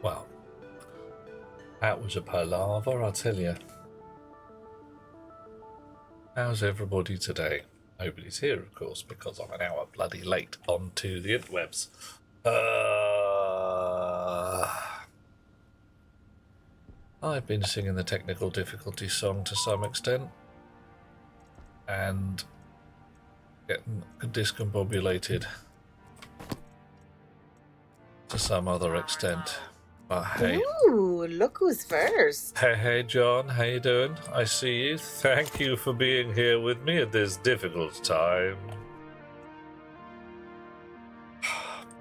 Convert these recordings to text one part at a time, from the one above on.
Well, that was a palaver, I'll tell you. How's everybody today? Nobody's here, of course, because I'm an hour bloody late onto the interwebs. I've been singing the technical difficulty song to some extent and getting discombobulated to some other extent. But hey. Ooh, look who's first. Hey, John, how you doing? I see you. Thank you for being here with me at this difficult time.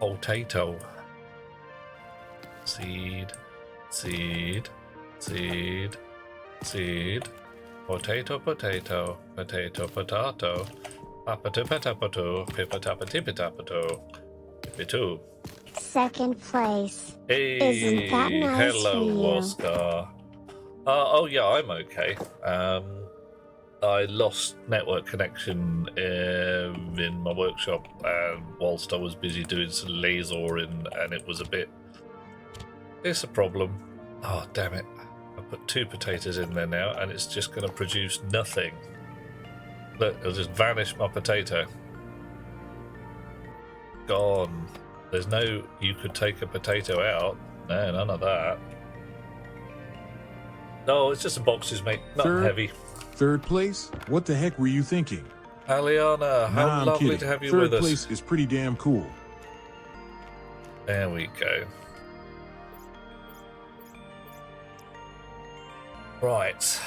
Potato. Seed. Seed. Seed. Seed. Potato, potato. Potato, potato. Papatapatapato. Pipatapatipitapato. Pipitu. Second place. Hey, Isn't that nice hello, for you? Oscar. Oh yeah, I'm okay. I lost network connection in my workshop, and whilst I was busy doing some lasering, and it was a bit. It's a problem. Oh damn it! I put 2 potatoes in there now, and it's just going to produce nothing. Look, it'll just vanish my potato. Gone. There's no, you could take a potato out. No, none of that. No, it's just the boxes, mate. Nothing heavy. Third place? What the heck were you thinking? Aliana, how Nah, I'm lovely kidding. to have you Third with us. place is pretty damn cool. There we go. Right.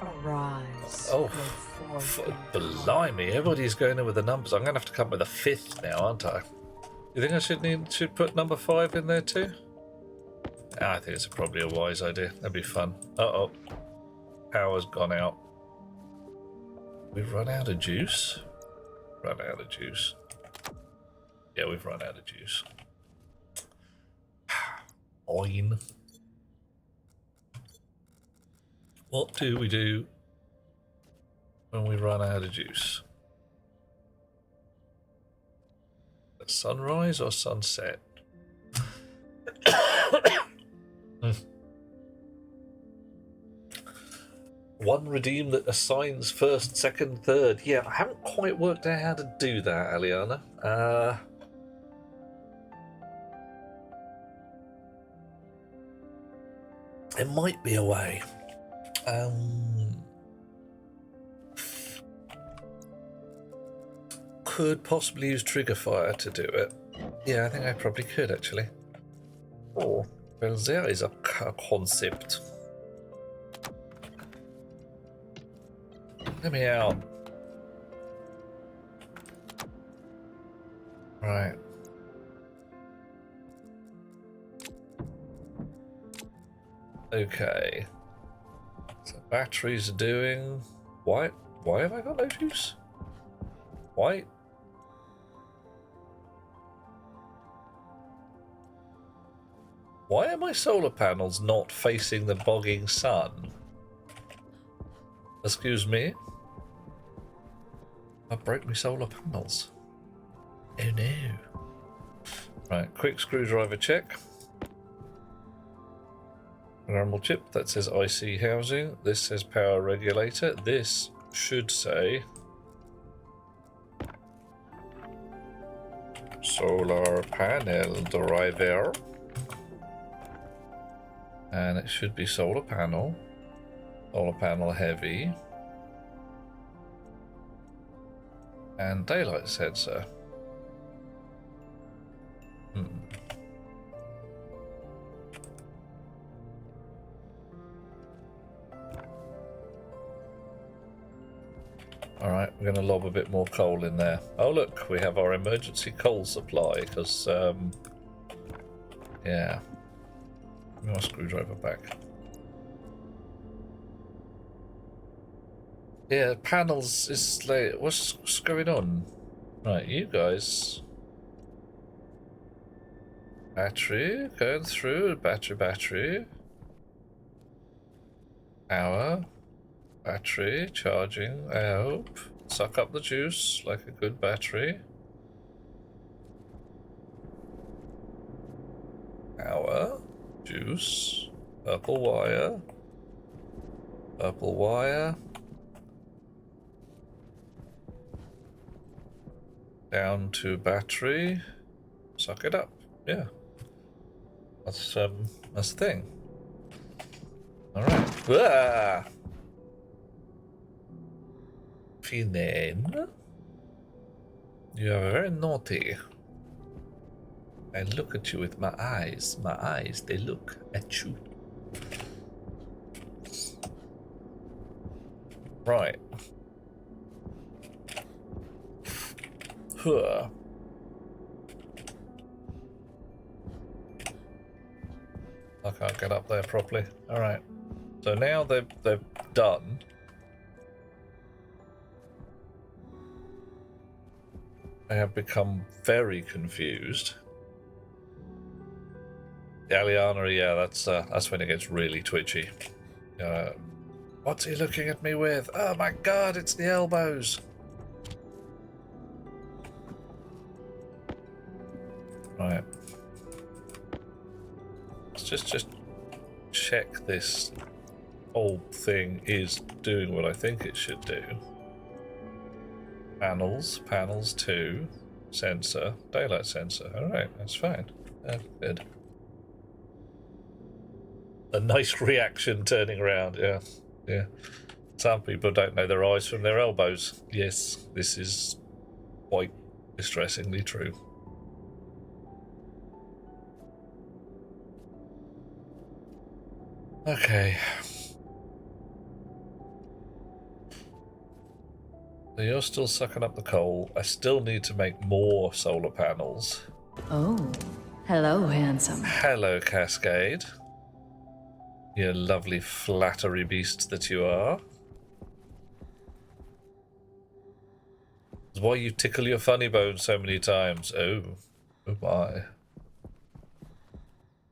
Arise. Oh, blimey. Everybody's going in with the numbers. I'm going to have to come with a 5th now, aren't I? You think I should put number 5 in there too? I think it's probably a wise idea. That'd be fun. Uh-oh. Power's gone out. We've run out of juice? Run out of juice. Yeah, we've run out of juice. Oin. What do we do when we run out of juice? Sunrise or sunset? One redeem that assigns first, second, third. Yeah, I haven't quite worked out how to do that, Aliana. It might be a way. Could possibly use trigger fire to do it. Yeah, I think I probably could actually. Oh, well, there is a concept. Let me out. Right. Okay. So batteries are doing. Why have I got no juice? Why? Why are my solar panels not facing the bogging sun? Excuse me? I broke my solar panels. Oh no. Right, quick screwdriver check. Normal chip, that says IC housing. This says power regulator. This should say solar panel driver. And it should be solar panel heavy, and daylight sensor. Alright, we're going to lob a bit more coal in there. Oh look, we have our emergency coal supply, because, yeah. Give me my screwdriver back. Yeah, panels is like, what's going on? Right, you guys. Battery, going through, battery. Power. Battery, charging, I hope. Suck up the juice like a good battery. Power. juice, purple wire, purple wire, down to battery, suck it up. Yeah, that's the thing. All right. Ah! Finen, you are very naughty. I look at you with my eyes. My eyes, they look at you. Right. Huh. I can't get up there properly. Alright. So now they've done. I have become very confused. Aliana, yeah, that's when it gets really twitchy. What's he looking at me with? Oh my god, it's the elbows. Right. Let's just check this whole thing is doing what I think it should do. Panels 2, sensor, daylight sensor. Alright, that's fine. Good. A nice reaction turning around, yeah. Some people don't know their eyes from their elbows. Yes, this is quite distressingly true. Okay. So you're still sucking up the coal. I still need to make more solar panels. Oh, hello, handsome. Hello, Cascade. You lovely flattery beast that you are. That's why you tickle your funny bone so many times. Oh my.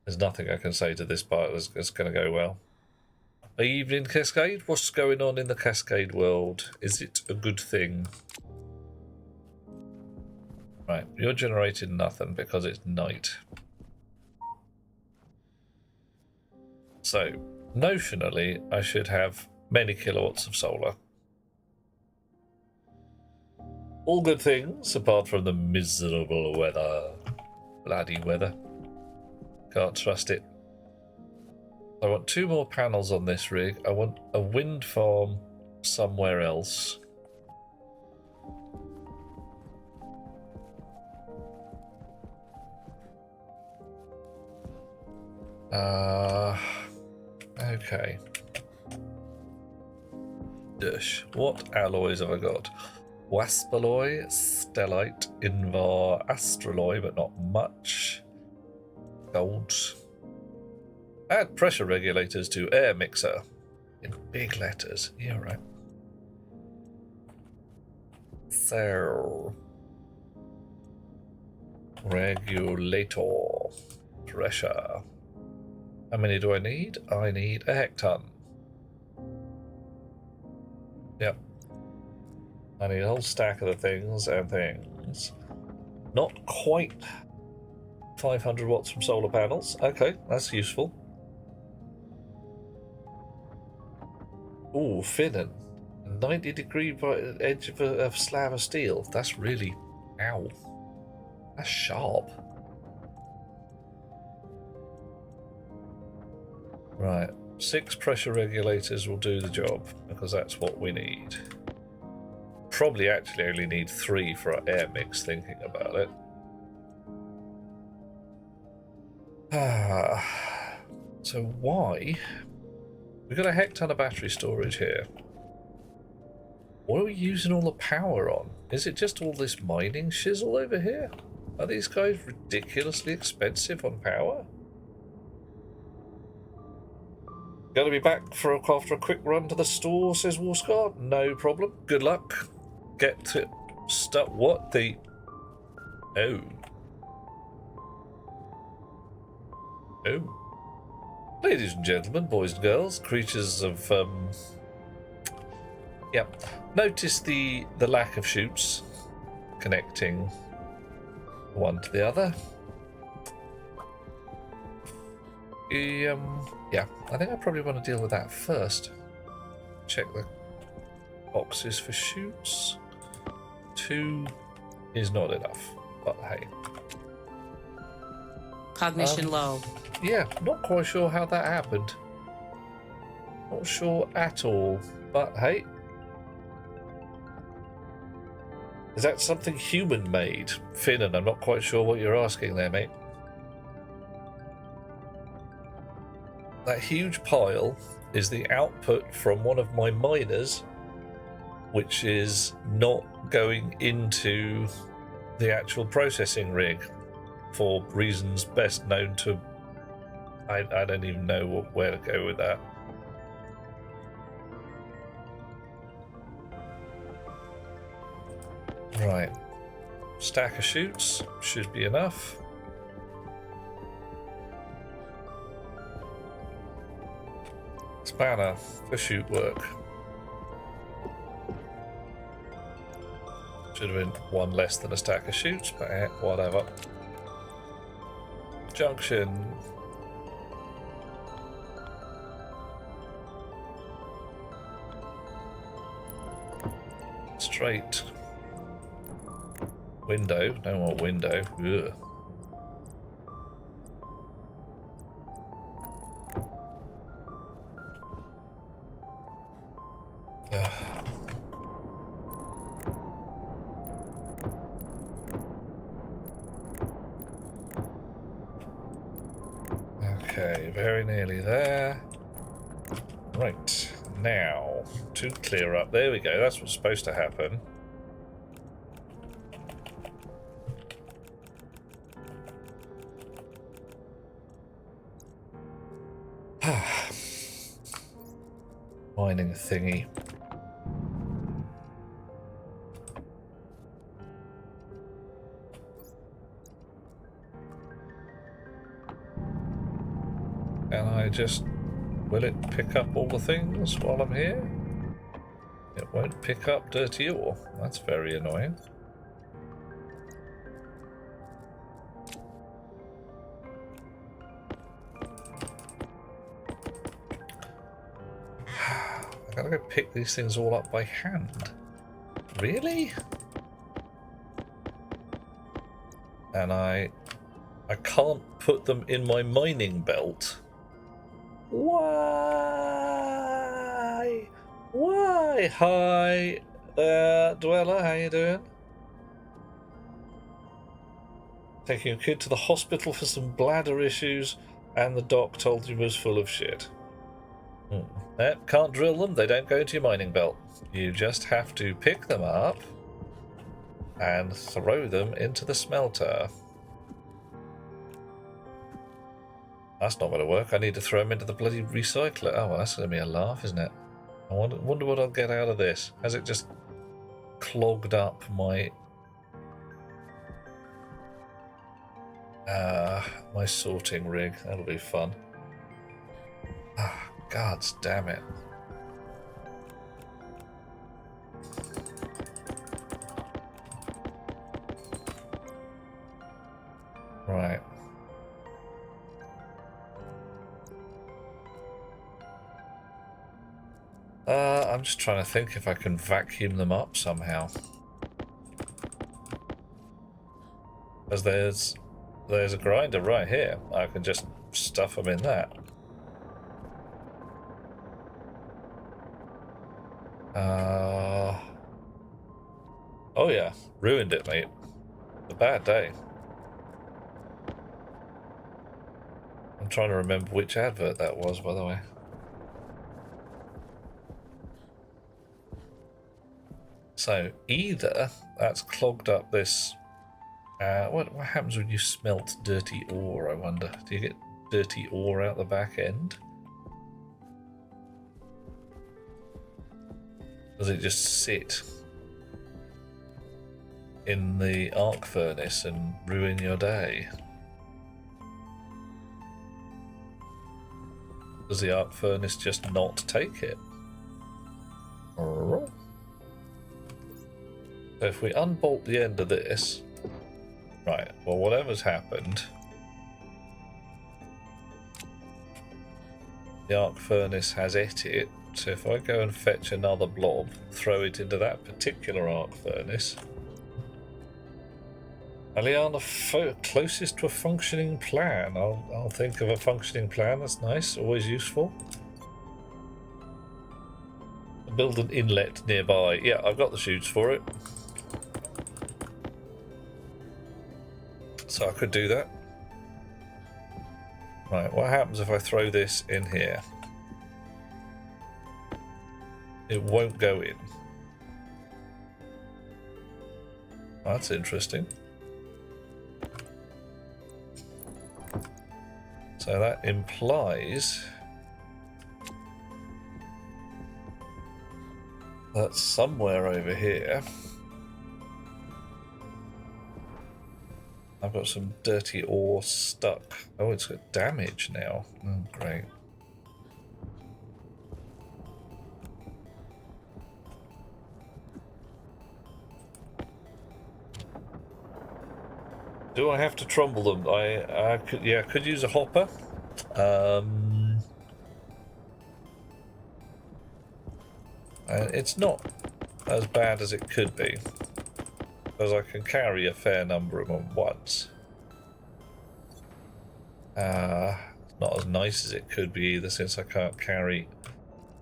There's nothing I can say to this part that's going to go well. Evening, Cascade. What's going on in the Cascade world? Is it a good thing? Right, you're generating nothing because it's night. So, notionally, I should have many kilowatts of solar. All good things, apart from the miserable weather. Bloody weather. Can't trust it. I want 2 more panels on this rig. I want a wind farm somewhere else. Okay. Dush. What alloys have I got? Waspalloy, Stellite, Invar, Astraloy, but not much. Gold. Add pressure regulators to air mixer. In big letters. Yeah, right. So. Regulator. Pressure. How many do I need? I need a hecton. Yep. I need a whole stack of the things and things. Not quite 500 watts from solar panels. Okay, that's useful. Ooh, Finnan. 90-degree edge of a slab of steel. That's really... Ow. That's sharp. Right. 6 pressure regulators will do the job, because that's what we need. Probably actually only need 3 for our air mix, thinking about it. So why? We've got a hecton of battery storage here. What are we using all the power on? Is it just all this mining shizzle over here? Are these guys ridiculously expensive on power? Gonna be back after a quick run to the store, says Warscard. No problem. Good luck. Get to start. What the? Oh. Oh. Ladies and gentlemen, boys and girls, creatures of Yep. Notice the lack of chutes connecting one to the other. Yeah, I think I probably want to deal with that first. Check the boxes for chutes. 2 is not enough, but hey. Cognition low. Yeah, not quite sure how that happened. Not sure at all, but hey. Is that something human-made? Finn, and I'm not quite sure what you're asking there, mate. That huge pile is the output from one of my miners, which is not going into the actual processing rig for reasons best known to... I don't even know where to go with that. Right. Stack of chutes should be enough. Spanner for chute work. Should have been one less than a stack of chutes, but whatever. Junction. Straight. Window. No more window. Ugh. Okay, very nearly there. Right, now to clear up. There we go, that's what's supposed to happen. Mining thingy. Can I just... will it pick up all the things while I'm here? It won't pick up dirty ore. That's very annoying. I gotta go pick these things all up by hand. Really? And I can't put them in my mining belt. Why? Why? Hi, Dweller, how you doing? Taking your kid to the hospital for some bladder issues, and the doc told you was full of shit. Can't drill them, they don't go into your mining belt. You just have to pick them up and throw them into the smelter. That's not going to work. I need to throw them into the bloody recycler. Oh, well, that's going to be a laugh, isn't it? I wonder what I'll get out of this. Has it just clogged up my... my sorting rig? That'll be fun. Ah, God damn it. Right. I'm just trying to think if I can vacuum them up somehow. Because there's a grinder right here. I can just stuff them in that. Oh yeah, ruined it, mate. A bad day. I'm trying to remember which advert that was, by the way. So either that's clogged up this... what happens when you smelt dirty ore, I wonder? Do you get dirty ore out the back end? Does it just sit in the arc furnace and ruin your day? Does the arc furnace just not take it? So if we unbolt the end of this... Right, well, whatever's happened... the arc furnace has ate it. So if I go and fetch another blob, throw it into that particular arc furnace. Aliana, closest to a functioning plan. I'll think of a functioning plan. That's nice. Always useful. Build an inlet nearby. Yeah, I've got the chutes for it. So I could do that. Right, what happens if I throw this in here? It won't go in. That's interesting. So that implies that somewhere over here I've got some dirty ore stuck. Oh, it's got damage now. Oh, great. Do I have to trumble them? I could, yeah, could use a hopper. It's not as bad as it could be, because I can carry a fair number of them at once. Not as nice as it could be either, since I can't carry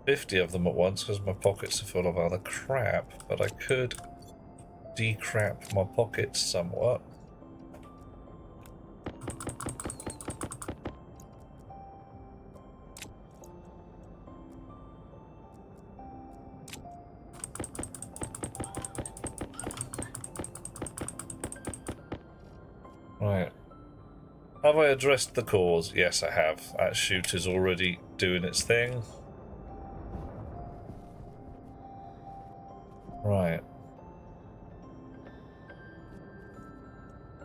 50 of them at once because my pockets are full of other crap, but I could decrap my pockets somewhat. Right. Have I addressed the cause? Yes, I have. That chute is already doing its thing. Right.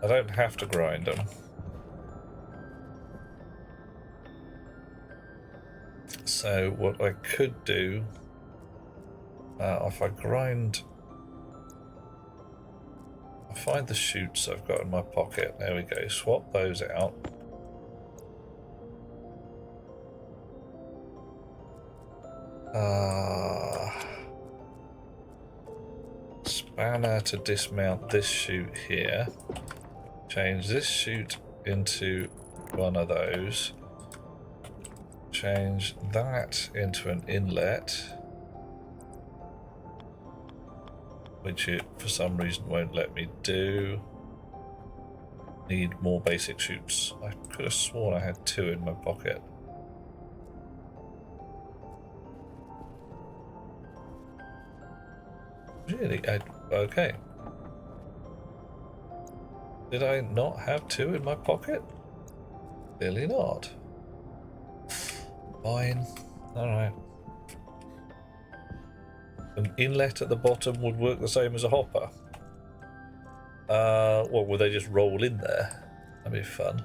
I don't have to grind them. So what I could do, if I grind, I find the chutes I've got in my pocket. There we go. Swap those out. Spanner to dismount this chute here. Change this chute into one of those. Change that into an inlet, which it for some reason won't let me do. Need more basic chutes. I could have sworn I had 2 in my pocket. Really? Okay. Did I not have 2 in my pocket? Clearly not. Fine. Alright. An inlet at the bottom would work the same as a hopper. Well, would they just roll in there? That'd be fun.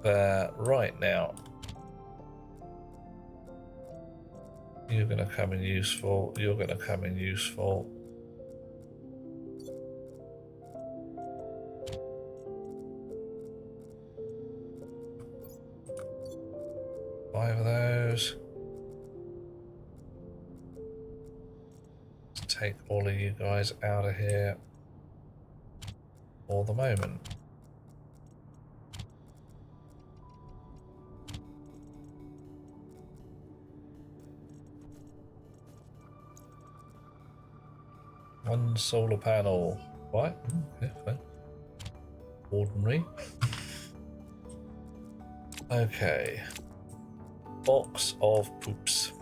Right now. You're going to come in useful. You're going to come in useful. Five of those. Let's take all of you guys out of here for the moment. One solar panel. What? Okay, fine. Ordinary. Okay. Box of poops.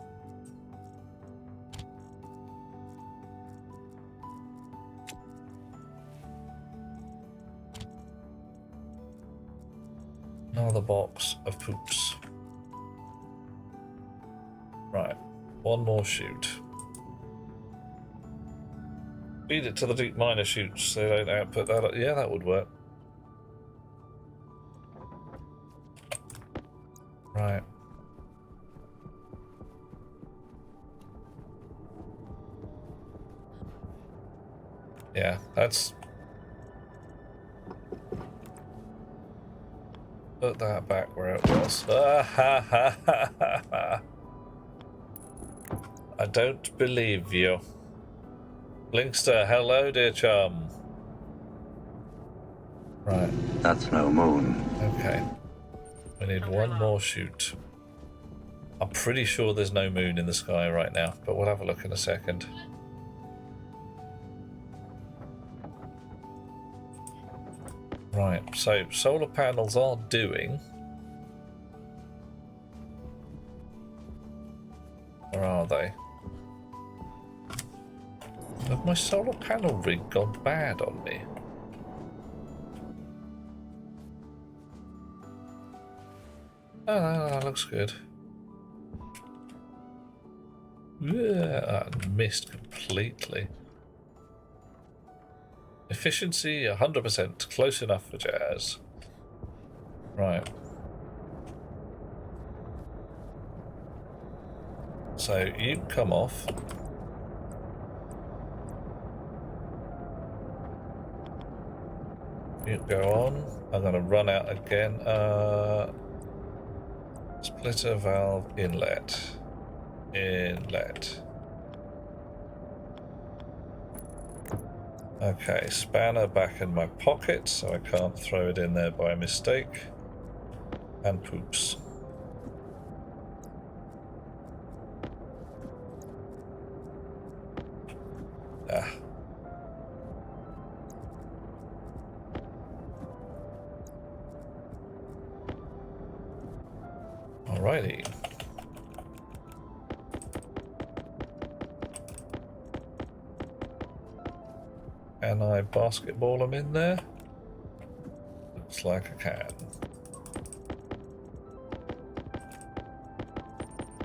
Another box of poops. Right. One more chute. Feed it to the deep miner chutes so they don't output that. Yeah, that would work. Right. Yeah, that's... Put that back where it was. Ah, ha, ha, ha, ha, ha. I don't believe you. Blinkster, hello, dear chum. Right. That's no moon. Okay. We need one more shoot. I'm pretty sure there's no moon in the sky right now, but we'll have a look in a second. Right, so solar panels are doing... Where are they? Have my solar panel rig gone bad on me? Oh, no, that looks good. Yeah, I missed completely. Efficiency 100%, close enough for jazz. Right. So you come off. You go on. I'm going to run out again. Splitter valve inlet. Inlet. Okay, spanner back in my pocket, so I can't throw it in there by mistake. And poops. Ah. Alrighty. Can I basketball them in there? Looks like I can.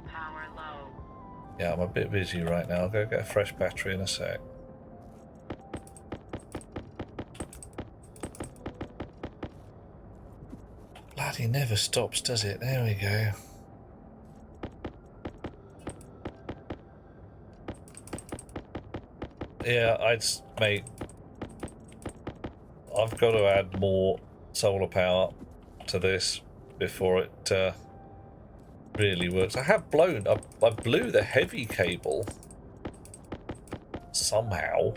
Power low. Yeah, I'm a bit busy right now. I'll go get a fresh battery in a sec. Bloody never stops, does it? There we go. Yeah, mate, I've got to add more solar power to this before it really works. I blew the heavy cable somehow.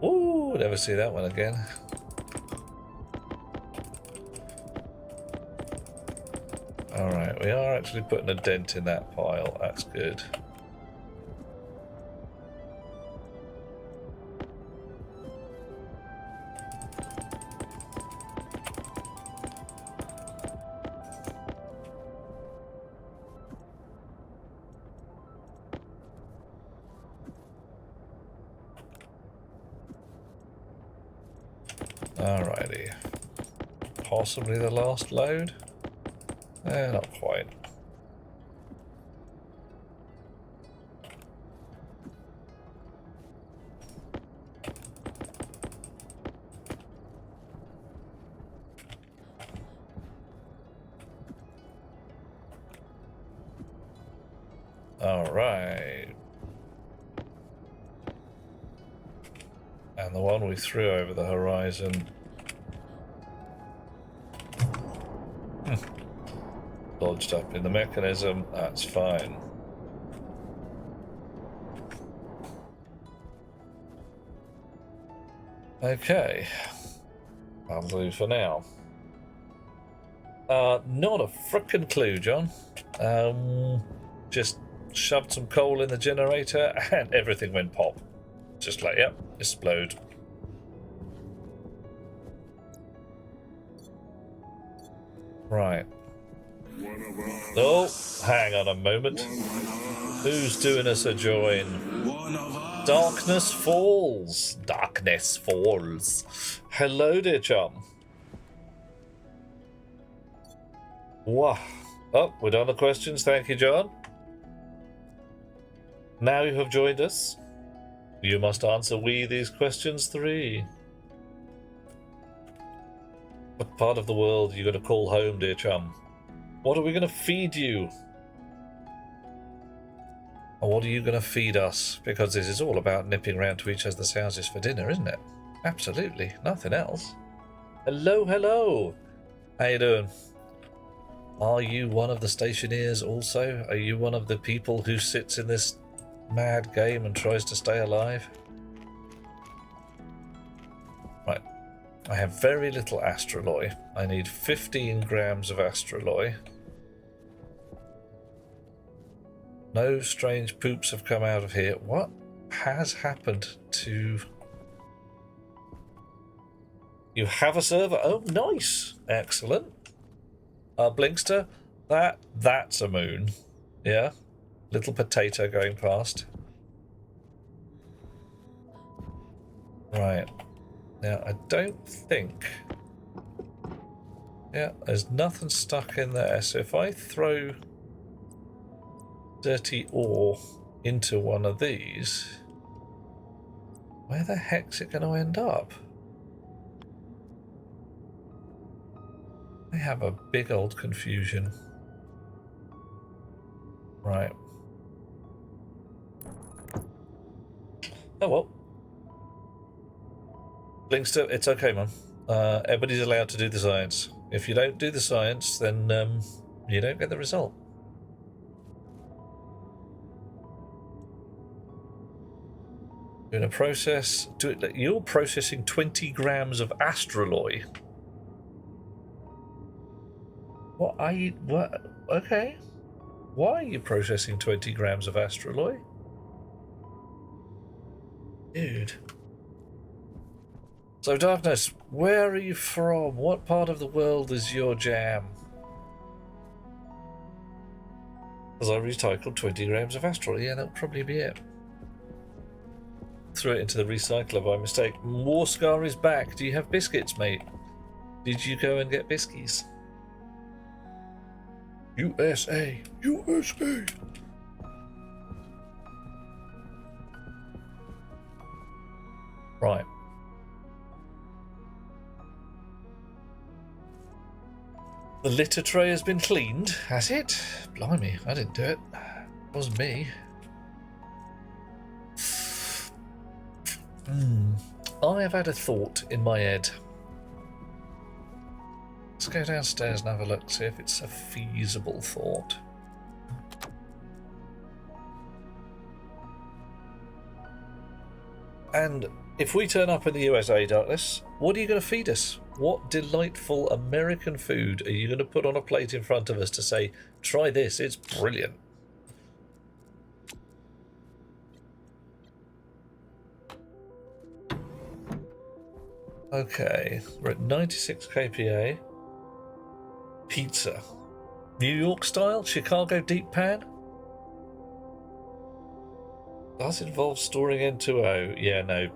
Ooh, never see that one again. Alright, we are actually putting a dent in that pile. That's good. Alrighty. Possibly the last load? Not quite. Alright. And the one we threw over the horizon. Lodged up in the mechanism, that's fine. Okay. I'll do for now. Not a frickin' clue, John. Just shoved some coal in the generator and everything went pop. Just like, yep, explode. Right. Oh, hang on a moment. Who's doing us a join? Darkness Falls. Darkness Falls. Hello, dear chum. Wow. Oh, we're done the questions. Thank you, John. Now you have joined us. You must answer these questions 3. What part of the world are you going to call home, dear chum? What are we going to feed you? And what are you going to feed us? Because this is all about nipping round to each other's houses for dinner, isn't it? Absolutely. Nothing else. Hello, hello. How you doing? Are you one of the stationeers also? Are you one of the people who sits in this mad game and tries to stay alive? Right. I have very little astroloy. I need 15 grams of astroloy. No strange poops have come out of here. What has happened to... You have a server? Oh, nice. Excellent. Blinkster, that's a moon. Yeah. Little potato going past. Right. Now, I don't think... Yeah, there's nothing stuck in there. So if I throw dirty ore into one of these, where the heck's it going to end up? I have a big old confusion. Right. Oh well. Blinkster, it's okay, Mum. Everybody's allowed to do the science. If you don't do the science, then you don't get the result. Doing a process. You're processing 20 grams of astroloy. What are you... What? Okay. Why are you processing 20 grams of astroloy? Dude. So, Darkness, where are you from? What part of the world is your jam? Because I recycled 20 grams of astroloy. Yeah, that'll probably be it. Threw it into the recycler by mistake. Warscar is back. Do you have biscuits, mate? Did you go and get biscuits? USA! USA! Right. The litter tray has been cleaned, has it? Blimey, I didn't do it. It wasn't me. I have had a thought in my head. Let's go downstairs and have a look, see if it's a feasible thought. And if we turn up in the USA, Darkness, what are you going to feed us? What delightful American food are you going to put on a plate in front of us to say, try this, it's brilliant? Okay, we're at 96 kPa. Pizza. New York style? Chicago deep pan? Does involve storing N2O? Yeah, no.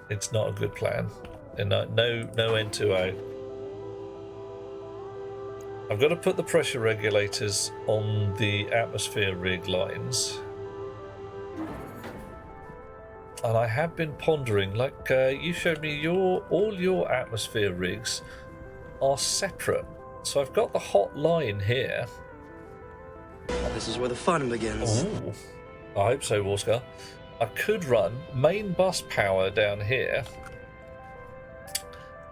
It's not a good plan. No N2O. I've got to put the pressure regulators on the atmosphere rig lines. And I have been pondering, like you showed me, all your atmosphere rigs are separate. So I've got the hot line here. This is where the fun begins. Ooh, I hope so, Warscar. I could run main bus power down here.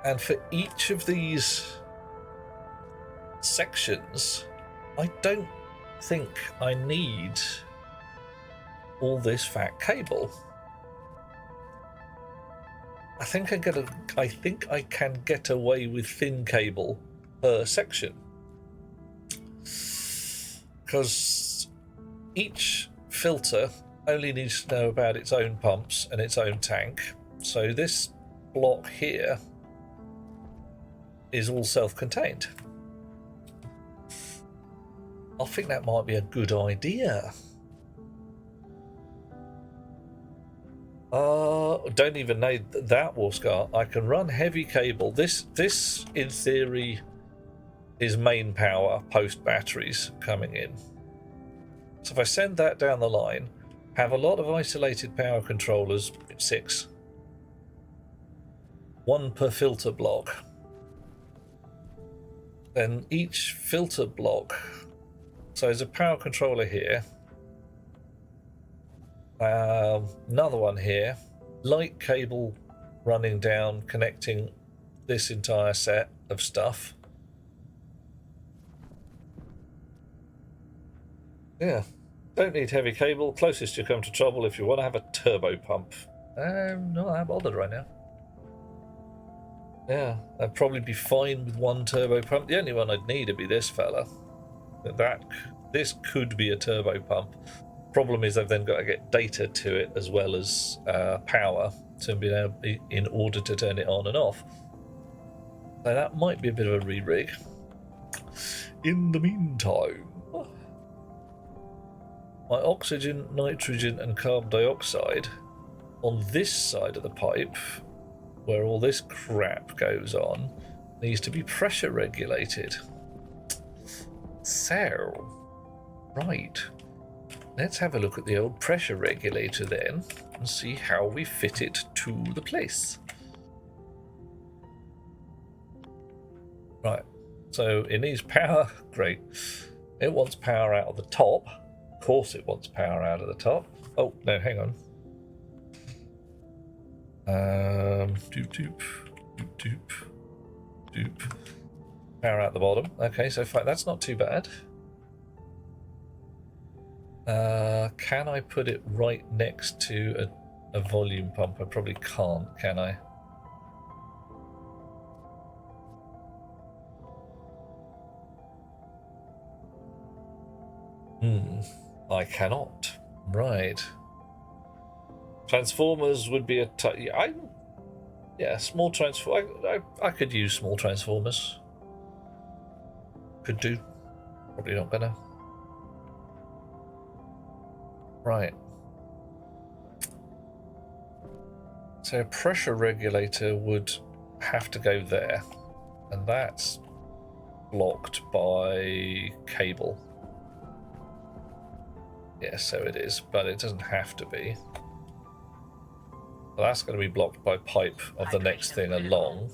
And for each of these sections, I don't think I need all this fat cable. I think I can get away with thin cable per section, because each filter only needs to know about its own pumps and its own tank. So this block here is all self-contained. I think that might be a good idea. Don't even need that, Warscar. I can run heavy cable. This in theory is main power post batteries coming in. So if I send that down the line, have a lot of isolated power controllers, 6. 1 per filter block. Then each filter block, so there's a power controller here, Another one here. Light cable running down, connecting this entire set of stuff. Yeah. Don't need heavy cable. Closest you come to trouble if you want to have a turbo pump. Not that bothered right now. Yeah, I'd probably be fine with one turbo pump. The only one I'd need would be this fella. This could be a turbo pump. Problem is I've then got to get data to it as well as power to be able, in order to turn it on and off. So that might be a bit of a re-rig. In the meantime, my oxygen, nitrogen and carbon dioxide on this side of the pipe, where all this crap goes on, needs to be pressure regulated. So, right, let's have a look at the old pressure regulator then and see how we fit it to the place. Right, so it needs power. Great. It wants power out of the top. Of course it wants power out of the top. Oh, no, hang on. Doop, doop, doop, doop, doop. Power out the bottom. Okay, so that's not too bad. Can I put it right next to a volume pump? I probably can't, can I? I cannot. Right. Transformers would be small transform. I could use small transformers. Could do. Probably not gonna. Right. So a pressure regulator would have to go there, and that's blocked by cable. Yes, so it is, but it doesn't have to be. Well, that's going to be blocked by pipe of the next thing along.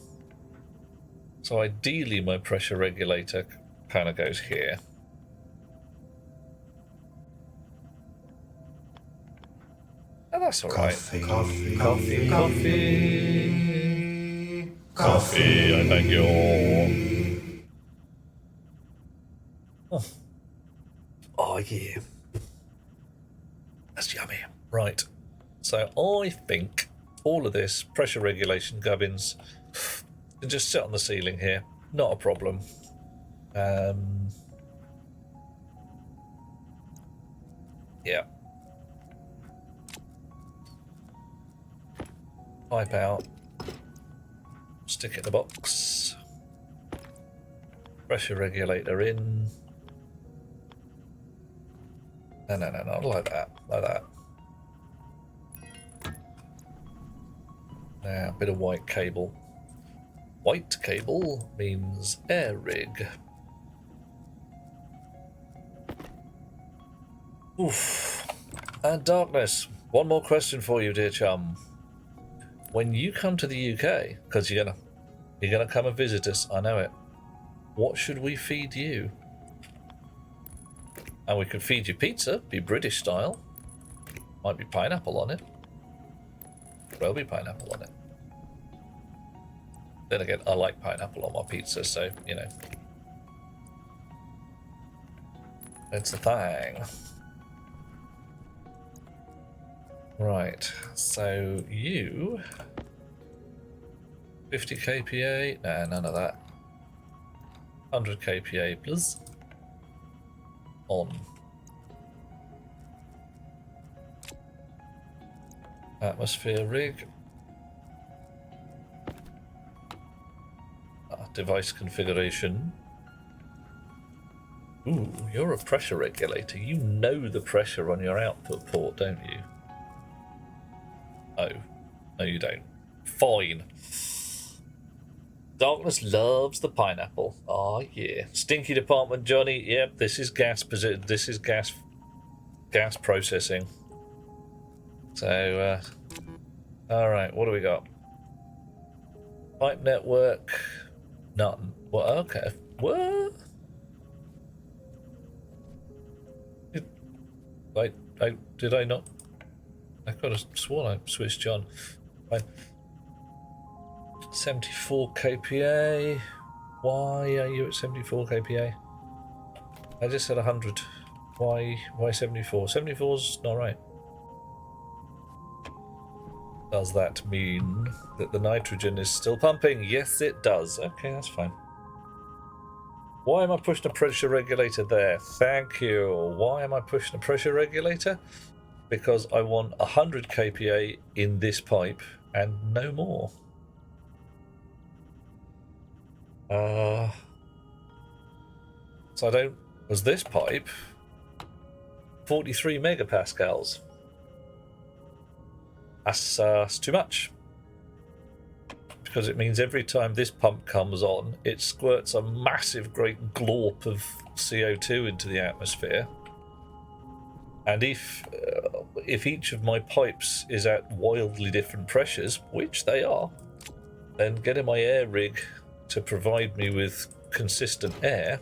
So ideally my pressure regulator kind of goes here. Oh, that's all right. Coffee. Coffee, I thank you. Oh yeah. That's yummy. Right. So I think all of this pressure regulation gubbins can just sit on the ceiling here. Not a problem. Yeah. Pipe out. Stick it in the box. Pressure regulator in. No, like that. Like that. Now, a bit of white cable. White cable means air rig. Oof. And Darkness, one more question for you, dear chum. When you come to the UK, because you're gonna come and visit us, I know it. What should we feed you? And we could feed you pizza, be British style. Might be pineapple on it. Will be pineapple on it. Then again, I like pineapple on my pizza, so, you know. It's a thing. Right, so you... 50 kPa? Nah, none of that. 100 kPa, please. On. Atmosphere rig. Device configuration. Ooh, you're a pressure regulator. You know the pressure on your output port, don't you? Oh. No, you don't. Fine. Darkness loves the pineapple. Oh yeah. Stinky department, Johnny. Yep, this is gas processing. So alright, what do we got? Pipe network. None. Well, okay. What? Did I not? I could have sworn I switched on. Fine. 74 kPa. Why are you at 74 kPa? I just said 100. Why 74? 74's not right. Does that mean that the nitrogen is still pumping? Yes, it does. Okay, that's fine. Why am I pushing a pressure regulator there? Thank you. Why am I pushing a pressure regulator? Because I want 100 kPa in this pipe and no more. So I don't... Was this pipe 43 megapascals? That's too much. Because it means every time this pump comes on, it squirts a massive great glorp of CO2 into the atmosphere. And if each of my pipes is at wildly different pressures, which they are, then getting my air rig to provide me with consistent air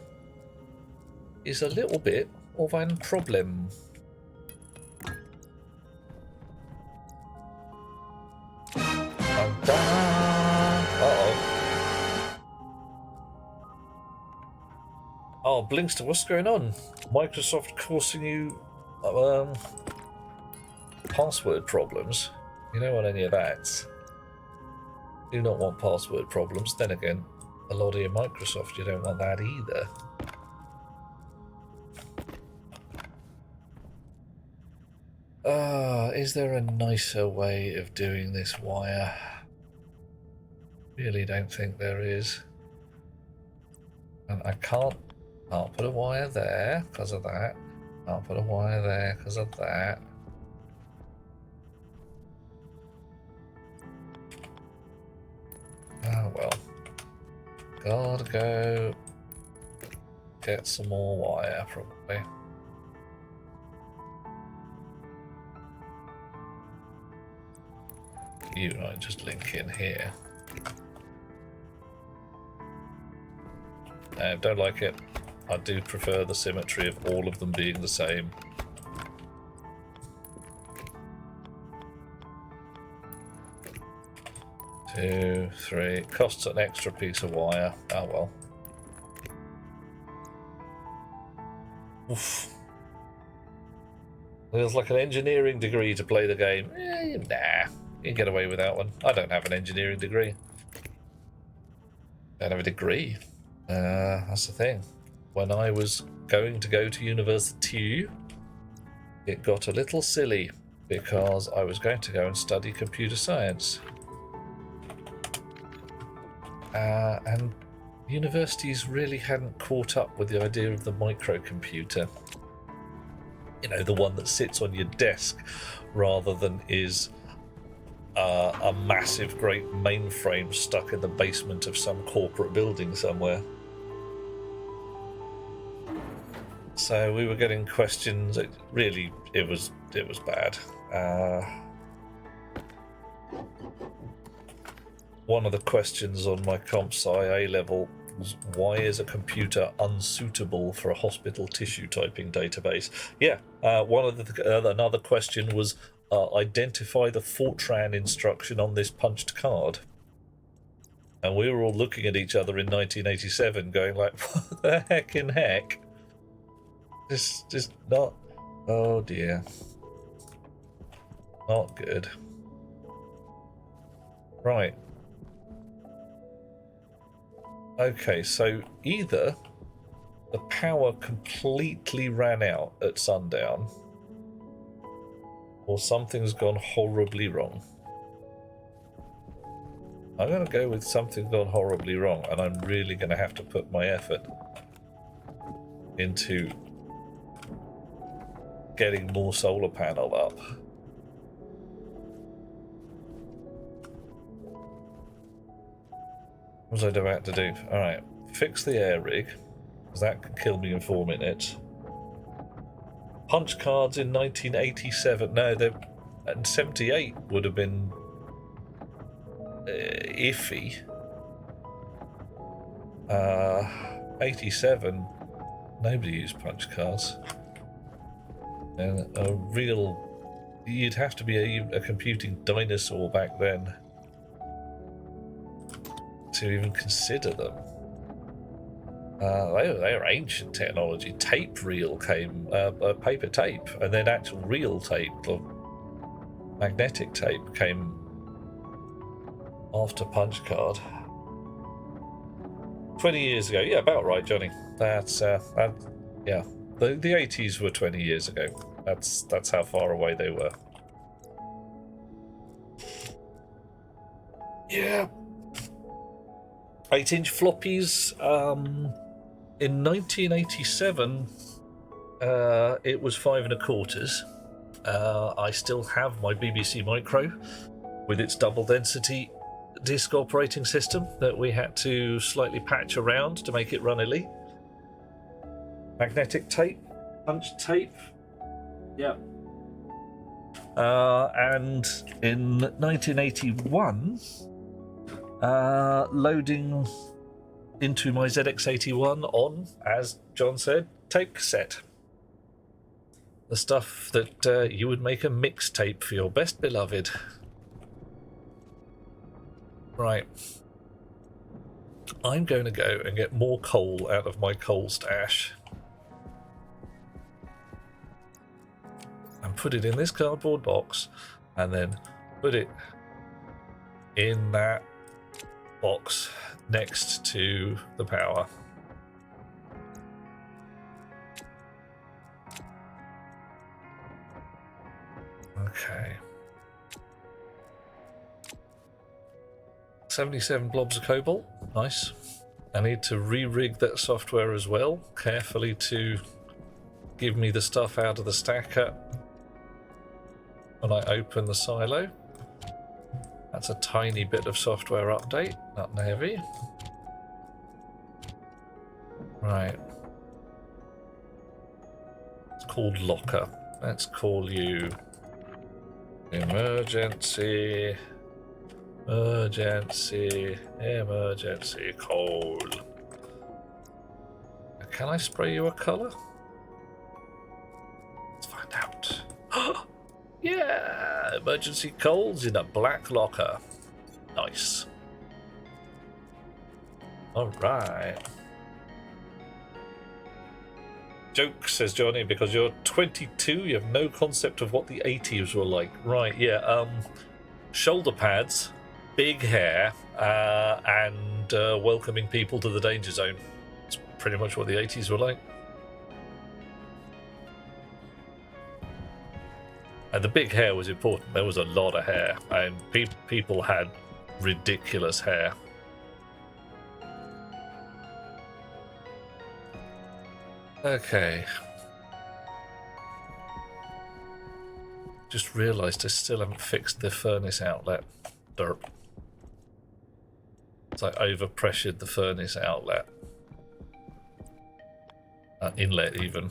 is a little bit of a problem. Uh-oh. Oh, Blinkster, what's going on? Microsoft causing you password problems? You don't want any of that. Do not want password problems. Then again, a lot of your Microsoft, you don't want that either. Is there a nicer way of doing this wire? Really don't think there is. And I can't put a wire there because of that. Can't put a wire there because of that. Oh well. Gotta go get some more wire probably. You might just link in here. No, don't like it. I do prefer the symmetry of all of them being the same. Two, three. Costs an extra piece of wire. Oh well. Oof. Feels like an engineering degree to play the game. Nah. You can get away with that one. I don't have an engineering degree. Don't have a degree. That's the thing. When I was going to go to university, it got a little silly because I was going to go and study computer science. And universities really hadn't caught up with the idea of the microcomputer. You know, the one that sits on your desk rather than is a massive great mainframe stuck in the basement of some corporate building somewhere. So we were getting questions. It was bad. One of the questions on my comp sci A level was, why is a computer unsuitable for a hospital tissue typing database? Yeah, another question was, identify the Fortran instruction on this punched card. And we were all looking at each other in 1987 going like, what the heck in heck? Just not... Oh dear. Not good. Right. Okay, so either the power completely ran out at sundown, or something's gone horribly wrong. I'm going to go with something's gone horribly wrong, and I'm really going to have to put my effort into getting more solar panel up. What was I about to do? Alright, fix the air rig, because that can kill me in 4 minutes. Punch cards in 1987. No, and 78 would have been iffy. 87, nobody used punch cards. And a real You'd have to be a computing dinosaur back then to even consider them. They were ancient technology. Tape reel came, paper tape, and then actual reel tape, or magnetic tape, came after punch card. 20 years ago, yeah, about right, Johnny. That's yeah. The 80s were 20 years ago. That's how far away they were. Yeah. 8-inch floppies. In 1987, it was 5 1/4. I still have my BBC Micro with its double density disk operating system that we had to slightly patch around to make it run elite. Magnetic tape, punch tape. Yeah. And in 1981, loading into my ZX81 on, as John said, tape cassette. The stuff that you would make a mixtape for your best beloved. Right. I'm going to go and get more coal out of my coal stash. And put it in this cardboard box, and then put it in that box next to the power. Okay. 77 blobs of cobalt. Nice. I need to re-rig that software as well, carefully, to give me the stuff out of the stacker when I open the silo. That's a tiny bit of software update, nothing heavy. Right. It's called Locker. Let's call you Emergency Coal. Can I spray you a colour? Let's find out. Yeah, emergency coals in a black locker. Nice. Alright. Joke, says Johnny, because you're 22, you have no concept of what the 80s were like. Right, yeah, shoulder pads, big hair, and welcoming people to the danger zone. It's pretty much what the 80s were like. And the big hair was important. There was a lot of hair, and people had ridiculous hair. Okay. Just realised I still haven't fixed the furnace outlet. Derp. So I overpressured the furnace outlet. Inlet even.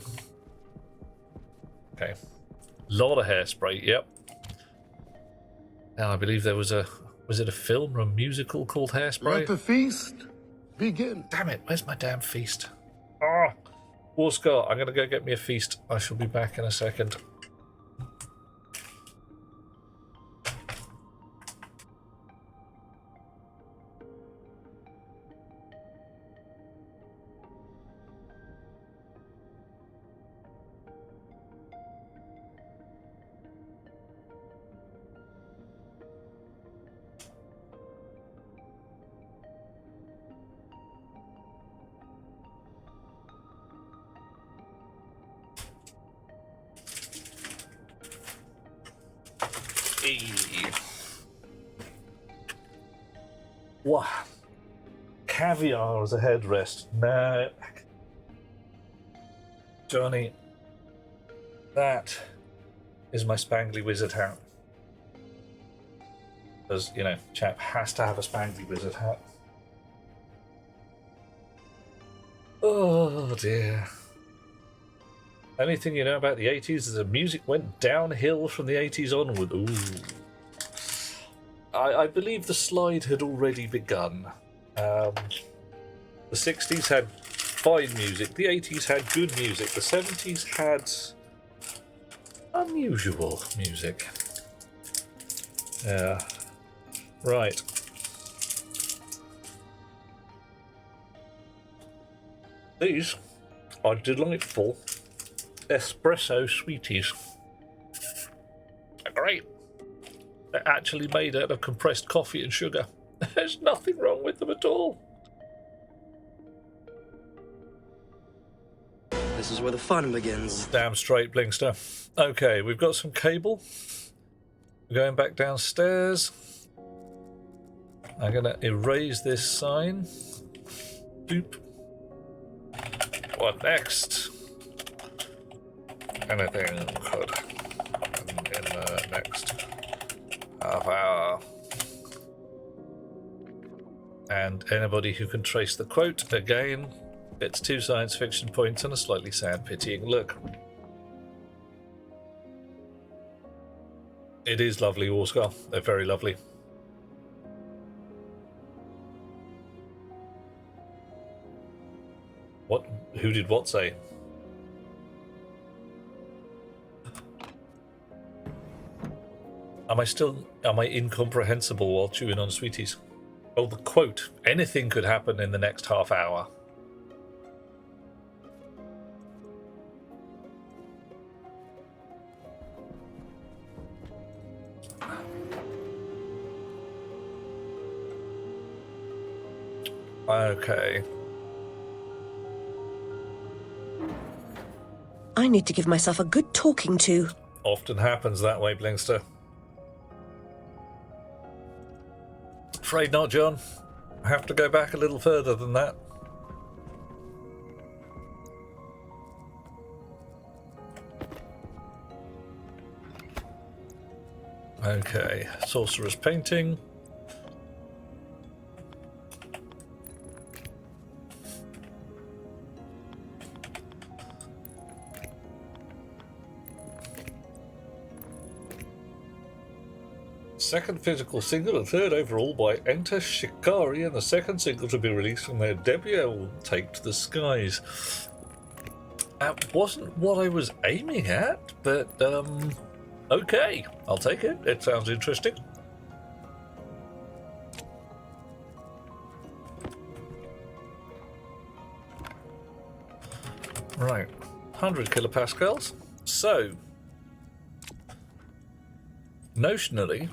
Okay. Lot of hairspray, yep. Now I believe there was it a film or a musical called Hairspray? Let the feast begin. Damn it, where's my damn feast? Oh, War Scott, I'm gonna go get me a feast. I shall be back in a second. Wow. Caviar as a headrest. No. Johnny, that is my Spangly Wizard hat. Because, you know, chap has to have a Spangly Wizard hat. Oh dear. Anything you know about the 80s is the music went downhill from the 80s onward. Ooh. I believe the slide had already begun. The 60s had fine music, the 80s had good music, the 70s had Unusual music. Yeah. Right. These are delightful espresso sweeties. They're great. They're actually made out of compressed coffee and sugar. There's nothing wrong with them at all. This is where the fun begins. Damn straight, Blinkster. Okay, we've got some cable. We're going back downstairs. I'm going to erase this sign. Boop. What next? Anything could happen in the next half hour. And anybody who can trace the quote, again, gets 2 science fiction points and a slightly sad, pitying look. It is lovely, Warscar. They're very lovely. What? Who did what say? Am I incomprehensible while chewing on sweeties? Oh, the quote. Anything could happen in the next half hour. Okay. I need to give myself a good talking to. Often happens that way, Blinkster. Afraid not, John. I have to go back a little further than that. Okay, Sorcerer's Painting. Second physical single and third overall by Enter Shikari, and the second single to be released from their debut album, Take to the Skies. That wasn't what I was aiming at, but okay, I'll take it. It sounds interesting. Right, 100 kilopascals. So, notionally,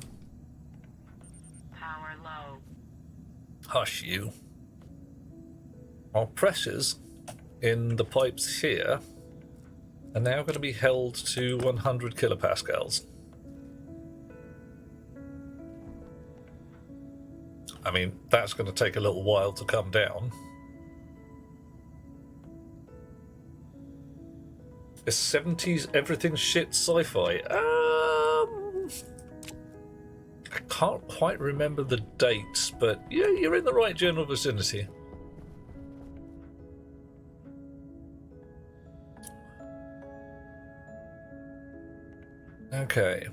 Power low. hush you. Our pressures in the pipes here are now going to be held to 100 kilopascals. I mean, that's going to take a little while to come down. Is 70s everything shit sci-fi? I can't quite remember the dates, but yeah, you're in the right general vicinity. Okay.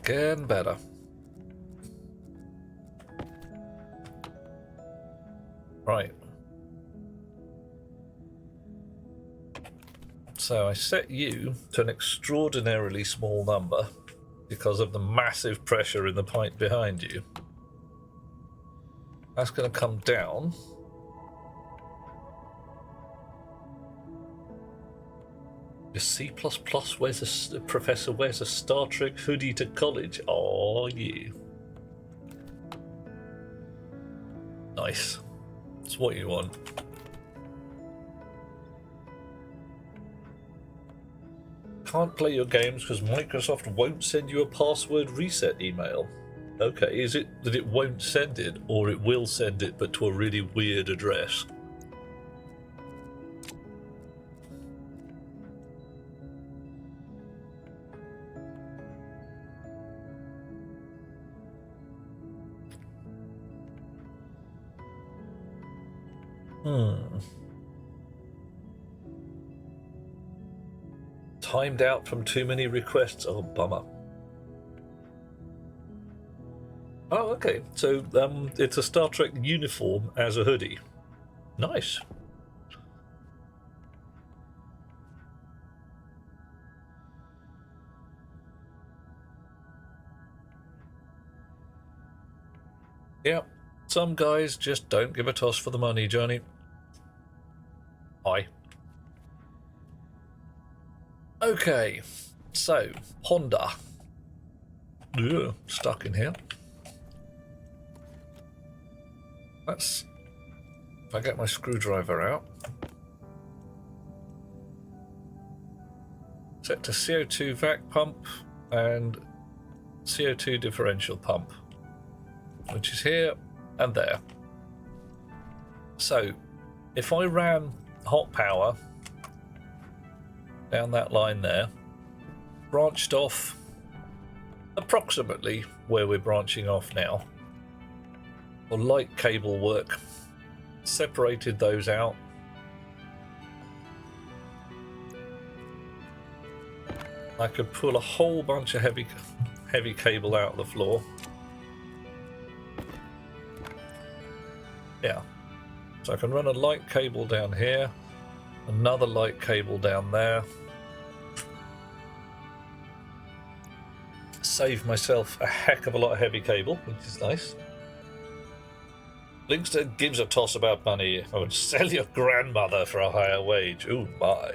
Getting better. Right. So I set you to an extraordinarily small number because of the massive pressure in the pipe behind you. That's going to come down. Your C++ wears a professor wears a Star Trek hoodie to college. Oh, you. Nice. That's what you want. Can't play your games because Microsoft won't send you a password reset email. Okay, is it that it won't send it, or it will send it but to a really weird address? Timed out from too many requests. Oh, bummer. Oh, okay. So it's a Star Trek uniform as a hoodie. Nice. Yep, some guys just don't give a toss for the money, Johnny. Hi. Okay, so Honda. Ugh, stuck in here. Let's. If I get my screwdriver out. Set to CO2 vac pump and CO2 differential pump, which is here and there. So, if I ran hot power down that line there, branched off approximately where we're branching off now, or light cable work, separated those out, I could pull a whole bunch of heavy cable out of the floor. Yeah. So I can run a light cable down here, another light cable down there. Save myself a heck of a lot of heavy cable, which is nice. Linkster gives a toss about money. I would sell your grandmother for a higher wage. Ooh, my.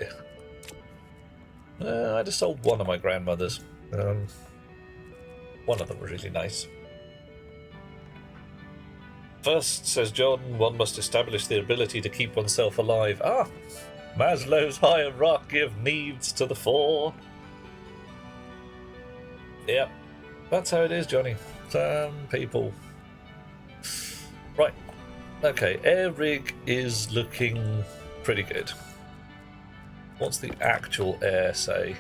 I just sold one of my grandmothers. One of them was really nice. First, says John, one must establish the ability to keep oneself alive. Ah, Maslow's hierarchy of needs to the fore. Yep, that's how it is, Johnny. Some people. Right. Okay, air rig is looking pretty good. What's the actual air say?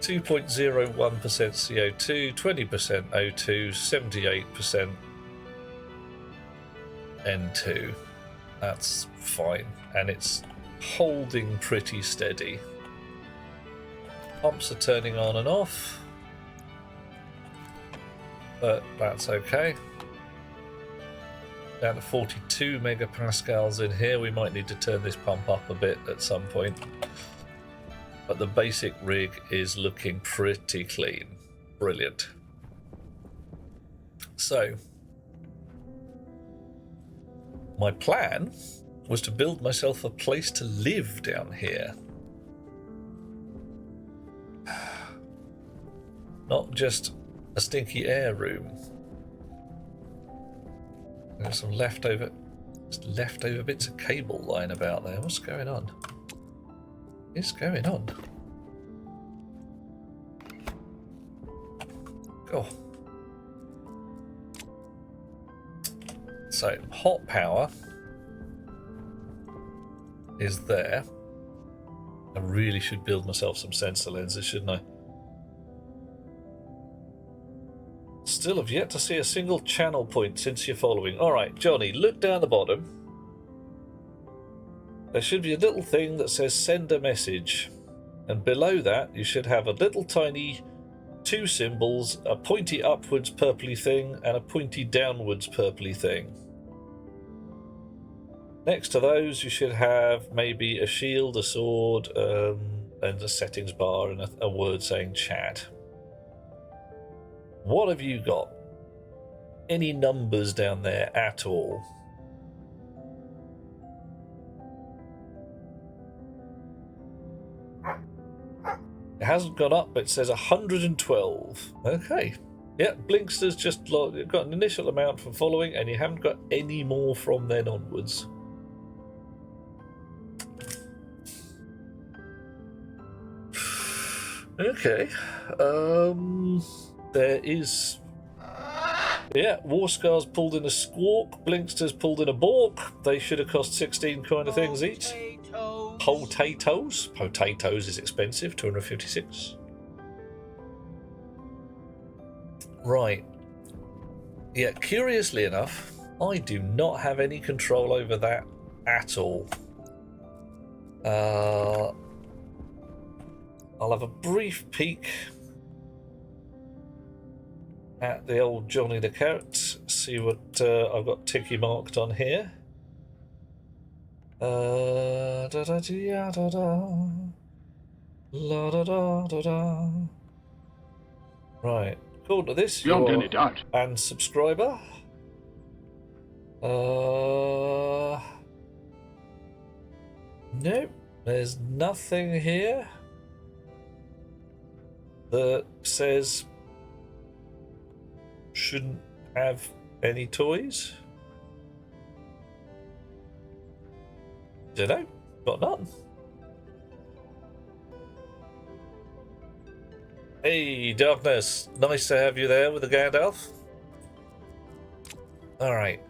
2.01% CO2, 20% O2, 78% N2. That's fine, and it's holding pretty steady. Pumps are turning on and off, but that's okay. Down to 42 megapascals in here. We might need to turn this pump up a bit at some point. But the basic rig is looking pretty clean. Brilliant. So, my plan was to build myself a place to live down here. Not just a stinky air room. There's some leftover bits of cable lying about there. What's going on? What's going on? Oh. So, hot power is there. I really should build myself some sensor lenses, shouldn't I? Still have yet to see a single channel point since you're following. Alright, Johnny, look down the bottom. There should be a little thing that says send a message. And below that, you should have a little tiny two symbols, a pointy upwards purpley thing and a pointy downwards purpley thing. Next to those, you should have maybe a shield, a sword, and a settings bar and a word saying chat. What have you got? Any numbers down there at all? It hasn't gone up, but it says 112. Okay. Yeah, Blinkster's just got an initial amount from following, and you haven't got any more from then onwards. Okay. There is... Yeah, War Scars pulled in a squawk, Blinkster's pulled in a balk. They should have cost 16 kind of things each. Potatoes. Potatoes is expensive, 256. Right. Yeah, curiously enough, I do not have any control over that at all. I'll have a brief peek at the old Johnny the Carrot, see what I've got ticky marked on here. Da da da da da, la da da da da. Right, according to this, Beyond you're any doubt. and subscriber. Nope, there's nothing here that says shouldn't have any toys. Dunno, got none. Hey, Darkness, nice to have you there with the Gandalf. Alright.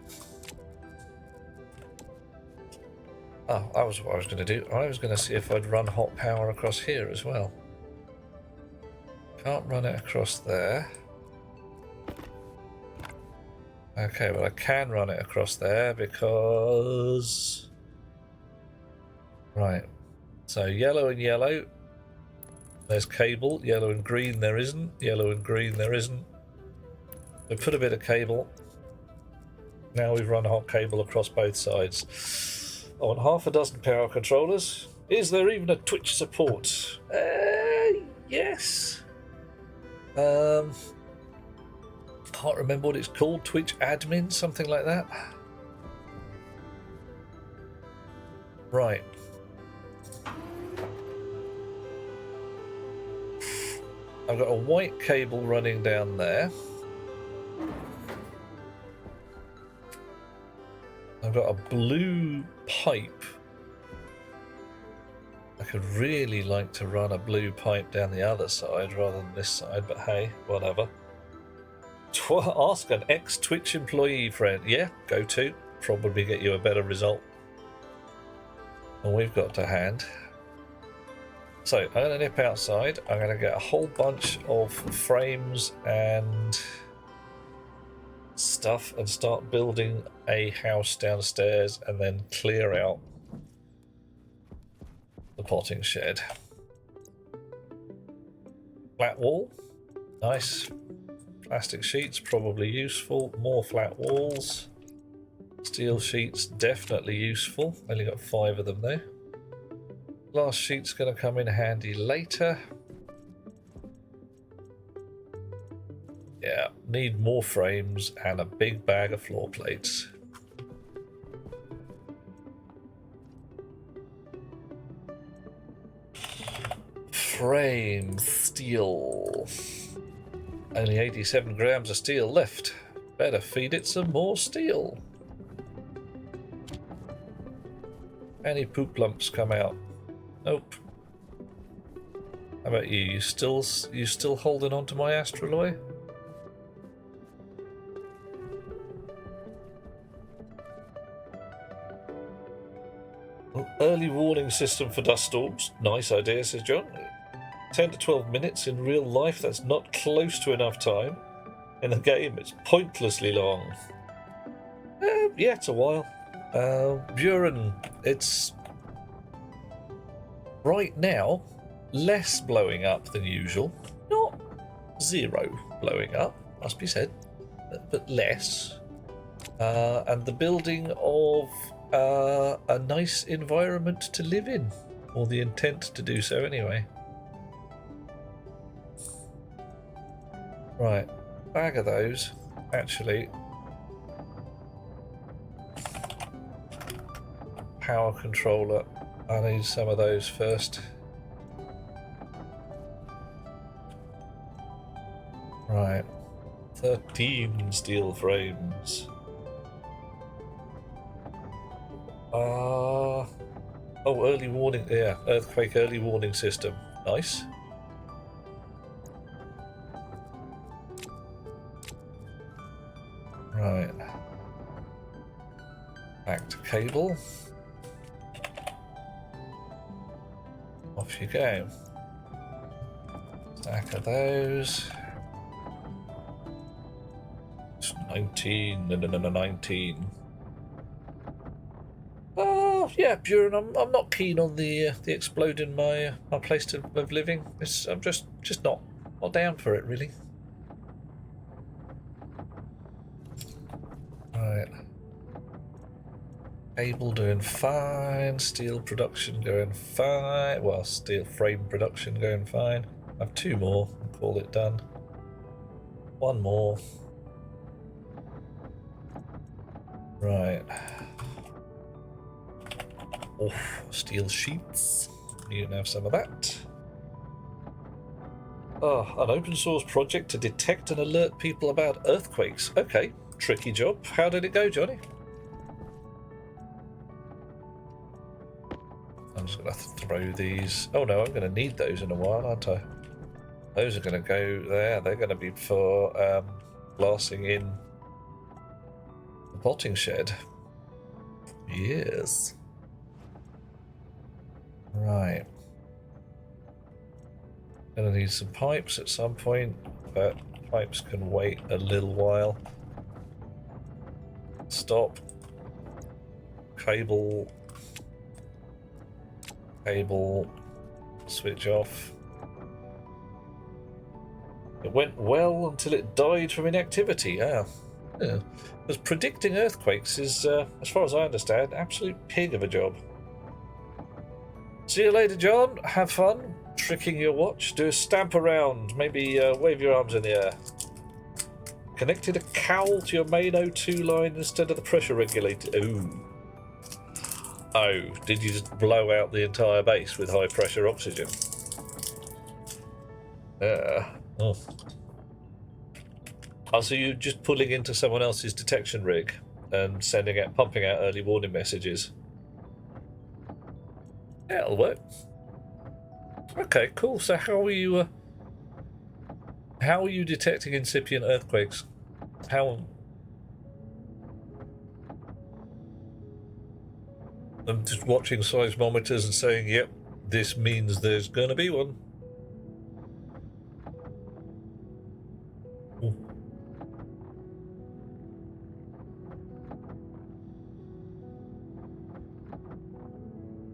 Oh, that was what I was going to do. I was going to see if I'd run hot power across here as well. Can't run it across there. Okay, well I can run it across there because... Right. So yellow and yellow. There's cable. Yellow and green there isn't. Yellow and green there isn't. We put a bit of cable. Now we've run hot cable across both sides. I want half a dozen power controllers. Is there even a Twitch support? Yes. Can't remember what it's called. Twitch admin, something like that. Right. I've got a white cable running down there. I've got a blue pipe. I could really like to run a blue pipe down the other side rather than this side, but hey, whatever. Ask an ex-Twitch employee friend. Yeah, go to. Probably get you a better result than we've got to hand. So I'm going to nip outside. I'm going to get a whole bunch of frames and stuff and start building a house downstairs and then clear out the potting shed. Flat wall. Nice. Plastic sheets, probably useful. More flat walls. Steel sheets, definitely useful. Only got 5 of them though. Glass sheet's going to come in handy later. Yeah, need more frames and a big bag of floor plates. Frame steel. Only 87 grams of steel left. Better feed it some more steel. Any poop lumps come out? Nope. How about you? You still holding on to my astraloy? Early warning system for dust storms. Nice idea, says John. 10 to 12 minutes in real life, that's not close to enough time. In the game, it's pointlessly long. Yeah, it's a while. Buren, it's... Right now, less blowing up than usual. Not 0 blowing up, must be said, but less. And the building of a nice environment to live in, or the intent to do so anyway. Right, bag of those, actually. Power controller, I need some of those first. Right, 13 steel frames. Oh, early warning, yeah, earthquake early warning system, nice. Right, back to cable. Off you go. Stack of those. It's 19, no, 19. Oh, yeah, Buren, I'm not keen on the exploding my place of living. I'm just not down for it, really. Right. Cable doing fine. Steel production going fine. Well, steel frame production going fine. I have 2 more and call it done. One more. Right. Oh, steel sheets. You can have some of that. Oh, an open source project to detect and alert people about earthquakes. Okay, tricky job. How did it go, Johnny? I'm just going to throw these. Oh no, I'm going to need those in a while, aren't I? Those are going to go there. They're going to be for glassing in the potting shed. Yes. Right. Gonna need some pipes at some point, but pipes can wait a little while. Stop. Cable. Cable. Switch off. It went well until it died from inactivity. Yeah. Because predicting earthquakes is, as far as I understand, absolute pig of a job. See you later, John. Have fun tricking your watch. Do a stamp around. Maybe wave your arms in the air. Connected a cowl to your main O2 line instead of the pressure regulator. Ooh. Oh, did you just blow out the entire base with high pressure oxygen? Yeah. Oh. Oh, so you're just pulling into someone else's detection rig and pumping out early warning messages. Yeah, it'll work. Okay, cool. So how are you detecting incipient earthquakes? How? I'm just watching seismometers and saying, yep, this means there's going to be one. Ooh.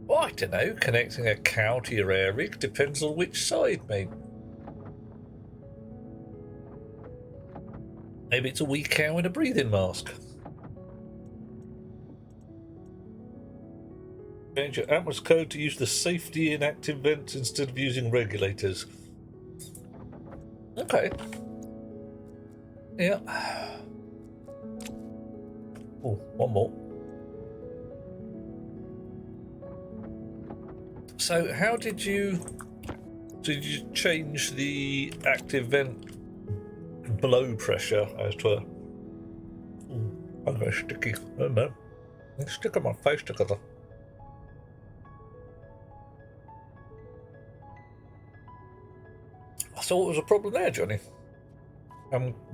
Well, I don't know. Connecting a cow to your air rig depends on which side, mate. Maybe it's a wee cow in a breathing mask. Change your Atmos code to use the safety inactive vents instead of using regulators. Okay. Yeah. Oh, one more. So how did you change the active vent blow pressure as to a... I'm very sticky. I don't know. Let's stick on my face together. I thought there was a problem there, Johnny.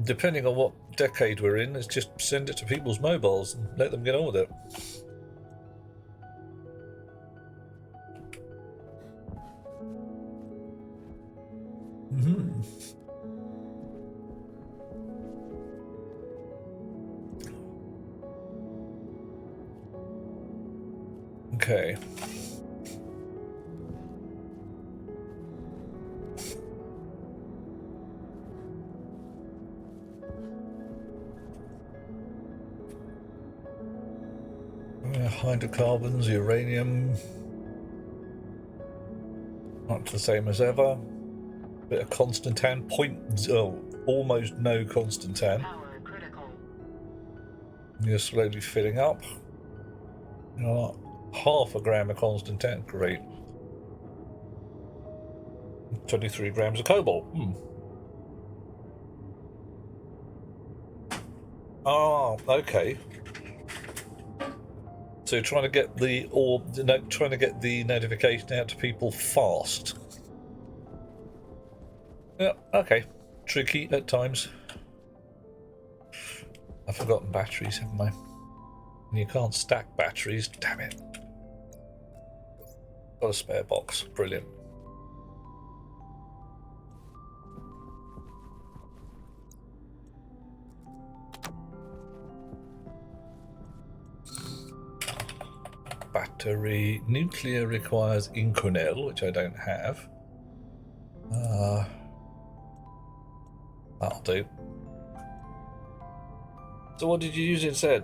Depending on what decade we're in, it's just send it to people's mobiles and let them get on with it. Mm-hmm. Okay. Hydrocarbons, uranium. Not the same as ever. Bit of constantan. Almost no constantan. Power critical. You're slowly filling up. Half a gram of constantan. Great. 23 grams of cobalt. Oh, okay. So trying to get the notification out to people fast. Yeah, okay. Tricky at times. I've forgotten batteries, haven't I? And you can't stack batteries. Damn it. Got a spare box. Brilliant. Battery. Nuclear requires Inconel, which I don't have. That'll do. So what did you use instead?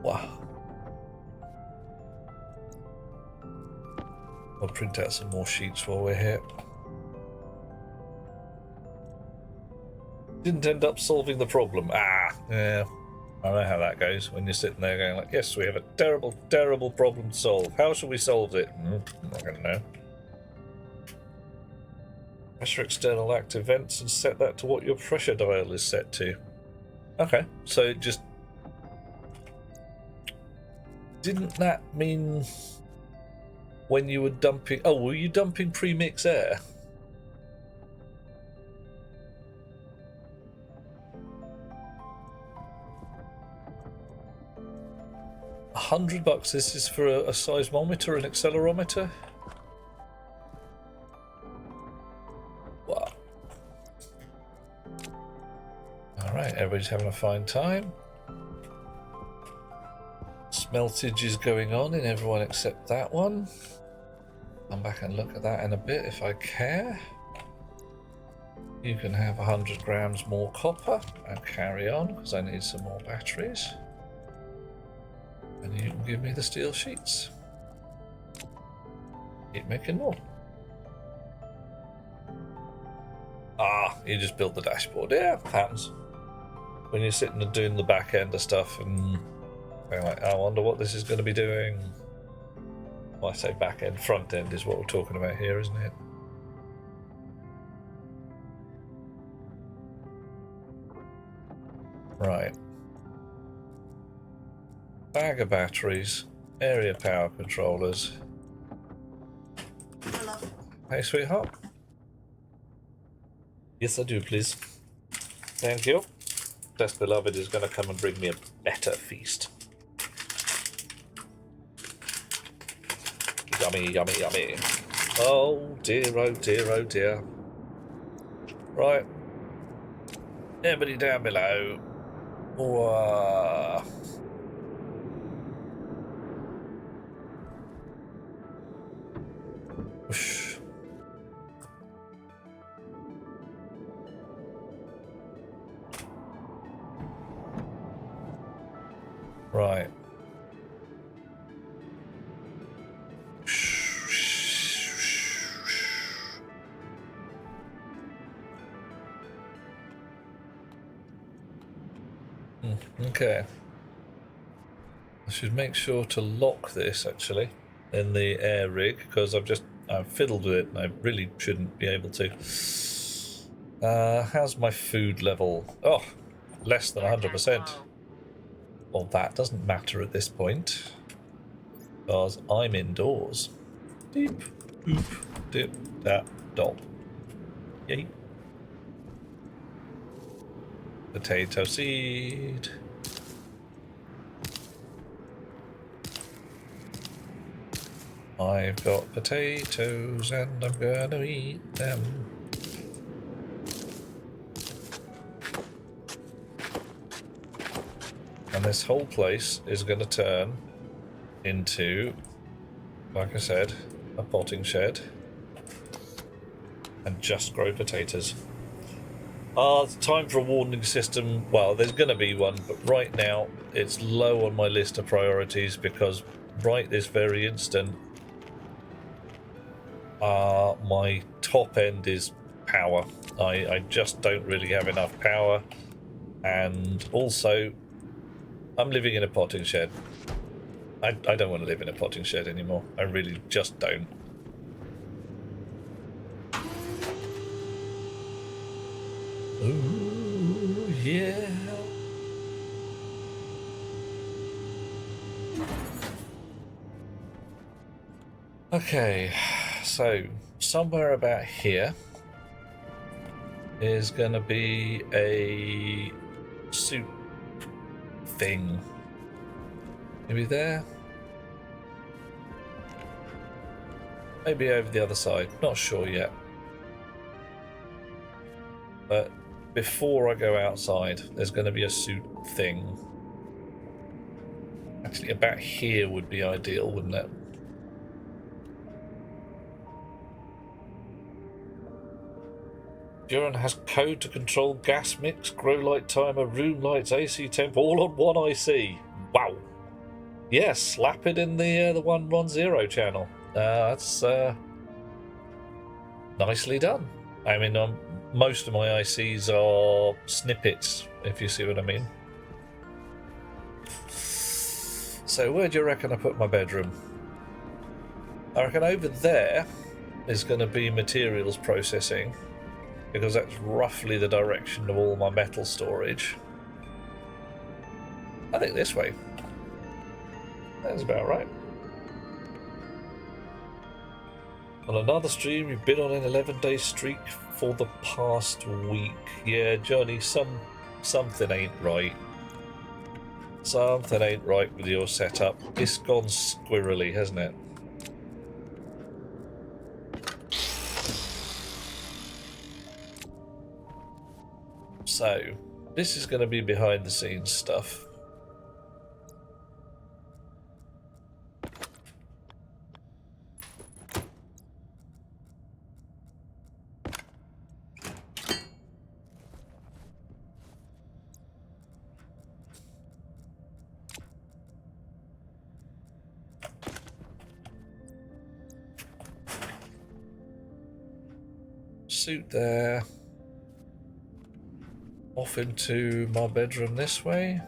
Wow. I'll print out some more sheets while we're here. Didn't end up solving the problem. Yeah. I know how that goes when you're sitting there going like, yes, we have a terrible, terrible problem to solve. How shall we solve it? I'm not going to know. Pressure external active vents and set that to what your pressure dial is set to. Okay, so just... Didn't that mean when you were dumping... Oh, were you dumping pre-mix air? $100. This is for a seismometer and accelerometer. Wow. All right, everybody's having a fine time. Smeltage is going on in everyone except that one. Come back and look at that in a bit if I care. You can have 100 grams more copper and carry on because I need some more batteries. And you can give me the steel sheets. Keep making more. You just build the dashboard. Yeah, happens. When you're sitting and doing the back end of stuff and going like, I wonder what this is going to be doing. Well, I say back end, front end is what we're talking about here, isn't it? Right. Bag of batteries, area power controllers. Hey, sweetheart. Yes, I do, please. Thank you. Best beloved is going to come and bring me a better feast. Yummy, yummy, yummy. Oh dear, oh dear, oh dear. Right. Everybody down below. Whoa. Whoosh. Right. Okay. I should make sure to lock this actually in the air rig because I've fiddled with it and I really shouldn't be able to. How's my food level? Oh, less than 100%. Well, that doesn't matter at this point because I'm indoors. Deep, boop, dip, that, dop. Yay. Potato seed. I've got potatoes and I'm gonna eat them. And this whole place is going to turn into, like I said, a potting shed and just grow potatoes. It's time for a warning system. Well, there's going to be one, but right now it's low on my list of priorities because right this very instant, my top end is power. I just don't really have enough power, and also I'm living in a potting shed. I don't want to live in a potting shed anymore. I really just don't. Ooh, yeah. Okay, so somewhere about here is going to be a suit thing. Maybe there? Maybe over the other side. Not sure yet. But before I go outside, there's going to be a suit thing. Actually, about here would be ideal, wouldn't it? Duran has code to control gas mix, grow light timer, room lights, AC temp, all on one IC. Wow. Yes, slap it in the 110 channel. That's nicely done. I mean, most of my ICs are snippets, if you see what I mean. So where do you reckon I put my bedroom? I reckon over there is going to be materials processing, because that's roughly the direction of all my metal storage. I think this way. That's about right. On another stream, you've been on an 11-day streak for the past week. Yeah, Johnny, something ain't right. Something ain't right with your setup. It's gone squirrely, hasn't it? So, this is going to be behind the scenes stuff. Suit there. Off into my bedroom this way.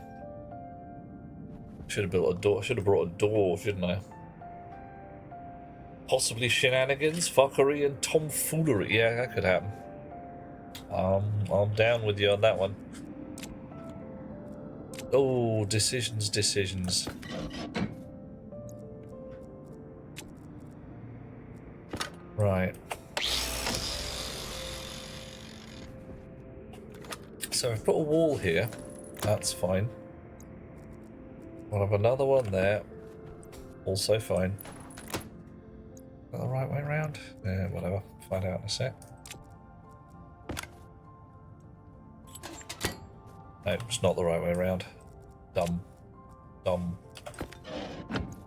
Should have built a door. Should have brought a door, shouldn't I? Possibly shenanigans, fuckery, and tomfoolery. Yeah, that could happen. I'm down with you on that one. Oh, decisions. Right. So I've put a wall here. That's fine. I'll have another one there. Also fine. Is that the right way around? Yeah, whatever. Find out in a sec. No, it's not the right way around. Dumb.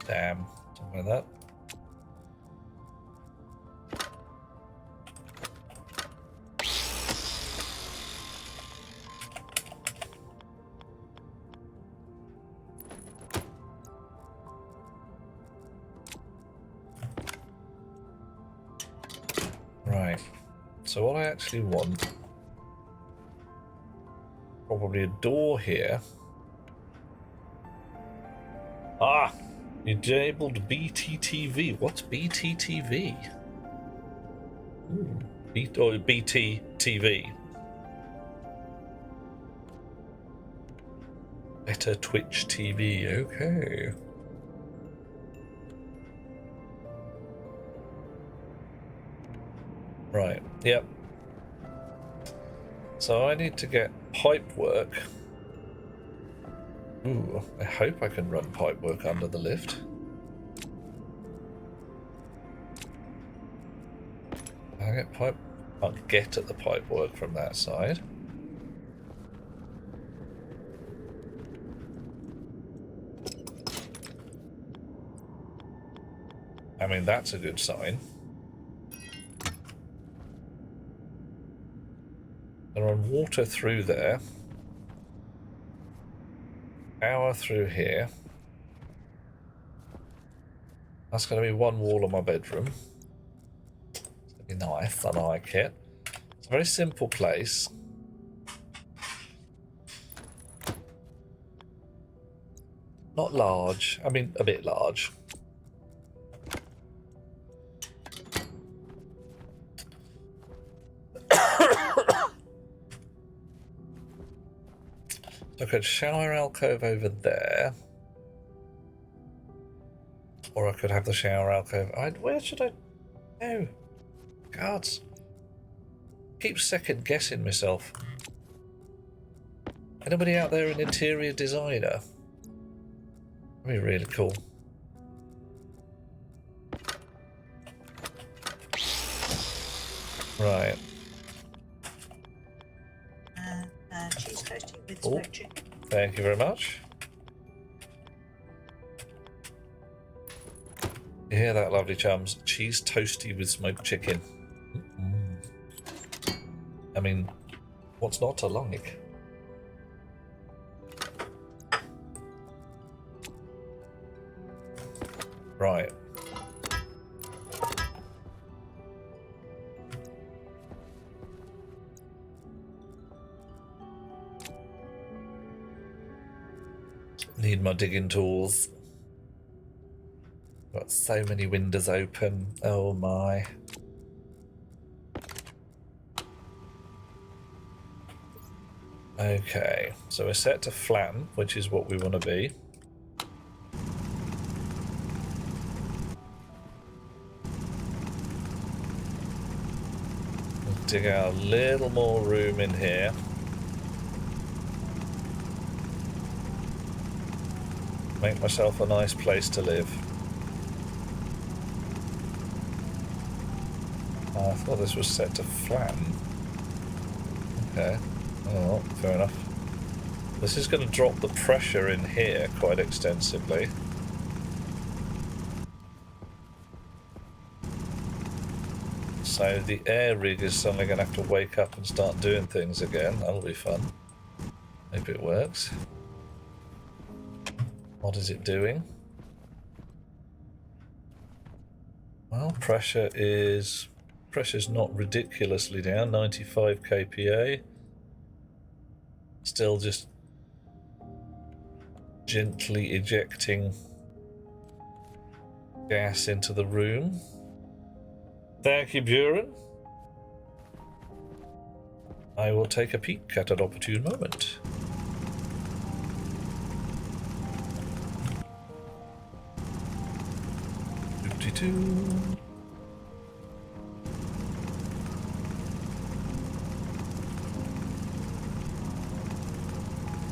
Damn. Something like that. Right. So what I actually want, probably a door here. Ah! Enabled BTTV. What's BTTV? BTTV. Better Twitch TV. Okay. Right. Yep. So I need to get pipe work. Ooh, I hope I can run pipe work under the lift. I get pipe. I'll get at the pipe work from that side. I mean, that's a good sign. There are water through there. Power through here. That's going to be one wall of my bedroom. It's going to be nice. I like it. It's a very simple place. Not large. I mean, a bit large. I could shower alcove over there, or I could have the shower alcove. Where should I? No, gods. Keep second guessing myself. Anybody out there an interior designer? That'd be really cool. Right. Cheese toasty with Oh, smoked chicken. thank you very much. You hear that, lovely chums? Cheese toasty with smoked chicken. I mean, what's not to like? Right. Need my digging tools. Got so many windows open. Oh my. Okay, so we're set to flatten, which is what we want to be. We'll dig out a little more room in here. Make myself a nice place to live. I thought this was set to flatten. Okay. Oh, fair enough. This is going to drop the pressure in here quite extensively. So the air rig is suddenly going to have to wake up and start doing things again. That'll be fun. Hope it works. What is it doing? Well, pressure's not ridiculously down, 95 kPa. Still just gently ejecting gas into the room. Thank you, Buren. I will take a peek at an opportune moment.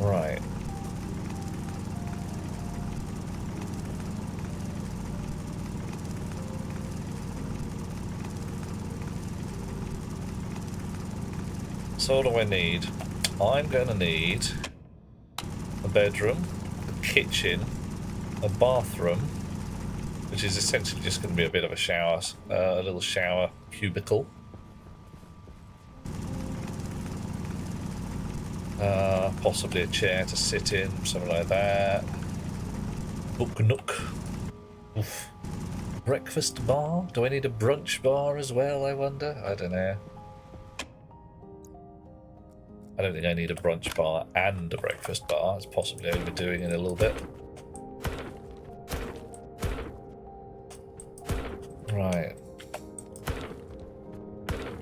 Right. So what do I need? I'm going to need a bedroom, a kitchen, a bathroom, which is essentially just going to be a bit of a shower, a little shower cubicle. Possibly a chair to sit in, something like that. Book nook. Oof. Breakfast bar? Do I need a brunch bar as well, I wonder? I don't know. I don't think I need a brunch bar and a breakfast bar. It's possibly overdoing it a little bit. Right.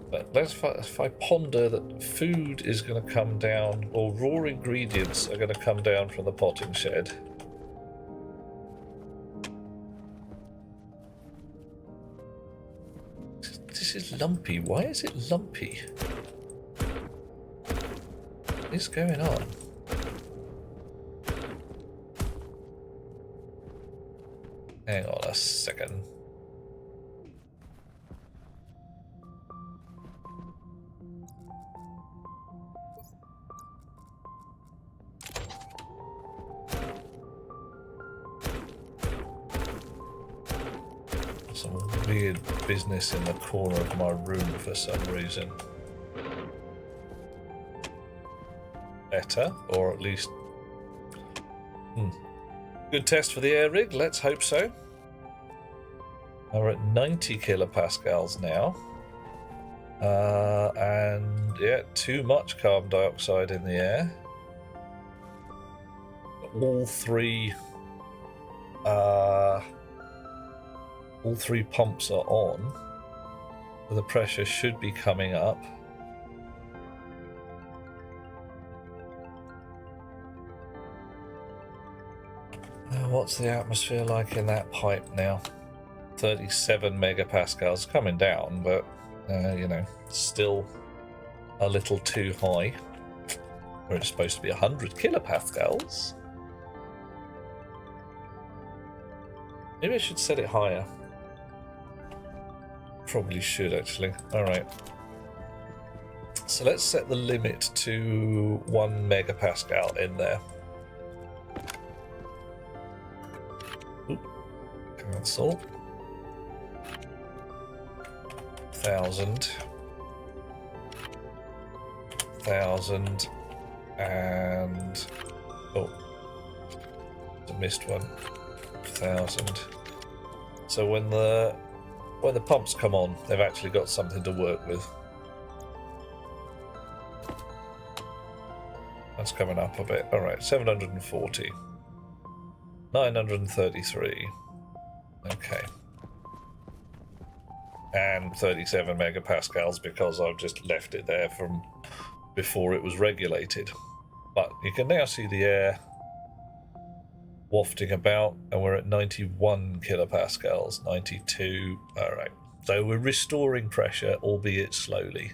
But if I ponder that food is going to come down, or raw ingredients are going to come down from the potting shed. This is lumpy. Why is it lumpy? What is going on? Hang on a second. Some weird business in the corner of my room for some reason. Better, or at least good test for the air rig, let's hope so. We're at 90 kilopascals now, and yeah, too much carbon dioxide in the air. All three pumps are on, so the pressure should be coming up. What's the atmosphere like in that pipe now? 37 megapascals, coming down, but you know, still a little too high. Where it's supposed to be 100 kilopascals. Maybe I should set it higher. Probably should, actually. Alright. So let's set the limit to 1 megapascal in there. Oop. Cancel. 1,000. 1,000. And... oh. I missed one. 1,000. So when the pumps come on, they've actually got something to work with. That's coming up a bit. All right, 740. 933. Okay. And 37 megapascals because I've just left it there from before it was regulated. But you can now see the air wafting about, and we're at 91 kilopascals, 92. All right. So we're restoring pressure, albeit slowly.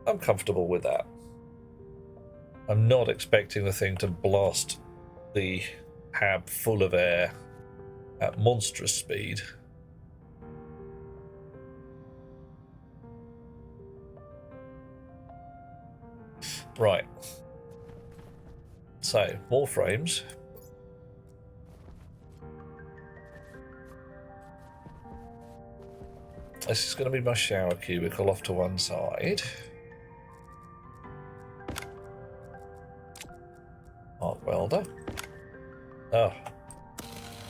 I'm comfortable with that. I'm not expecting the thing to blast the hab full of air at monstrous speed. Right. So, more frames. This is going to be my shower cubicle off to one side. Arc welder. Oh.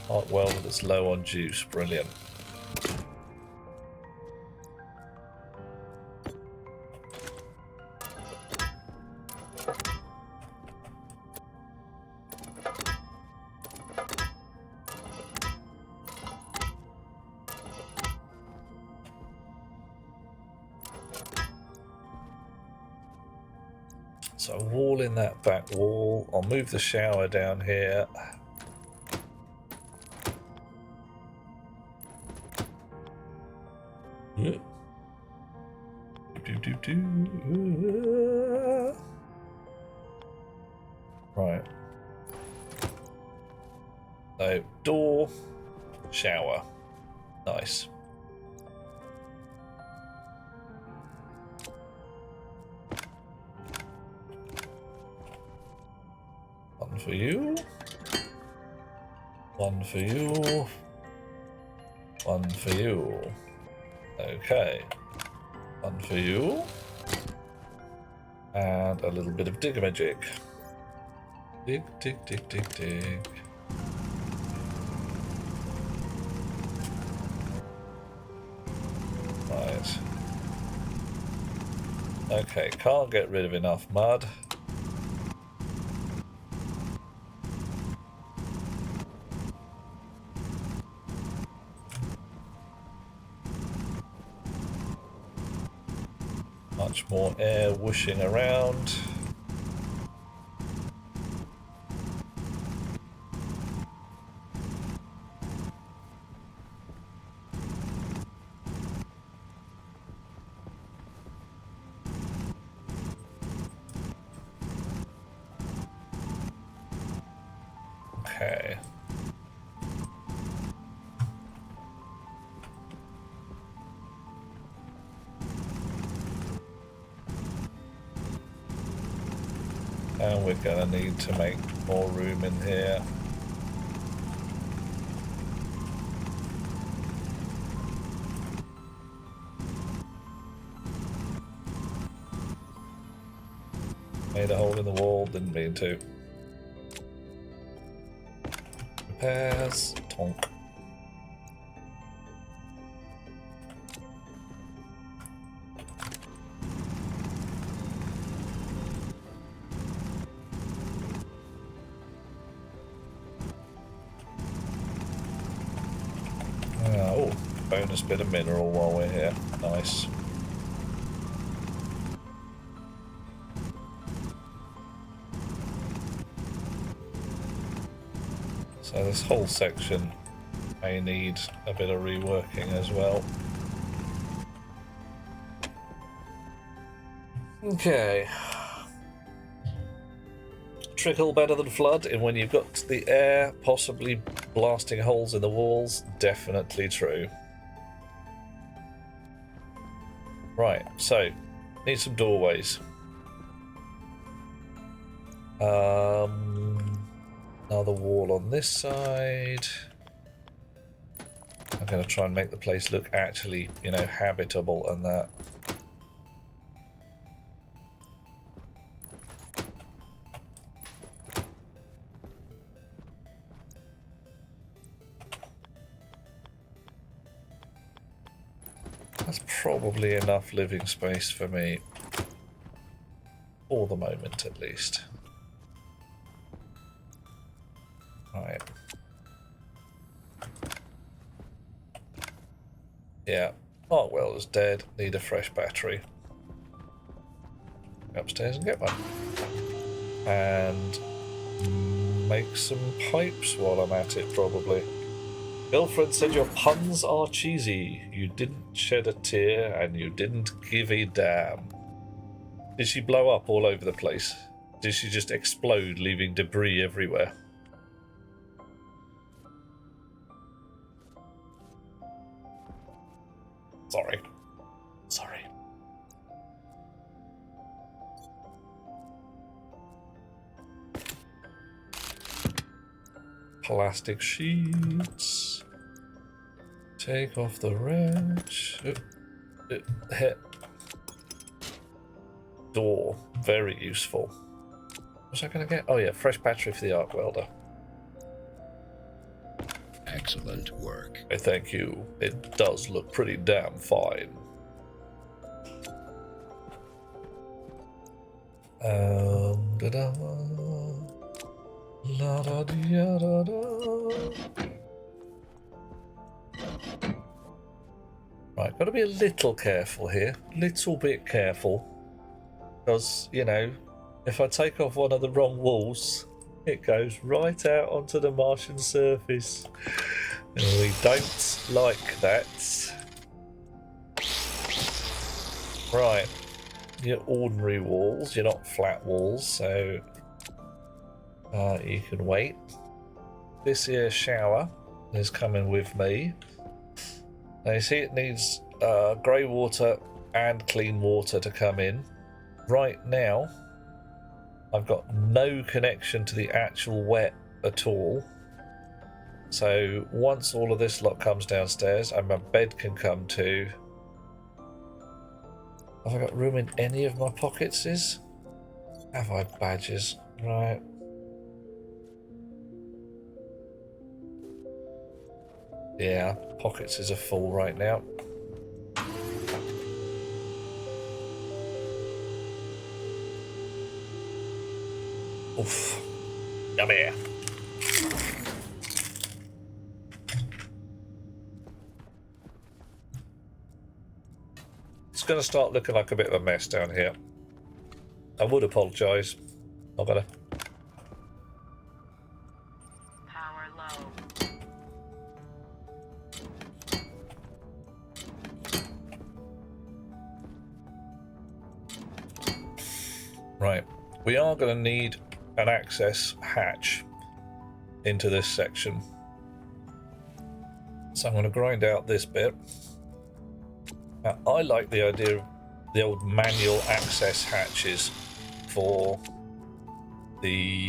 Arc welder that's low on juice. Brilliant. So a wall in that back wall. I'll move the shower down here. Right. So door, shower. Nice. One for you. One for you. One for you. Okay. One for you. And a little bit of digger-magic. Dig, dig, dig, dig, dig. Right. Okay, can't get rid of enough mud. Much more air whooshing around. Okay. And we're gonna need to make more room in here. Made a hole in the wall, didn't mean to. Repairs, tonk. Oh, bonus bit of mineral while we're here. Nice. So this whole section may need a bit of reworking as well. Okay. Trickle better than flood, and when you've got the air possibly blasting holes in the walls, definitely true. Right, so need some doorways. Another wall on this side. I'm going to try and make the place look actually, you know, habitable and that. That's probably enough living space for me. For the moment, at least. Right. Yeah. Oh, well, it's dead. Need a fresh battery. Upstairs and get one. And make some pipes while I'm at it, probably. Girlfriend said your puns are cheesy. You didn't shed a tear and you didn't give a damn. Did she blow up all over the place? Did she just explode, leaving debris everywhere? Sorry. Sorry. Plastic sheets. Take off the wrench. Hit. Door. Very useful. What's I going to get? Oh yeah, fresh battery for the arc welder. Excellent work. I thank you. It does look pretty damn fine. Da-da. La da da da da. Right, got to be a little careful here. Little bit careful. Because, you know, if I take off one of the wrong walls, it goes right out onto the Martian surface. And we don't like that. Right. You're ordinary walls, you're not flat walls, so you can wait. This here shower is coming with me. Now you see it needs grey water and clean water to come in. Right now, I've got no connection to the actual wet at all. So once all of this lot comes downstairs and my bed can come too. Have I got room in any of my pockets? Have I badges? Right. Yeah, pockets are full right now. Oof. Come here. It's going to start looking like a bit of a mess down here. I would apologise. Not better. Power low. Right. We are going to need an access hatch into this section. So I'm going to grind out this bit. Now, I like the idea of the old manual access hatches for the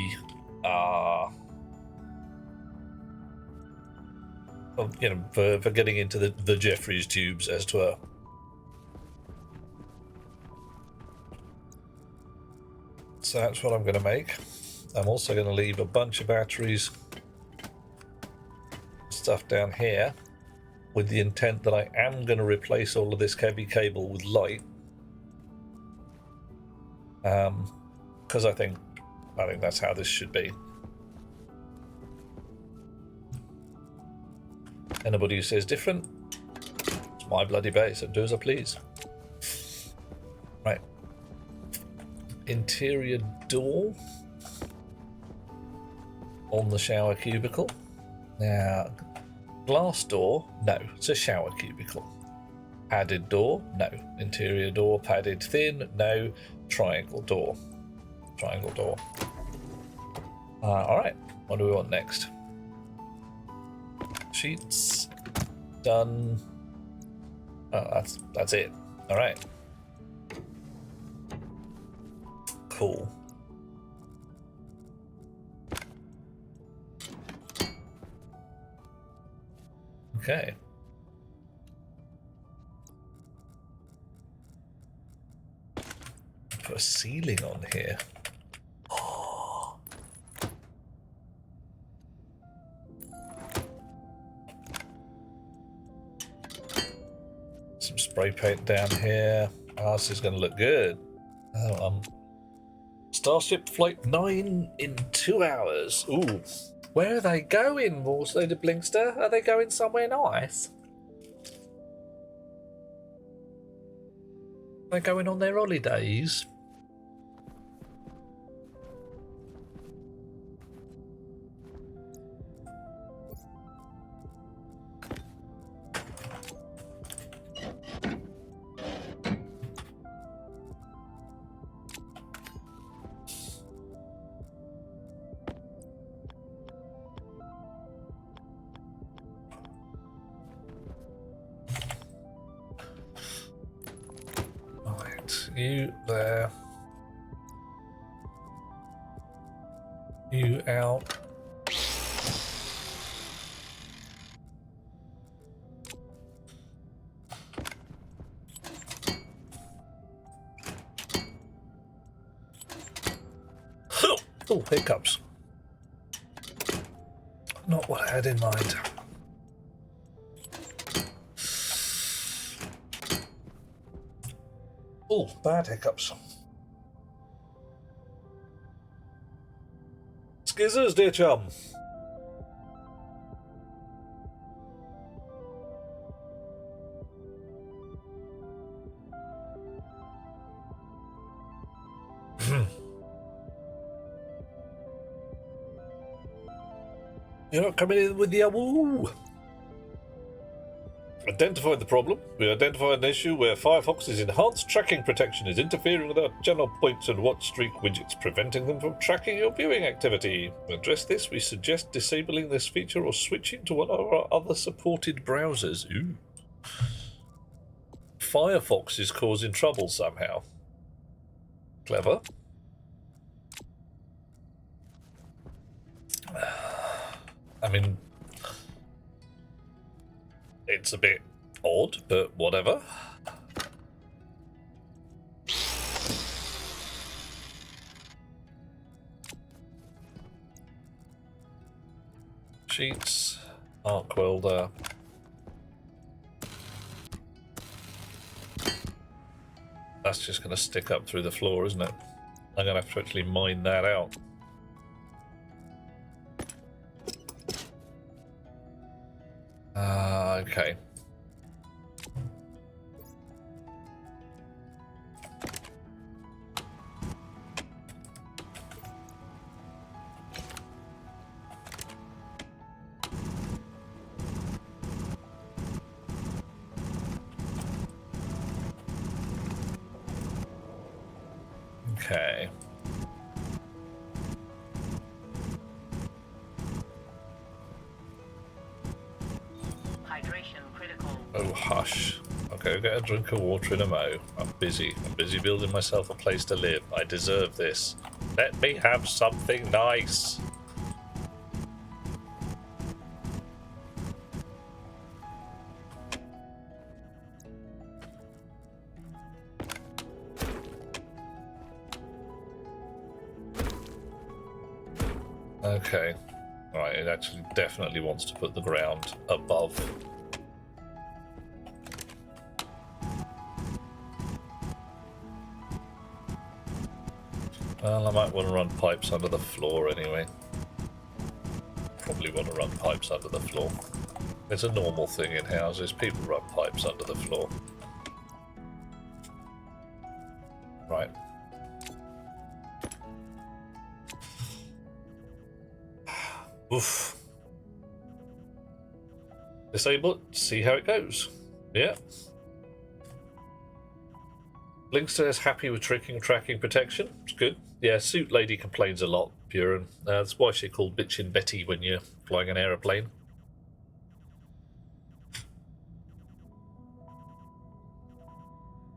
you know, for getting into the Jeffries tubes, as it were. So that's what I'm going to make. I'm also going to leave a bunch of batteries, stuff down here, with the intent that I am going to replace all of this heavy cable with light. Because I think that's how this should be. Anybody who says different, it's my bloody base, and do as I please. Right. Interior door on the shower cubicle. Now, glass door, no, it's a shower cubicle. Padded door, no. Interior door, padded thin, no. Triangle door. Triangle door. Alright, what do we want next? Sheets. Done. Oh, that's it. Alright. Cool. Okay. Put a ceiling on here. Oh. Some spray paint down here. Oh, this is going to look good. Oh, Starship Flight 9 in 2 hours. Ooh. Where are they going, Morsley to Blinkster? Are they going somewhere nice? They're going on their holidays. You there. You out. Oh, hiccups. Not what I had in mind. Oh, bad hiccups. Skizzers, dear chum. You're not coming in with the woo. Identified the problem. We identified an issue where Firefox's enhanced tracking protection is interfering with our channel points and watch streak widgets, preventing them from tracking your viewing activity. To address this, we suggest disabling this feature or switching to one of our other supported browsers. Ooh. Firefox is causing trouble somehow. Clever. I mean, it's a bit odd, but whatever. Sheets, arc welder. That's just going to stick up through the floor, isn't it? I'm going to have to actually mine that out. Okay. Okay. Hydration critical. Oh, hush. Okay, I'll get a drink of water in a mo. I'm busy. I'm busy building myself a place to live. I deserve this. Let me have something nice. Okay. Alright, it actually definitely wants to put the ground above. Well, I might want to run pipes under the floor anyway. Probably want to run pipes under the floor. It's a normal thing in houses. People run pipes under the floor. Right. Oof. Disable it, see how it goes. Yeah. Blinkster is happy with tracking protection. It's good. Yeah, Suit Lady complains a lot, Buren. That's why she's called Bitchin' Betty when you're flying an aeroplane.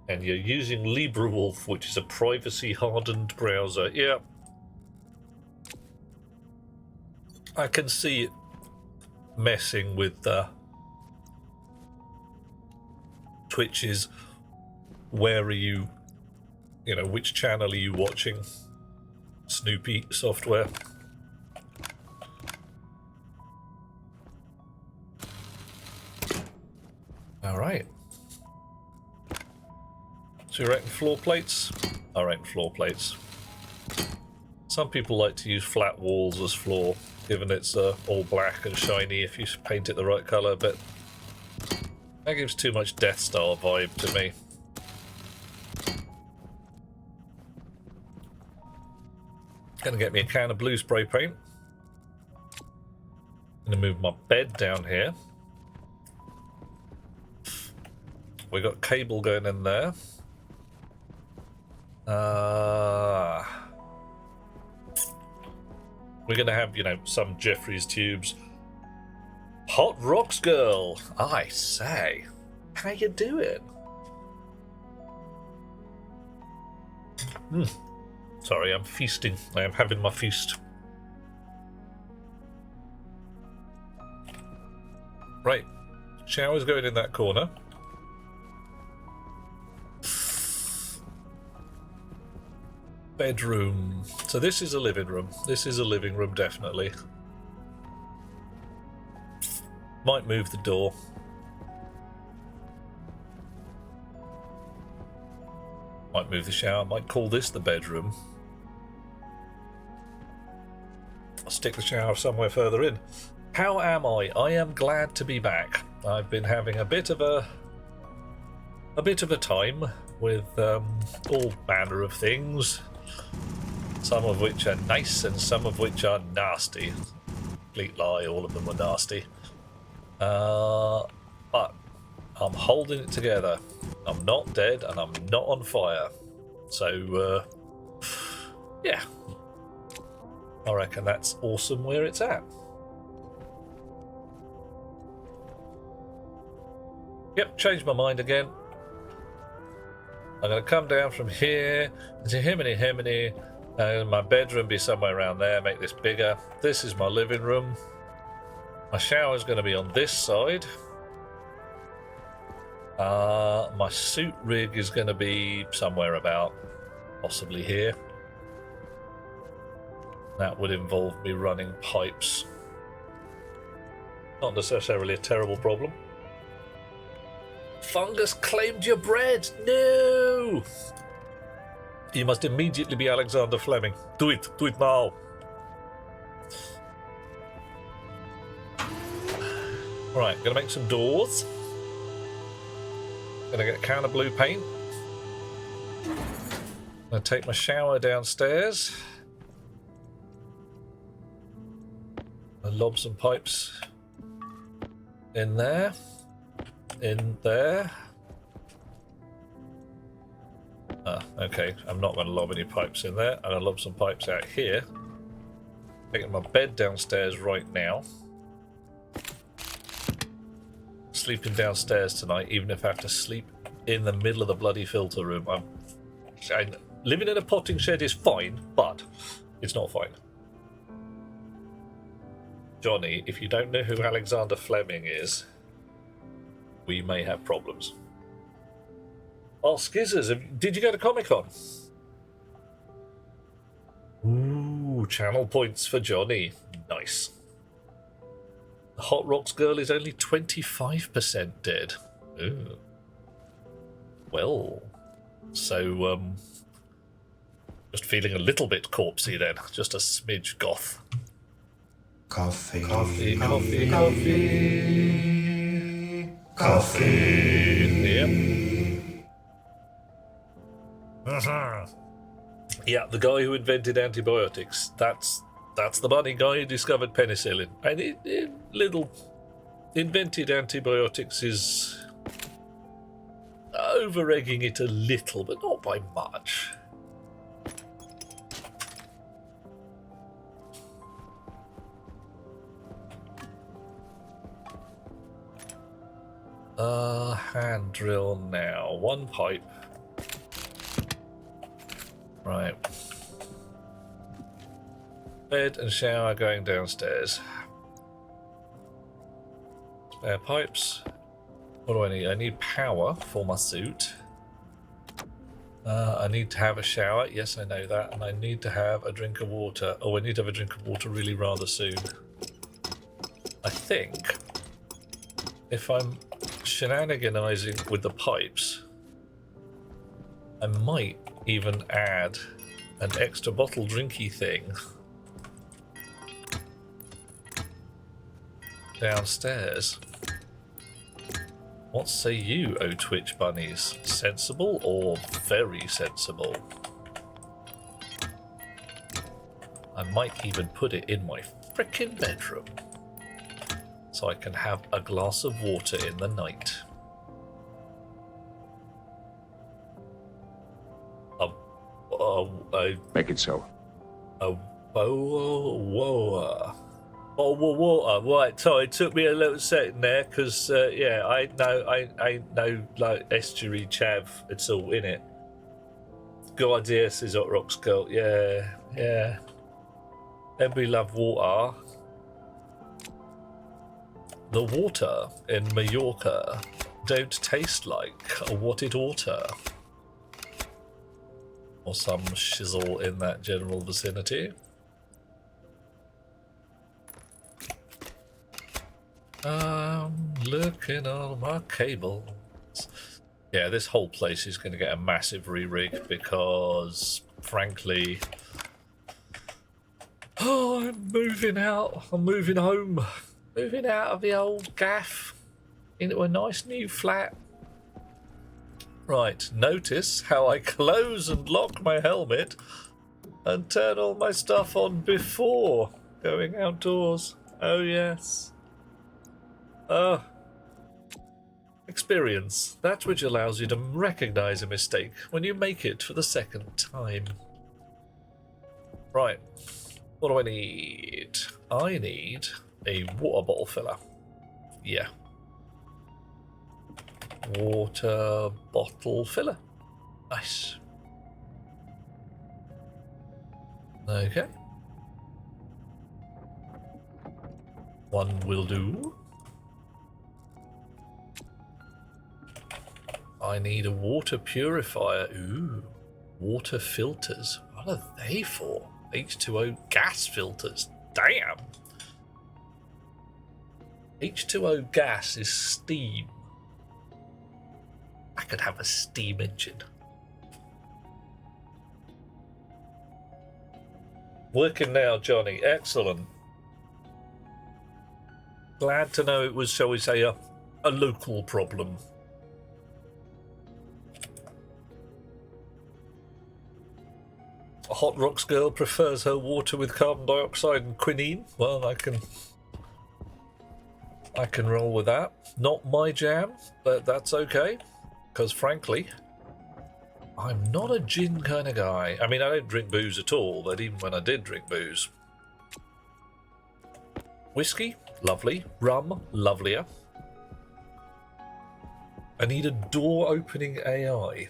And you're using LibreWolf, which is a privacy-hardened browser. Yeah. I can see it messing with Twitch's where are you, which channel are you watching? Snoopy software. All right. So you reckon floor plates? I reckon floor plates. Some people like to use flat walls as floor, given it's all black and shiny if you paint it the right colour, but that gives too much Death Star vibe to me. Gonna get me a can of blue spray paint. Gonna move my bed down here. We got cable going in there. We're gonna have, you know, some Jeffrey's tubes. Hot Rocks girl, I say, how you doing? Sorry, I'm feasting. I am having my feast. Right, shower's going in that corner. Bedroom. So this is a living room. This is a living room, definitely. Might move the door. Might move the shower. Might call this the bedroom. I'll stick the shower somewhere further in. How am I? I am glad to be back. I've been having a bit of a time with all manner of things. Some of which are nice and some of which are nasty. Complete lie, all of them were nasty. But I'm holding it together. I'm not dead and I'm not on fire. So, yeah. I reckon that's awesome where it's at. Yep, changed my mind again. I'm going to come down from here to himiny, and my bedroom be somewhere around there, make this bigger. This is my living room. My shower's going to be on this side. My suit rig is going to be somewhere about, possibly here. That would involve me running pipes. Not necessarily a terrible problem. Fungus claimed your bread! No! You must immediately be Alexander Fleming. Do it now. Right, gonna make some doors. Gonna get a can of blue paint. Gonna take my shower downstairs. Gonna lob some pipes in there. In there. Okay, I'm not going to lob any pipes in there. I'm going to lob some pipes out here. Taking my bed downstairs right now. Sleeping downstairs tonight, even if I have to sleep in the middle of the bloody filter room. Living in a potting shed is fine, but it's not fine. Johnny, if you don't know who Alexander Fleming is, we may have problems. Oh, Skizzers, did you go to Comic-Con? Ooh, channel points for Johnny. Nice. The Hot Rocks girl is only 25% dead. Ooh. Well, so, just feeling a little bit corpsey then. Just a smidge goth. Coffee. Coffee, coffee, coffee. Coffee. Yep. Yeah, the guy who invented antibiotics. That's the money guy who discovered penicillin. And little invented antibiotics is over-egging it a little, but not by much. Hand drill now. One pipe. Right. Bed and shower going downstairs. Spare pipes. What do I need? I need power for my suit. I need to have a shower. Yes, I know that. And I need to have a drink of water. Oh, I need to have a drink of water really rather soon. I think if I'm shenaniganizing with the pipes, I might even add an extra bottle drinky thing downstairs. What say you, oh Twitch bunnies? Sensible or very sensible? I might even put it in my frickin' bedroom so I can have a glass of water in the night. Make it so. A whoa. Oh, water. Right, sorry, it took me a little second there, because, yeah, I know, like, estuary chav, it's all in it. Good idea, says Hot Rocks Girl. Yeah. Everybody love water. The water in Mallorca don't taste like what it oughta. Or some shizzle in that general vicinity. Looking on my cables. Yeah, this whole place is going to get a massive re-rig because, frankly, I'm moving out. I'm moving home. Moving out of the old gaff into a nice new flat. Right, notice how I close and lock my helmet and turn all my stuff on before going outdoors. Oh, yes. Experience. That which allows you to recognize a mistake when you make it for the second time. Right. What do I need? I need a water bottle filler. Yeah. Water bottle filler. Nice. Okay. One will do. I need a water purifier. Ooh. Water filters. What are they for? H2O gas filters. Damn. H2O gas is steam. I could have a steam engine. Working now, Johnny. Excellent. Glad to know it was, shall we say, a local problem. A Hot Rocks girl prefers her water with carbon dioxide and quinine. Well, I can roll with that. Not my jam, but that's okay. Because frankly, I'm not a gin kind of guy. I mean, I don't drink booze at all, but even when I did drink booze. Whiskey, lovely. Rum, lovelier. I need a door opening AI.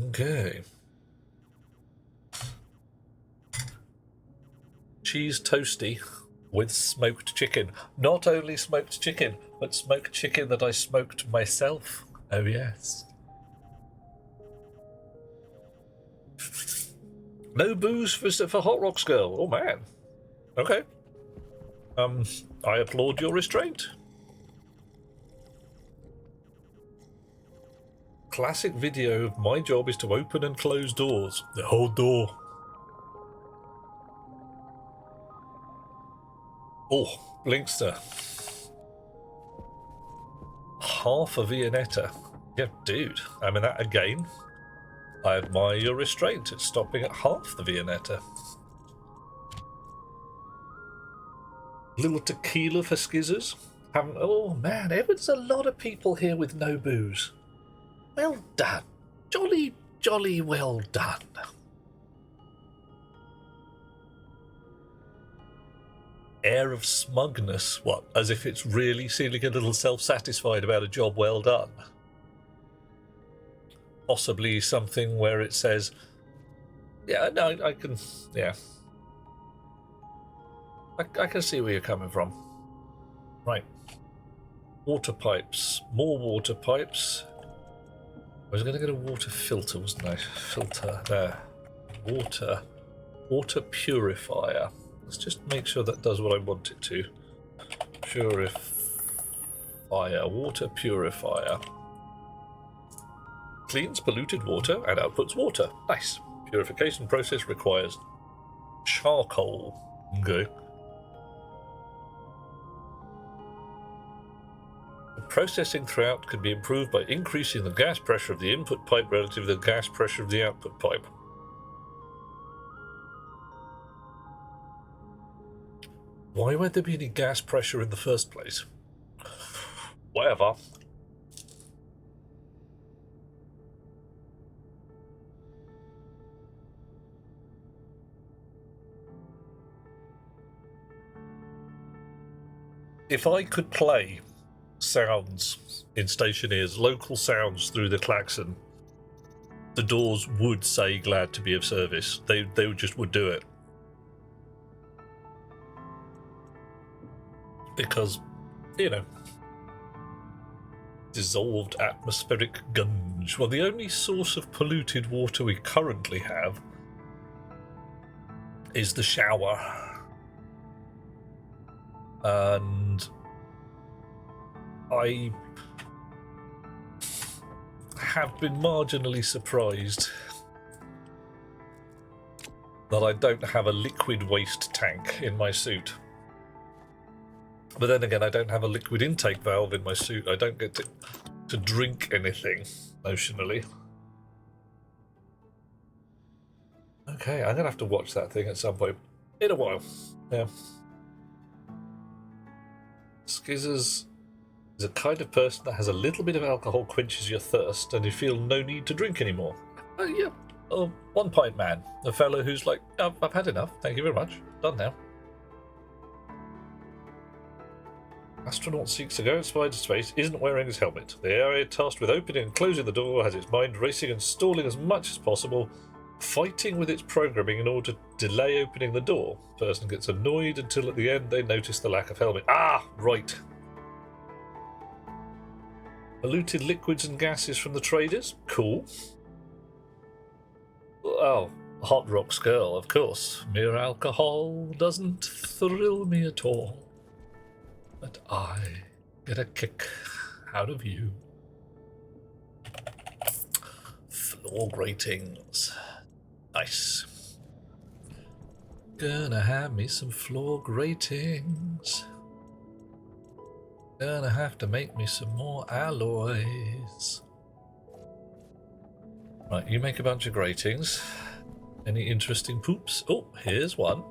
Okay. Cheese toasty with smoked chicken. Not only smoked chicken, but smoked chicken that I smoked myself. Oh yes. No booze for Hot Rocks girl. Oh man. Okay. I applaud your restraint. Classic video of my job is to open and close doors. The whole door. Oh, Blinkster. Half a Viennetta. Yeah, dude. I mean, that again. I admire your restraint. It's stopping at half the Viennetta. Little tequila for skizzers. Oh man, there's a lot of people here with no booze. Well done. Jolly, jolly well done. Air of smugness. What? As if it's really feeling a little self-satisfied about a job well done. Possibly something where it says, yeah, no, I can, yeah. I can see where you're coming from. Right. Water pipes. More water pipes. I was going to get a water filter, wasn't I? Filter. There. Water. Water purifier. Let's just make sure that does what I want it to. Purifier. Water purifier. Cleans polluted water and outputs water. Nice. Purification process requires charcoal. Okay. The processing throughout can be improved by increasing the gas pressure of the input pipe relative to the gas pressure of the output pipe. Why would there be any gas pressure in the first place? Whatever. If I could play sounds in Stationeers, local sounds through the klaxon, the doors would say glad to be of service. They just would do it. Because, you know, dissolved atmospheric gunge. Well, the only source of polluted water we currently have is the shower. And I have been marginally surprised that I don't have a liquid waste tank in my suit. But then again, I don't have a liquid intake valve in my suit. I don't get to drink anything, notionally. Okay, I'm going to have to watch that thing at some point. In a while. Yeah. Skizzers is a kind of person that has a little bit of alcohol quenches your thirst and you feel no need to drink anymore. Yeah. Oh, 1 pint man. A fellow who's like, oh, I've had enough. Thank you very much. Done now. Astronaut seeks to go outside into space, isn't wearing his helmet. The area tasked with opening and closing the door has its mind racing and stalling as much as possible, fighting with its programming in order to delay opening the door. Person gets annoyed until at the end they notice the lack of helmet. Ah, right. Polluted liquids and gases from the traders. Cool. Oh, Hot Rocks girl, of course. Mere alcohol doesn't thrill me at all. But I get a kick out of you. Floor gratings. Nice. Gonna have me some floor gratings. Gonna have to make me some more alloys. Right, you make a bunch of gratings. Any interesting poops? Oh, here's one.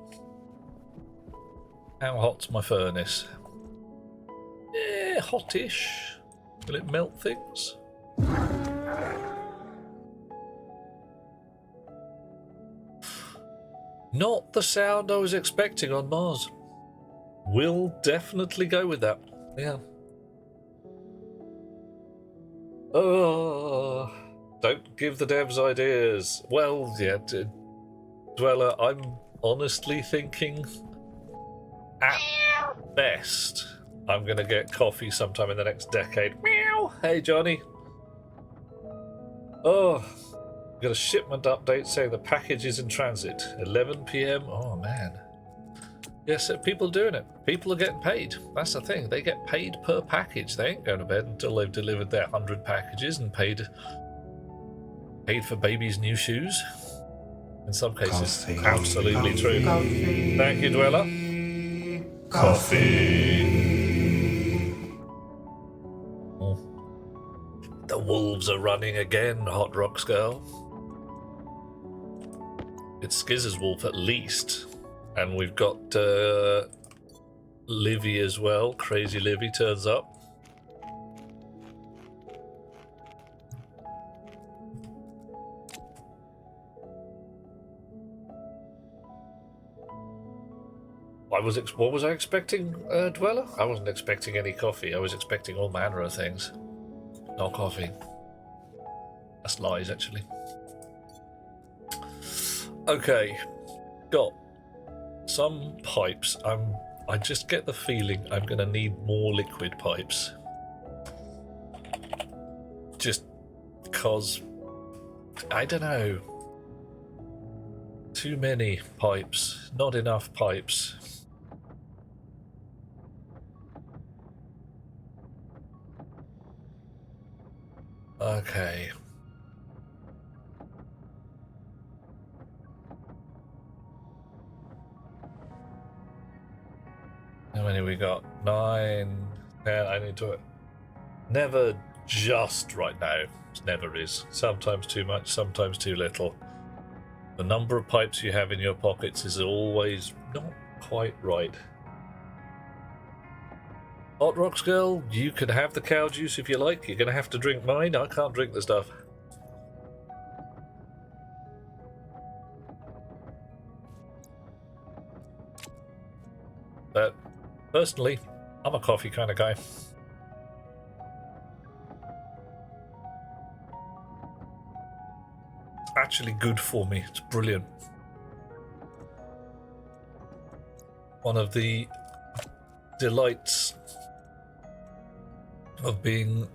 How hot's my furnace? Hottish. Will it melt things? Not the sound I was expecting on Mars. We'll definitely go with that. Yeah. Oh, don't give the devs ideas. Well, yeah, Dweller, I'm honestly thinking at best I'm going to get coffee sometime in the next decade. Meow! Hey, Johnny. Oh, got a shipment update saying the package is in transit. 11 p.m. Oh, man. Yes, people are doing it. People are getting paid. That's the thing. They get paid per package. They ain't going to bed until they've delivered their 100 packages and paid for baby's new shoes. In some cases, Coffee. absolutely true. Coffee. Thank you, Dweller. Coffee. The wolves are running again, Hot Rocks girl. It's Skizz's wolf at least. And we've got Livy as well. Crazy Livy turns up. What was I expecting, Dweller? I wasn't expecting any coffee. I was expecting all manner of things. Not coffee. That's lies, actually. Okay. Got some pipes. I just get the feeling I'm going to need more liquid pipes. Just because, I don't know. Too many pipes. Not enough pipes. Okay. many we got? 9, 10. I need to. Never just right now. It never is. Sometimes too much, sometimes too little. The number of pipes you have in your pockets is always not quite right. Hot Rocks Girl, you can have the cow juice if you like. You're going to have to drink mine. I can't drink the stuff. But personally, I'm a coffee kind of guy. It's actually good for me. It's brilliant. One of the delights of being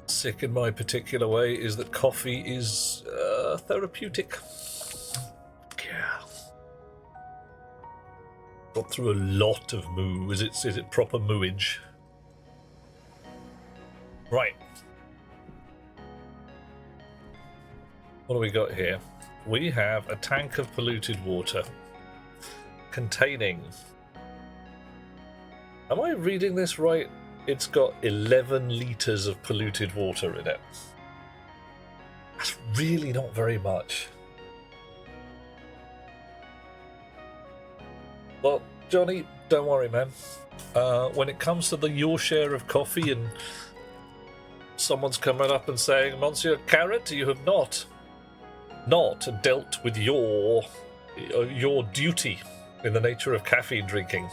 sick in my particular way is that coffee is therapeutic. Yeah. Got through a lot of moo. Is it proper mooage? Right. What do we got here? We have a tank of polluted water containing... Am I reading this right? It's got 11 litres of polluted water in it. That's really not very much. Well, Johnny, don't worry, man. When it comes to your share of coffee and someone's coming up and saying, Monsieur Carrot, you have not dealt with your duty in the nature of caffeine drinking,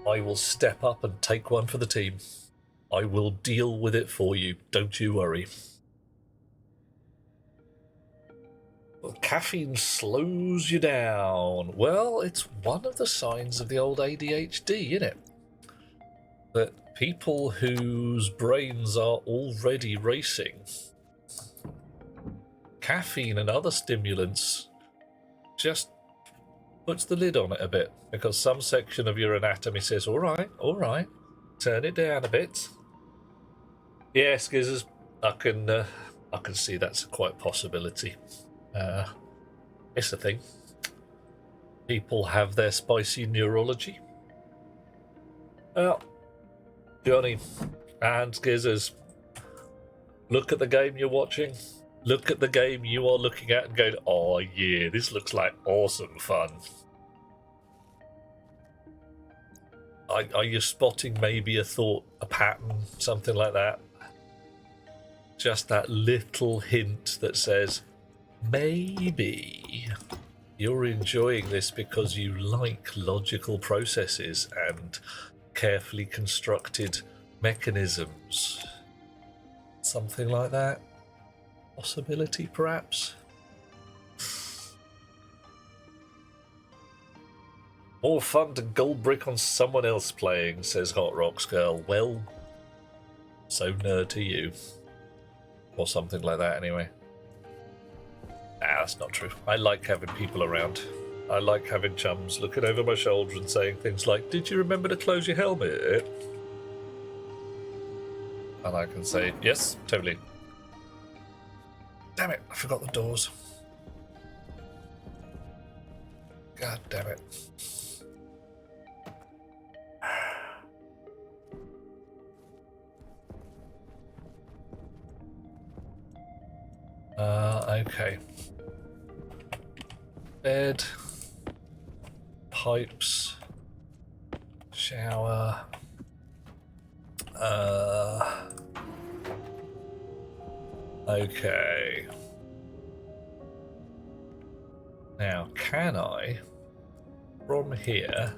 I will step up and take one for the team. I will deal with it for you. Don't you worry. Well, caffeine slows you down. Well, it's one of the signs of the old ADHD, isn't it? That people whose brains are already racing, caffeine and other stimulants just puts the lid on it a bit, because some section of your anatomy says, all right, turn it down a bit. Yes, Gizzers, I can see that's quite a possibility. It's a thing. People have their spicy neurology. Well, Johnny and Gizzers, look at the game you're watching. Look at the game you are looking at and going, oh yeah, this looks like awesome fun. Are you spotting maybe a thought, a pattern, something like that? Just that little hint that says, maybe you're enjoying this because you like logical processes and carefully constructed mechanisms. Something like that. Possibility, perhaps? More fun to gold brick on someone else playing, says Hot Rocks Girl. Well, so nerd to you. Or something like that, anyway. Nah, that's not true. I like having people around. I like having chums looking over my shoulder and saying things like, did you remember to close your helmet? And I can say, yes, totally. Damn it, I forgot the doors. God damn it. Okay. Bed. Pipes. Shower. Okay. Now, can I, from here,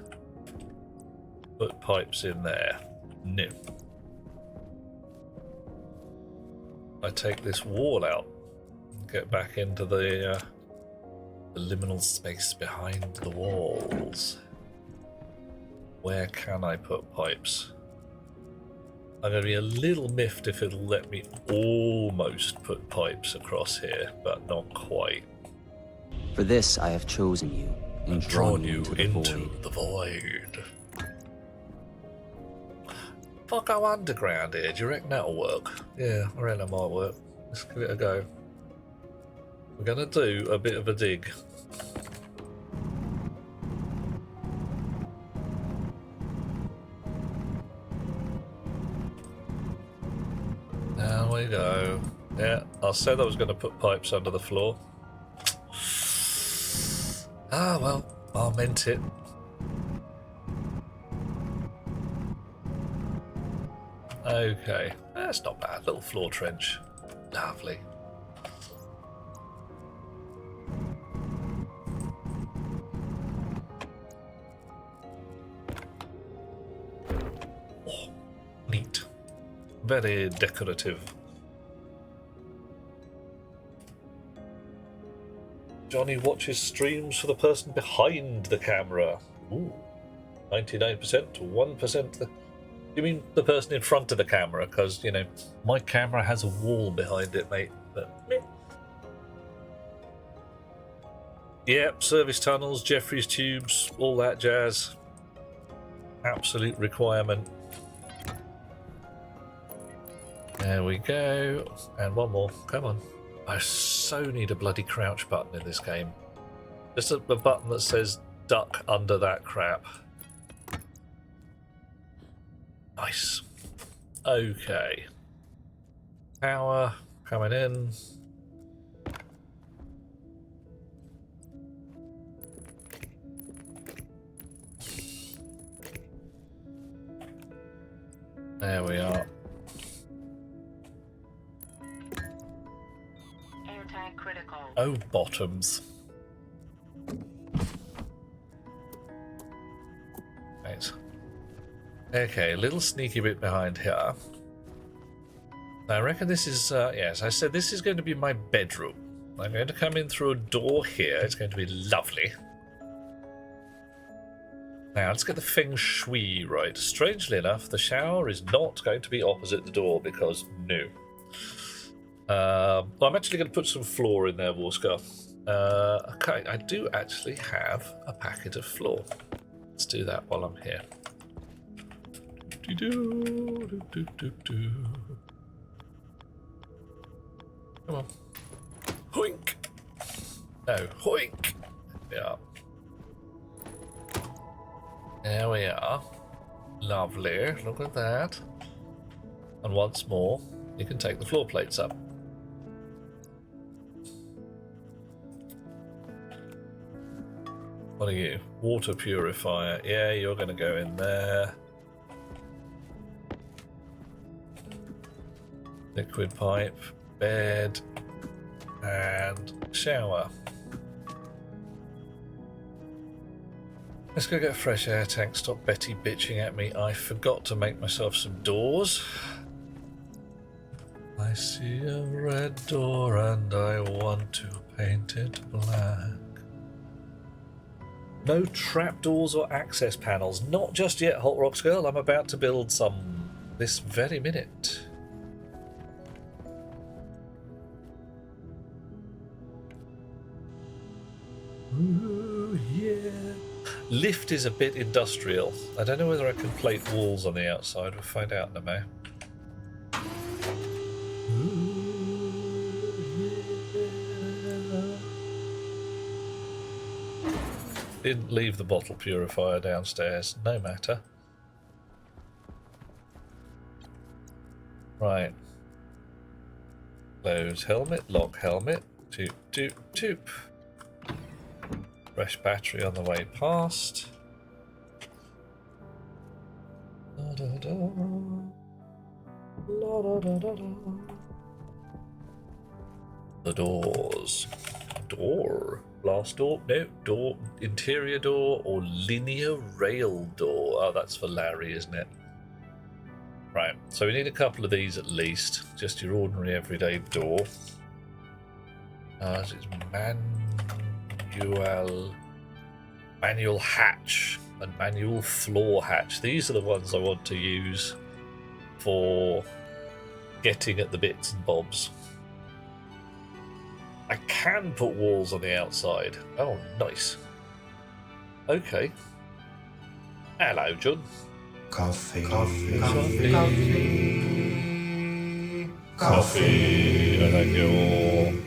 put pipes in there? No. I take this wall out and get back into the liminal space behind the walls. Where can I put pipes? I'm going to be a little miffed if it'll let me almost put pipes across here, but not quite. For this I have chosen you and drawn you into the void. If I go underground here, do you reckon that'll work? Yeah, I reckon that might work. Let's give it a go. We're going to do a bit of a dig. said I was going to put pipes under the floor. Ah, well, I meant it. Okay, that's not bad. Little floor trench. Lovely. Oh, neat. Very decorative. Johnny watches streams for the person behind the camera. Ooh, 99% to 1%. You mean the person in front of the camera? Because, you know, my camera has a wall behind it, mate. But, meh. Yep, service tunnels, Jeffrey's tubes, all that jazz. Absolute requirement. There we go. And one more. Come on. I so need a bloody crouch button in this game. Just a button that says duck under that crap. Nice. Okay. Power coming in. There we are. Anti-critical. Oh, bottoms. Right. Okay, a little sneaky bit behind here. I reckon this is, yes, I said this is going to be my bedroom. I'm going to come in through a door here. It's going to be lovely. Now, let's get the feng shui right. Strangely enough, the shower is not going to be opposite the door because no. Well, I'm actually going to put some floor in there, Warska. Okay, I do actually have a packet of floor. Let's do that while I'm here. Come on. Hoink! No, hoink! Yeah. There we are. Lovely. Look at that. And once more, you can take the floor plates up. What are you? Water purifier. Yeah, you're going to go in there. Liquid pipe, bed, and shower. Let's go get a fresh air tank. Stop Betty bitching at me. I forgot to make myself some doors. I see a red door and I want to paint it black. No trapdoors or access panels. Not just yet, Hot Rocks Girl. I'm about to build some this very minute. Ooh, yeah. Lift is a bit industrial. I don't know whether I can plate walls on the outside. We'll find out in a minute. Didn't leave the bottle purifier downstairs. No matter. Right. Close helmet. Lock helmet. Toop, toop, toop. Fresh battery on the way past. Da, da, da. La, da, da, da, da. The doors. Door. Glass door? No. Door. Interior door or linear rail door. Oh, that's for Larry, isn't it? Right. So we need a couple of these at least. Just your ordinary everyday door. It's manual hatch and manual floor hatch. These are the ones I want to use for getting at the bits and bobs. I can put walls on the outside. Oh, nice. Okay. Hello, John. Coffee. Coffee. Coffee. Coffee. Coffee. Thank you.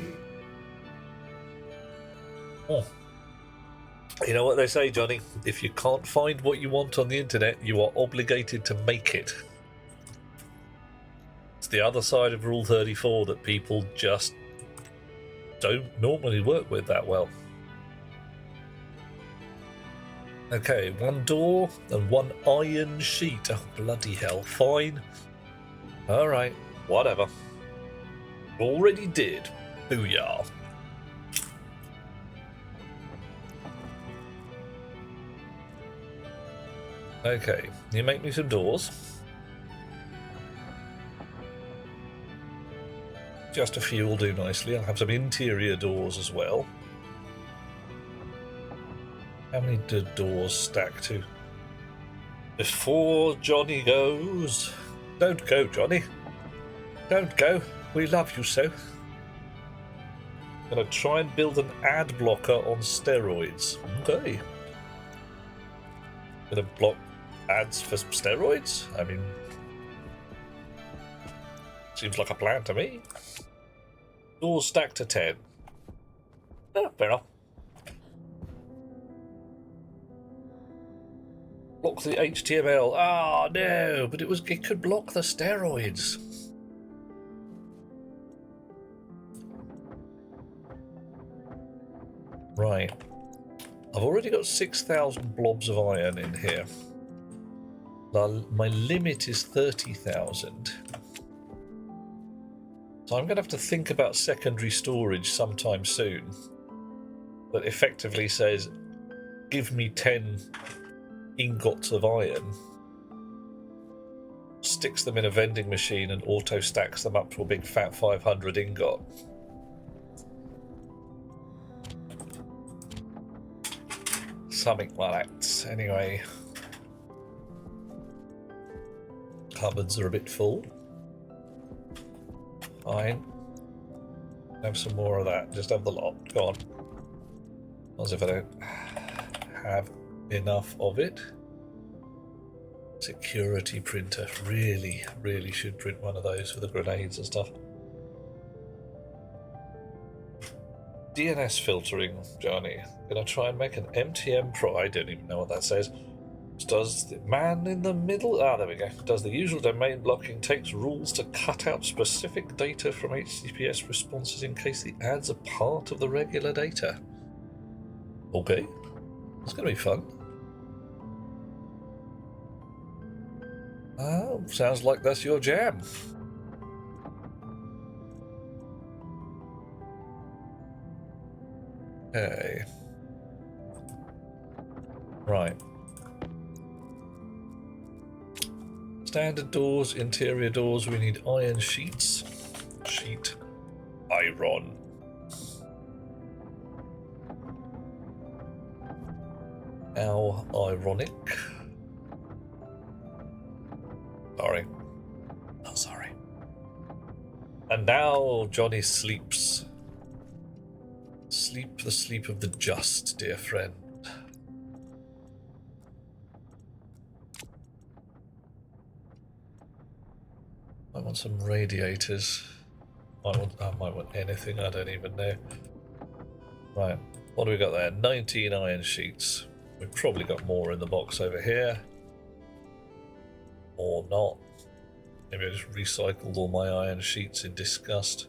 Oh. You know what they say, Johnny? If you can't find what you want on the internet, you are obligated to make it. the other side of Rule 34 that people just don't normally work with that well. Okay, one door and one iron sheet. Oh, bloody hell. Fine. Alright, whatever. Already did. Booyah. Okay, you make me some doors. Just a few will do nicely. I'll have some interior doors as well. How many do doors stack to? Before Johnny goes... Don't go, Johnny. Don't go. We love you so. Gonna try and build an ad blocker on steroids. Okay. Gonna block ads for steroids? I mean... Seems like a plan to me. Doors stacked to 10. Oh, fair enough. Block the HTML. Ah, oh, no, but it could block the steroids. Right. I've already got 6,000 blobs of iron in here. My limit is 30,000. So I'm going to have to think about secondary storage sometime soon. That effectively says, give me 10 ingots of iron, sticks them in a vending machine and auto stacks them up to a big fat 500 ingot. Something like that. Anyway, cupboards are a bit full. Fine. Have some more of that. Just have the lot. Go on. As if I don't have enough of it. Security printer. Really, really should print one of those for the grenades and stuff. DNS filtering, Johnny. Gonna try and make an MTM Pro. I don't even know what that says. Does the man in the middle... Ah, there we go. Does the usual domain blocking takes rules to cut out specific data from HTTPS responses in case the ads are part of the regular data? Okay. It's gonna be fun. Oh, sounds like that's your jam. Okay. Right. Standard doors, interior doors, we need iron sheets. Sheet. Iron. How ironic. Sorry. Oh, sorry. And now Johnny sleeps. Sleep the sleep of the just, dear friend. I want some radiators. I might want anything, I don't even know. Right, what do we got there? 19 iron sheets. We've probably got more in the box over here. Or not. Maybe I just recycled all my iron sheets in disgust.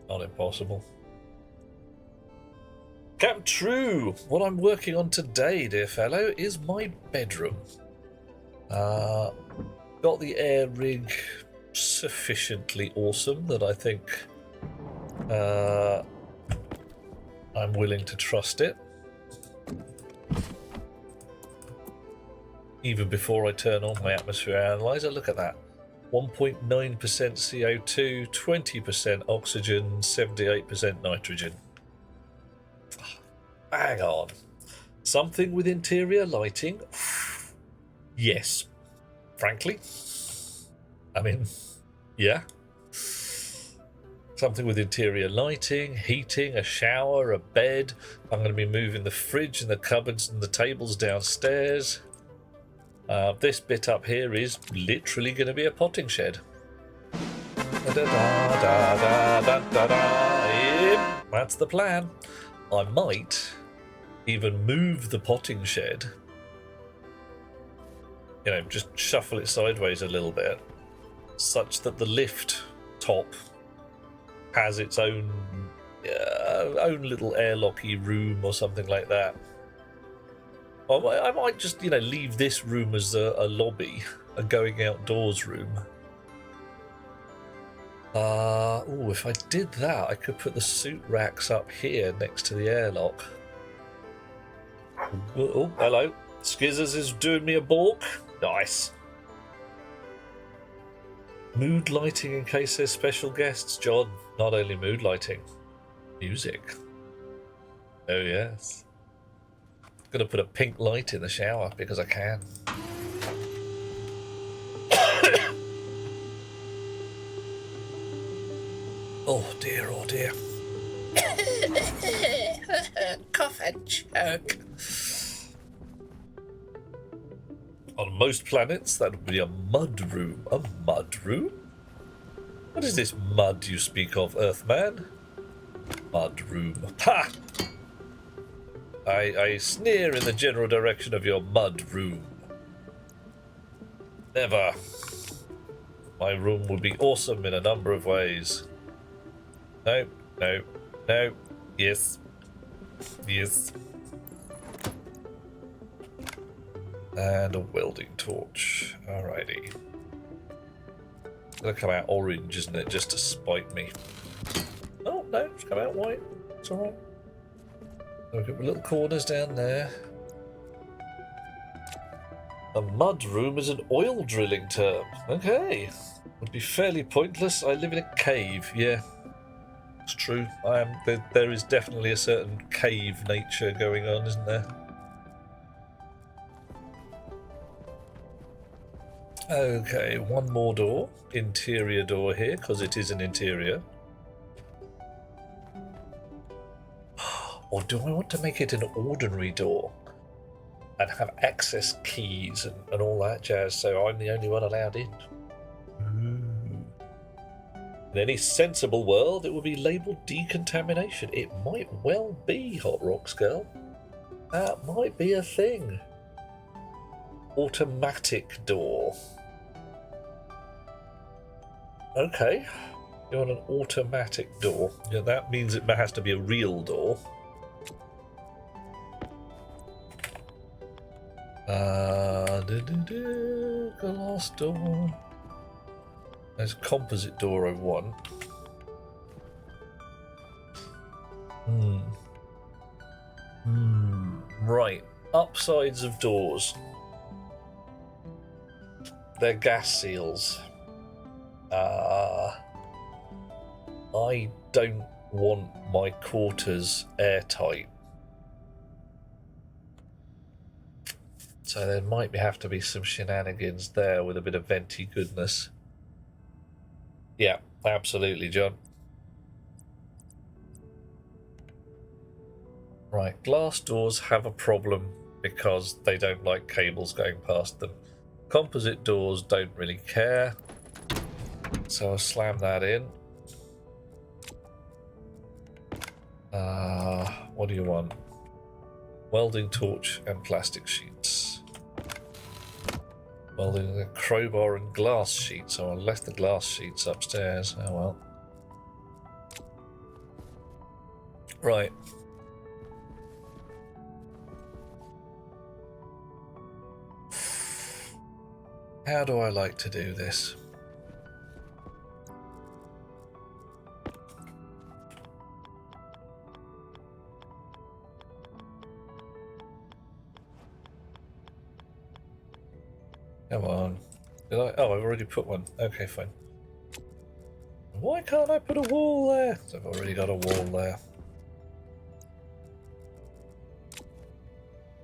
Not impossible. Cap True! What I'm working on today, dear fellow, is my bedroom. Got the air rig sufficiently awesome that I think I'm willing to trust it. Even before I turn on my atmosphere analyzer, look at that. 1.9% CO2, 20% oxygen, 78% nitrogen. Hang on. Something with interior lighting? Yes. Frankly. I mean, yeah. Something with interior lighting, heating, a shower, a bed. I'm going to be moving the fridge and the cupboards and the tables downstairs. This bit up here is literally going to be a potting shed. Yep, that's the plan. I might even move the potting shed just shuffle it sideways a little bit, such that the lift top has its own little airlocky room or something like that. I might just, leave this room as a lobby, a going outdoors room. If I did that, I could put the suit racks up here next to the airlock. Oh, hello. Skizzers is doing me a balk. Nice. Mood lighting in case there's special guests, John. Not only mood lighting, music. Oh, yes. Gonna put a pink light in the shower because I can. Oh dear, oh dear. Cough and choke. On most planets, that would be a mud room. A mud room? What is this mud you speak of, Earthman? Mud room. Ha! I sneer in the general direction of your mud room. Never. My room would be awesome in a number of ways. No, no, no. Yes. Yes. And a welding torch. Alrighty. It's gonna come out orange, isn't it? Just to spite me. Oh, no, it's come out white. It's alright. Look at the little corners down there. A mud room is an oil drilling term. Okay. Would be fairly pointless. I live in a cave. Yeah. It's true. There is definitely a certain cave nature going on, isn't there? Okay, one more door. Interior door here, because it is an interior. Or do I want to make it an ordinary door? And have access keys and all that jazz, so I'm the only one allowed in? In any sensible world, it would be labelled decontamination. It might well be, Hot Rocks Girl. That might be a thing. Automatic door. Okay. You want an automatic door. Yeah, that means it has to be a real door. Glass door. There's a composite door I want. Right. Upsides of doors. They're gas seals. I don't want my quarters airtight. So there might have to be some shenanigans there with a bit of venti goodness. Yeah, absolutely, John. Right, glass doors have a problem because they don't like cables going past them. Composite doors don't really care. So I'll slam that in. What do you want? Welding torch and plastic sheets. Welding a crowbar and glass sheets. So I left the glass sheets upstairs. Oh well. Right. How do I like to do this? Come on. Did I? Oh, I've already put one. Okay, fine. Why can't I put a wall there? I've already got a wall there.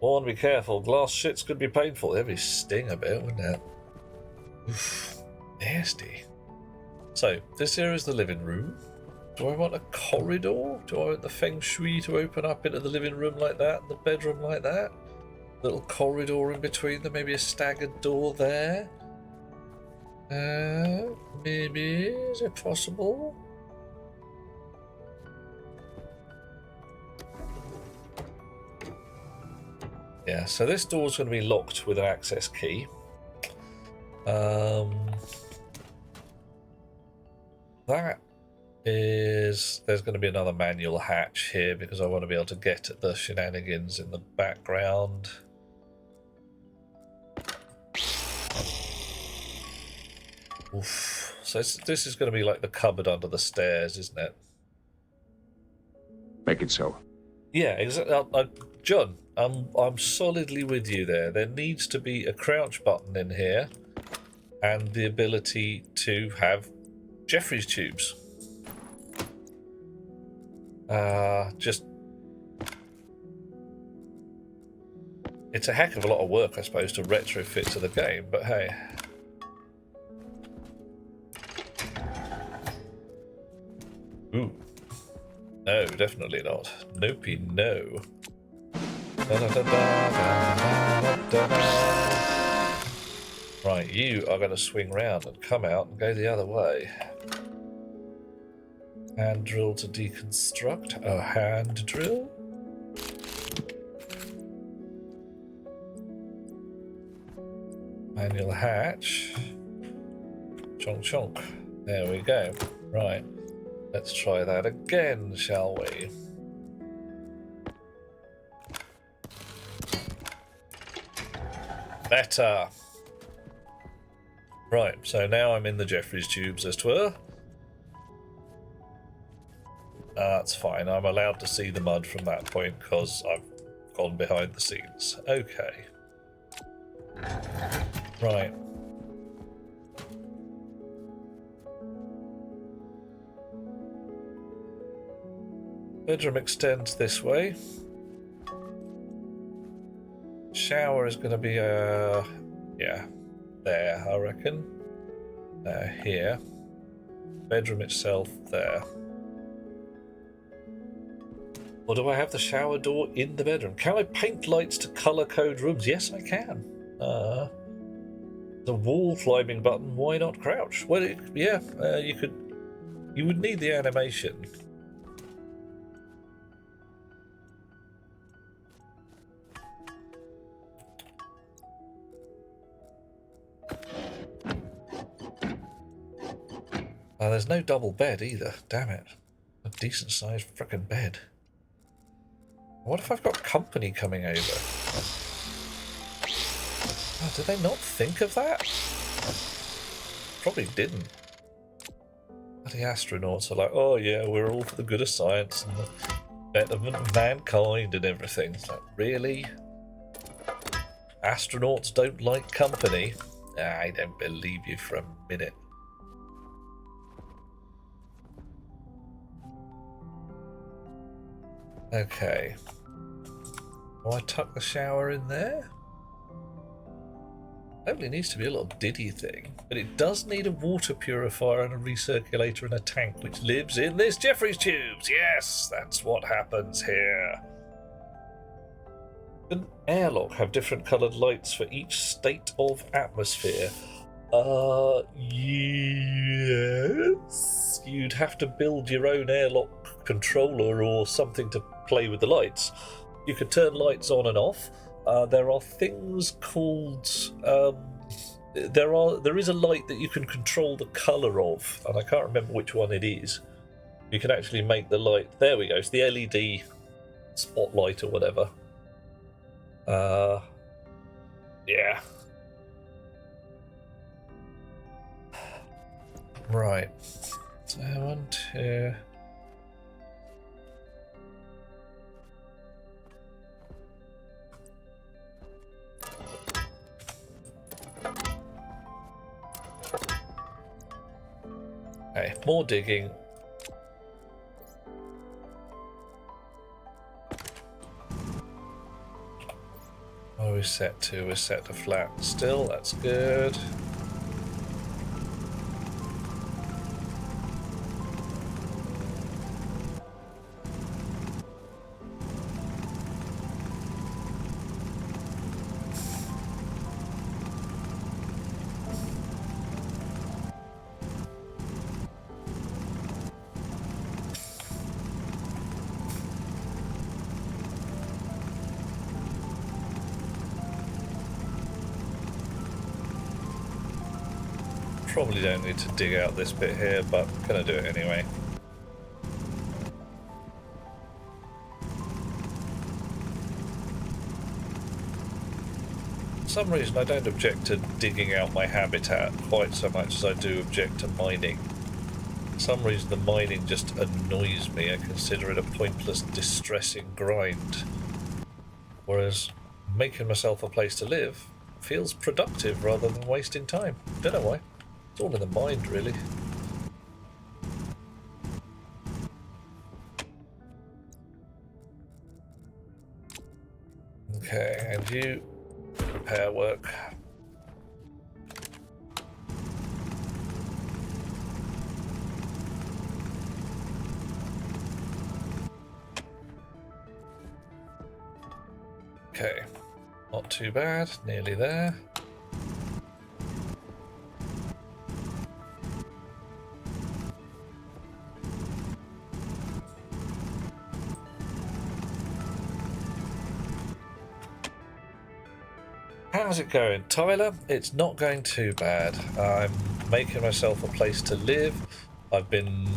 Warn, be careful. Glass shits could be painful. That'd be sting a bit, wouldn't it? Oof, nasty. So, this here is the living room. Do I want a corridor? Do I want the feng shui to open up into the living room like that, and the bedroom like that? Little corridor in between them, maybe a staggered door there. Maybe, is it possible? Yeah, so this door's going to be locked with an access key. That is... There's going to be another manual hatch here because I want to be able to get at the shenanigans in the background. Oof. So this is going to be like the cupboard under the stairs, isn't it? Make it so. Yeah, exactly. John, I'm solidly with you there. There needs to be a crouch button in here and the ability to have Jeffrey's tubes. Just... It's a heck of a lot of work, I suppose, to retrofit to the game, but hey. Ooh. No, definitely not. Nopey, no. Right, you are going to swing round and come out and go the other way. Hand drill to deconstruct. A hand drill? Manual hatch. Chonk chonk. There we go. Right. Let's try that again, shall we? Better. Right, so now I'm in the Jeffrey's tubes, as 'twere. That's fine. I'm allowed to see the mud from that point because I've gone behind the scenes. Okay. Right. Bedroom extends this way. Shower is going to be yeah, there, I reckon. Here. Bedroom itself there. Or do I have the shower door in the bedroom? Can I paint lights to color code rooms? Yes, I can. The wall climbing button. Why not crouch? Well, yeah, you could. You would need the animation. There's no double bed either. Damn it. A decent sized frickin' bed. What if I've got company coming over? Oh, did they not think of that? Probably didn't. The astronauts are like, oh yeah, we're all for the good of science and the betterment of mankind and everything. It's like, really? Astronauts don't like company? I don't believe you for a minute. Okay. Will I tuck the shower in there? Only needs to be a little diddy thing, but it does need a water purifier and a recirculator and a tank which lives in this Jeffrey's tubes. Yes, that's what happens here. An airlock have different coloured lights for each state of atmosphere. Yes. You'd have to build your own airlock controller or something to play with the lights. You could turn lights on and off. There are things called... there is a light that you can control the colour of, and I can't remember which one it is. You can actually make the light... There we go, it's the LED spotlight or whatever. Yeah. Right. So 1, 2... Okay, more digging. What are we set to? We're set to flat still, that's good. Probably don't need to dig out this bit here, but gonna do it anyway. For some reason I don't object to digging out my habitat quite so much as I do object to mining. For some reason the mining just annoys me. I consider it a pointless, distressing grind. Whereas making myself a place to live feels productive rather than wasting time. Don't know why. It's all in the mind, really. Okay, and you repair work. Okay, not too bad, nearly there. How's it going, Tyler? It's not going too bad. I'm making myself a place to live. I've been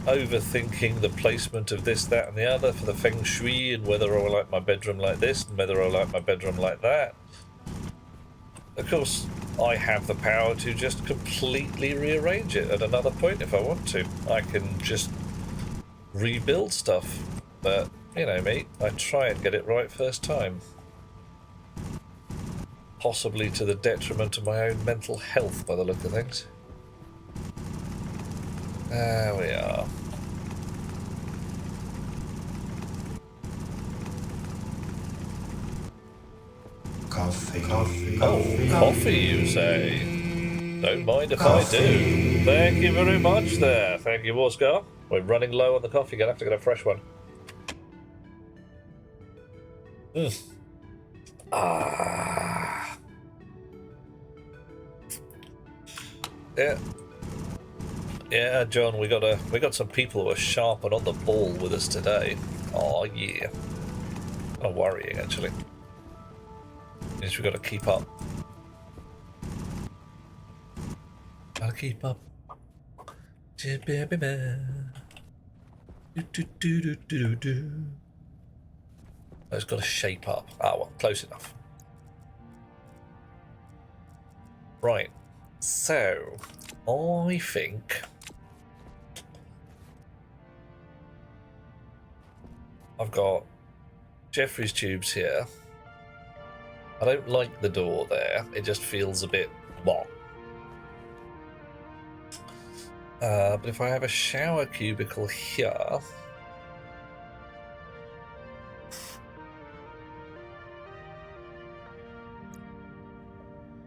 overthinking the placement of this, that and the other for the feng shui and whether I like my bedroom like this and whether I like my bedroom like that. Of course, I have the power to just completely rearrange it at another point if I want to. I can just rebuild stuff, but you know me, I try and get it right first time. Possibly to the detriment of my own mental health by the look of things. There we are. Coffee. Oh, coffee, you say? Don't mind if I do. Thank you very much there. Thank you, Oscar. We're running low on the coffee. Gonna have to get a fresh one. Ah. Yeah. Yeah, John, we got some people who are sharp and on the ball with us today. Oh yeah. Kind of worrying actually. Means we've got to keep up. Gotta keep up. It's got to shape up. Ah, well, close enough. Right. So, I think I've got Jeffrey's tubes here. I don't like the door there. It just feels a bit what. But if I have a shower cubicle here,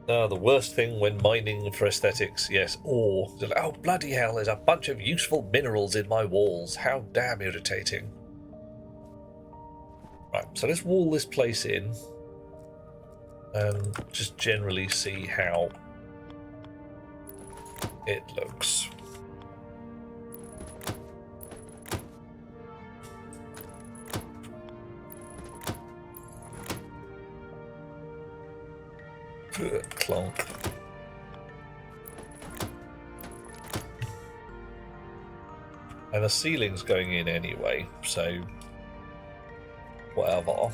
the worst thing when mining for aesthetics, yes, or oh bloody hell, there's a bunch of useful minerals in my walls. How damn irritating. Right, so let's wall this place in and just generally see how it looks. Clonk. And the ceiling's going in anyway, so whatever.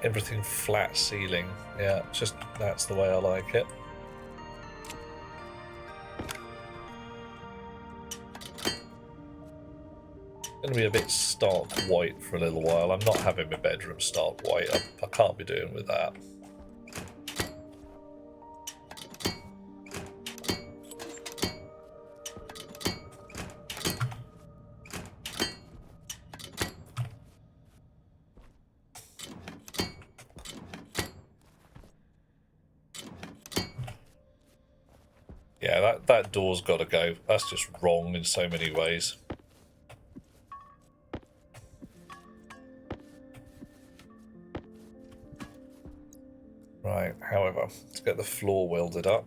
Everything flat ceiling. Yeah, just that's the way I like it. Going to be a bit stark white for a little while. I'm not having my bedroom stark white. I can't be doing with that. Yeah, that door's got to go. That's just wrong in so many ways. Right, however, let's get the floor welded up.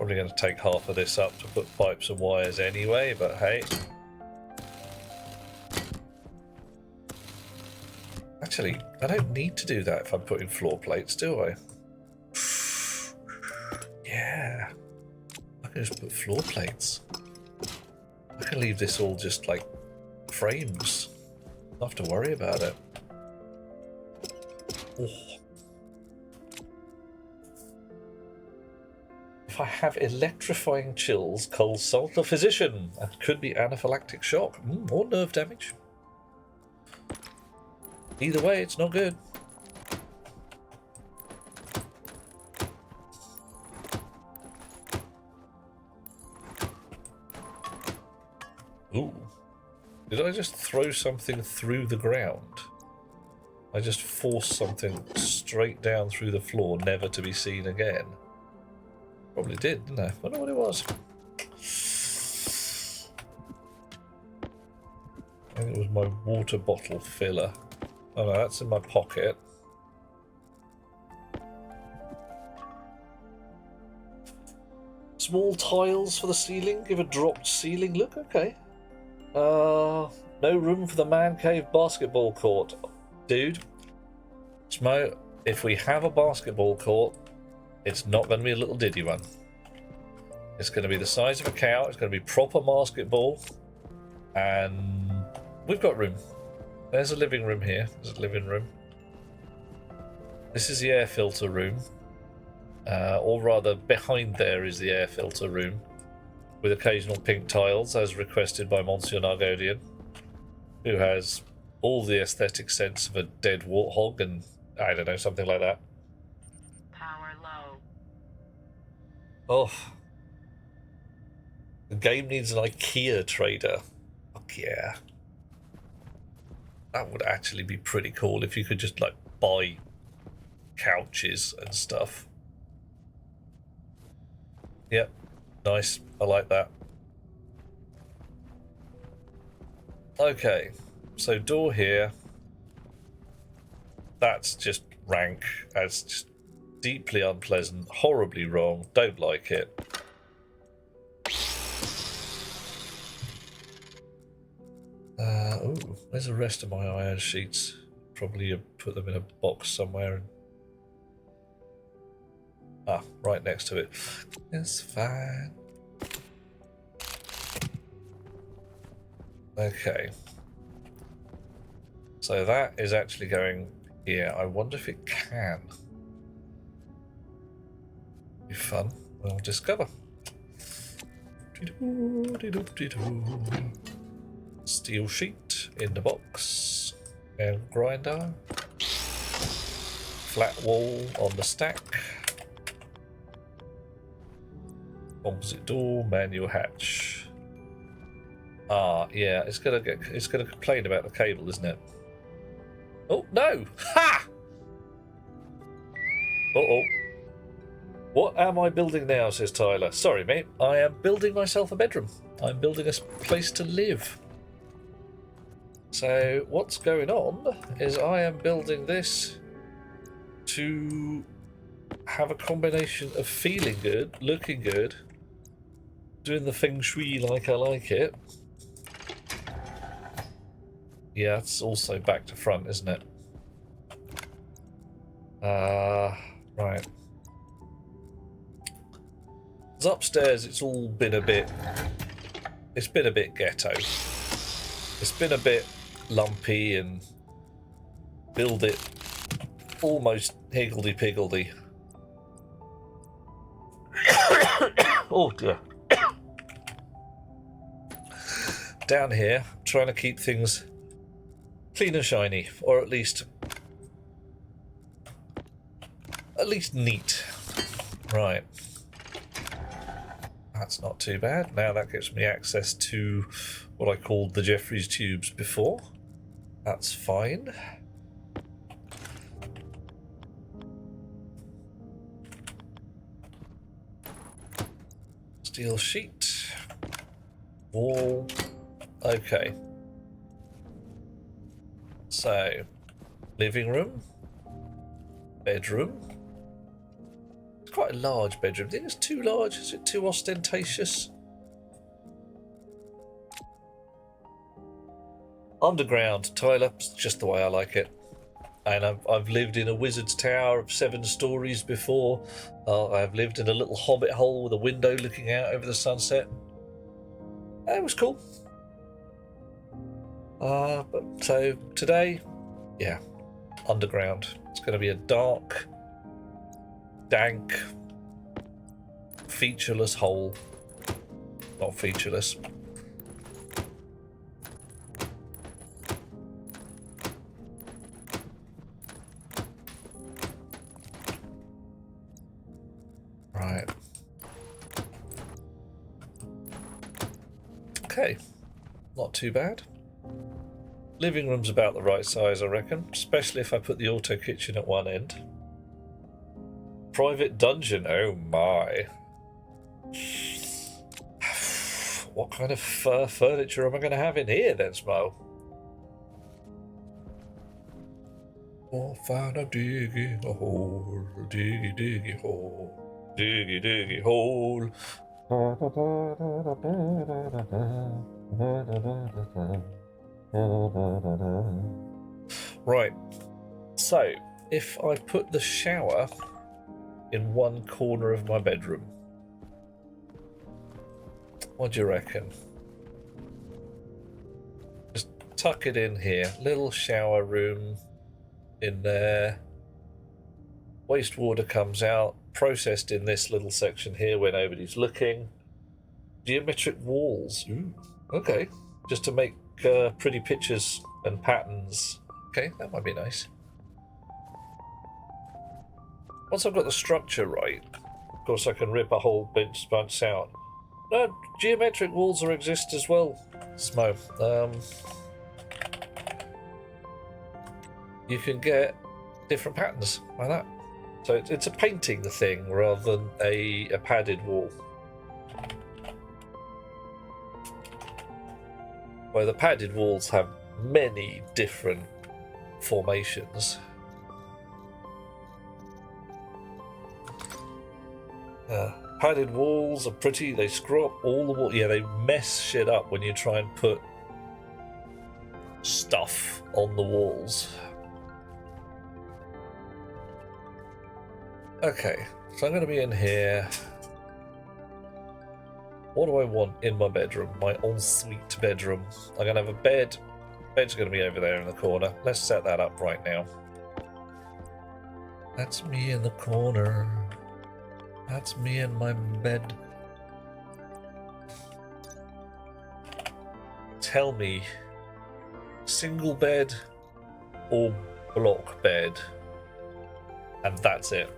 Probably going to take half of this up to put pipes and wires anyway, but hey. Actually, I don't need to do that if I'm putting floor plates, do I? Yeah. I can just put floor plates. I can leave this all just like frames. Not have to worry about it. Oh. If I have electrifying chills, consult a physician. That could be anaphylactic shock or nerve damage. Either way, it's not good. Ooh. Did I just throw something through the ground? I just forced something straight down through the floor, never to be seen again. Probably did, didn't I? Wonder what it was. I think it was my water bottle filler. Oh no, that's in my pocket. Small tiles for the ceiling, give a dropped ceiling look, okay. No room for the man cave basketball court. Dude, Smo, if we have a basketball court, it's not going to be a little diddy one. It's going to be the size of a cow, it's going to be proper basketball, and we've got room. There's a living room here. There's a living room. This is the air filter room. Or rather, behind there is the air filter room, with occasional pink tiles, as requested by Monsieur Nargodian, who has all the aesthetic sense of a dead warthog and, I don't know, something like that. Power low. Oh. The game needs an IKEA trader. Fuck yeah. That would actually be pretty cool if you could just, like, buy couches and stuff. Yep. Nice. I like that. Okay. So, door here. That's just rank. That's just deeply unpleasant. Horribly wrong. Don't like it. Ooh, where's the rest of my iron sheets? Probably put them in a box somewhere. Right next to it. It's fine. Okay. So that is actually going here. I wonder if it can. Be fun. We'll discover. Steel sheet in the box. And grinder. Flat wall on the stack. Composite door, manual hatch. Yeah, it's gonna complain about the cable, isn't it? Oh no! Ha! Uh-oh. What am I building now, says Tyler. Sorry, mate. I am building myself a bedroom. I'm building a place to live. So what's going on is I am building this to have a combination of feeling good, looking good, doing the feng shui like I like it. Yeah, it's also back to front, isn't it? Right. It's upstairs, it's all been a bit... It's been a bit ghetto. It's been a bit lumpy and build it almost higgledy-piggledy. Oh dear. Down here, trying to keep things clean and shiny, or at least neat. Right. That's not too bad. Now that gives me access to what I called the Jeffries tubes before. That's fine. Steel sheet. Wall. Okay. So, living room. Bedroom. quite a large bedroom. Do you think it's too large? Is it too ostentatious? Underground, Tyler, it's just the way I like it. And I've lived in a wizard's tower of 7 stories before. I've lived in a little hobbit hole with a window looking out over the sunset. It was cool. But so today, yeah, underground. It's going to be a dark, dank, featureless hole. Not featureless. Right. Okay. Not too bad. Living room's about the right size, I reckon, especially if I put the auto kitchen at one end. Private dungeon, oh my. What kind of furniture am I going to have in here then, Smo? Oh, find a diggy hole, diggy diggy hole, diggy diggy hole. Right, so if I put the shower in one corner of my bedroom, what do you reckon? Just tuck it in here, little shower room in there. Wastewater comes out, processed in this little section here where nobody's looking. Geometric walls, ooh, okay, just to make pretty pictures and patterns. Okay, that might be nice. Once I've got the structure right, of course I can rip a whole bunch out. No, geometric walls exist as well, Smo. You can get different patterns like that. So it's a painting the thing rather than a padded wall. Where the padded walls have many different formations. Padded walls are pretty, they screw up all the wall. Yeah, they mess shit up when you try and put stuff on the walls. Okay, so I'm going to be in here. What do I want in my bedroom? My ensuite bedroom. I'm going to have a bed. Bed's going to be over there in the corner. Let's set that up right now. That's me in the corner. That's me in my bed. Tell me, single bed or block bed? And that's it.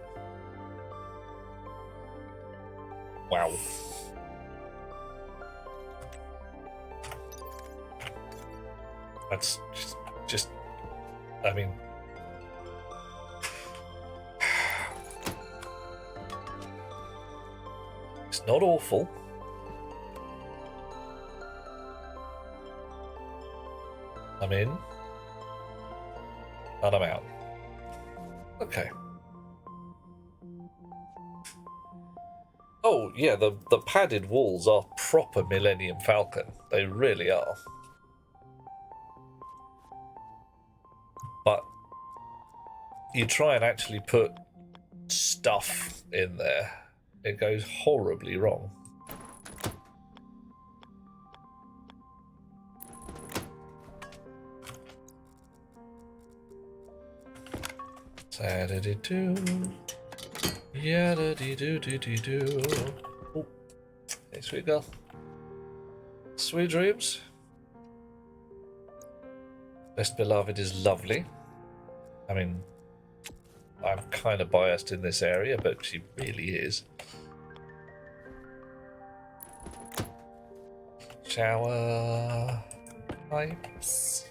Wow. That's just I mean, it's not awful. I'm in, and I'm out. Okay. Oh, yeah, the padded walls are proper Millennium Falcon. They really are. But you try and actually put stuff in there, it goes horribly wrong. Da-da-dee-doo. Yeah-da-dee-doo-doo-doo-doo. Oh, hey, sweet girl. Sweet dreams. Best beloved is lovely. I mean, I'm kind of biased in this area, but she really is. Shower pipes.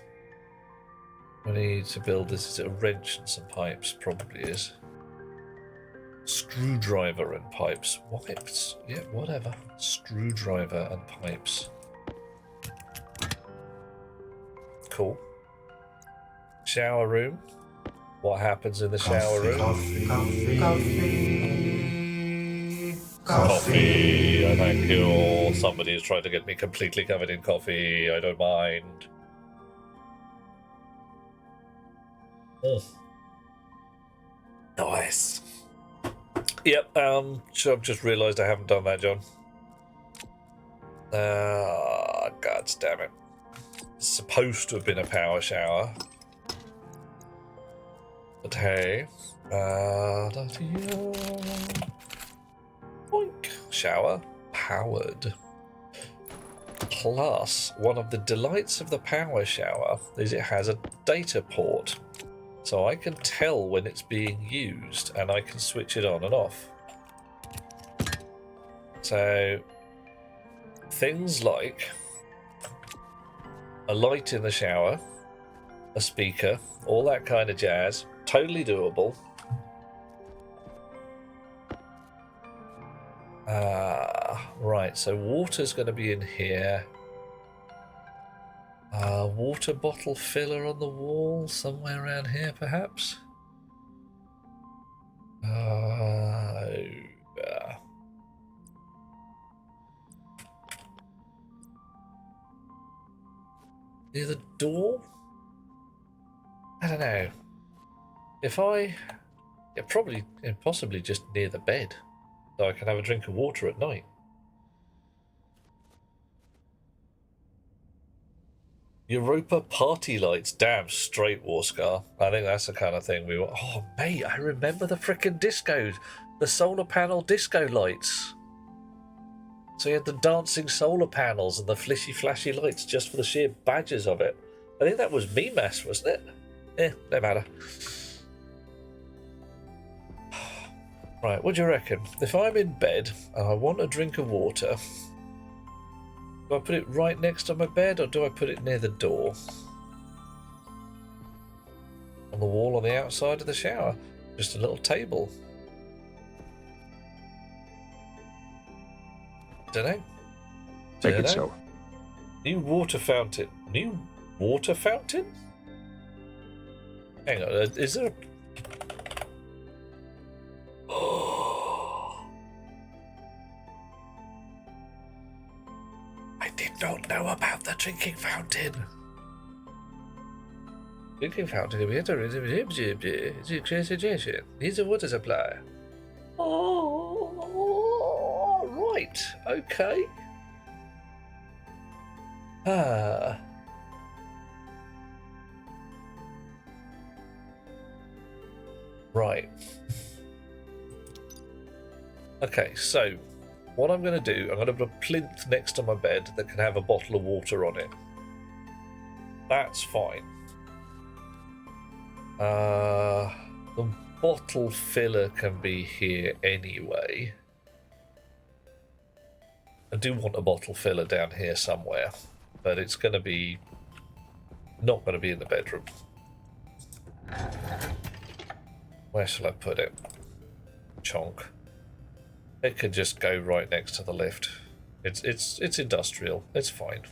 We need to build this. Is it a wrench and some pipes? Probably is. Screwdriver and pipes. Wipes. Yeah, whatever. Screwdriver and pipes. Cool. Shower room. What happens in the shower room? Coffee. Coffee, I thank you. Somebody is trying to get me completely covered in coffee. I don't mind. Nice. Yep, so I've just realised I haven't done that, John. God damn it. It's supposed to have been a power shower. But hey. Boink. Shower. Powered. Plus, one of the delights of the power shower is it has a data port. So I can tell when it's being used and I can switch it on and off. So things like a light in the shower, a speaker, all that kind of jazz, totally doable. Right, so water's going to be in here. Water bottle filler on the wall, somewhere around here, perhaps. Near the door? I don't know. Probably and possibly just near the bed, so I can have a drink of water at night. Europa party lights, damn straight, Warscar. I think that's the kind of thing we want. Oh, mate, I remember the frickin' discos, the solar panel disco lights. So you had the dancing solar panels and the flashy lights just for the sheer badges of it. I think that was Mimas, wasn't it? No matter. Right, what do you reckon? If I'm in bed and I want a drink of water, do I put it right next to my bed or do I put it near the door? On the wall on the outside of the shower? Just a little table. Dunno. Take it so. New water fountain. New water fountain? Hang on, is there a... I did not know about the drinking fountain. Drinking fountain, needs a water supply. Oh, right, okay. Right. Okay, so what I'm going to do, I'm going to put a plinth next to my bed that can have a bottle of water on it. That's fine. The bottle filler can be here anyway. I do want a bottle filler down here somewhere, but it's going to be not going to be in the bedroom. Where shall I put it? Chonk. It could just go right next to the lift. It's industrial. It's fine.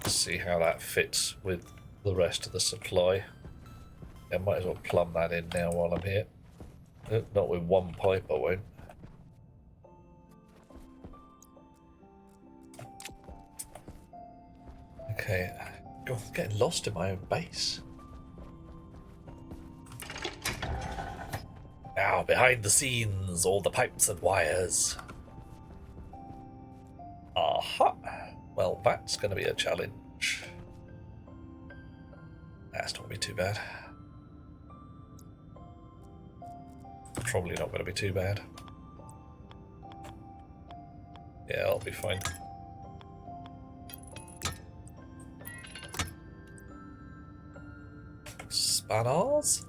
Let's see how that fits with the rest of the supply. I might as well plumb that in now while I'm here. Not with one pipe, I won't. Okay, God, I'm getting lost in my own base. Now, behind the scenes, all the pipes and wires. Aha! Well, that's going to be a challenge. That's not going to be too bad. Probably not going to be too bad. Yeah, I'll be fine. Spanners?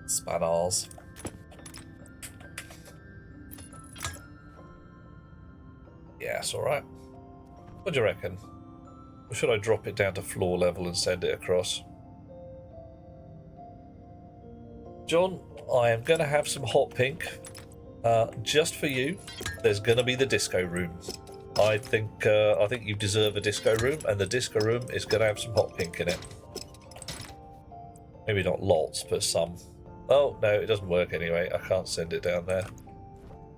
Spanners. Yeah, it's alright. What do you reckon? Or should I drop it down to floor level and send it across? John, I am going to have some hot pink. Just for you. There's going to be the disco room. I think you deserve a disco room, and the disco room is going to have some hot pink in it. Maybe not lots, but some. Oh, no, it doesn't work anyway. I can't send it down there.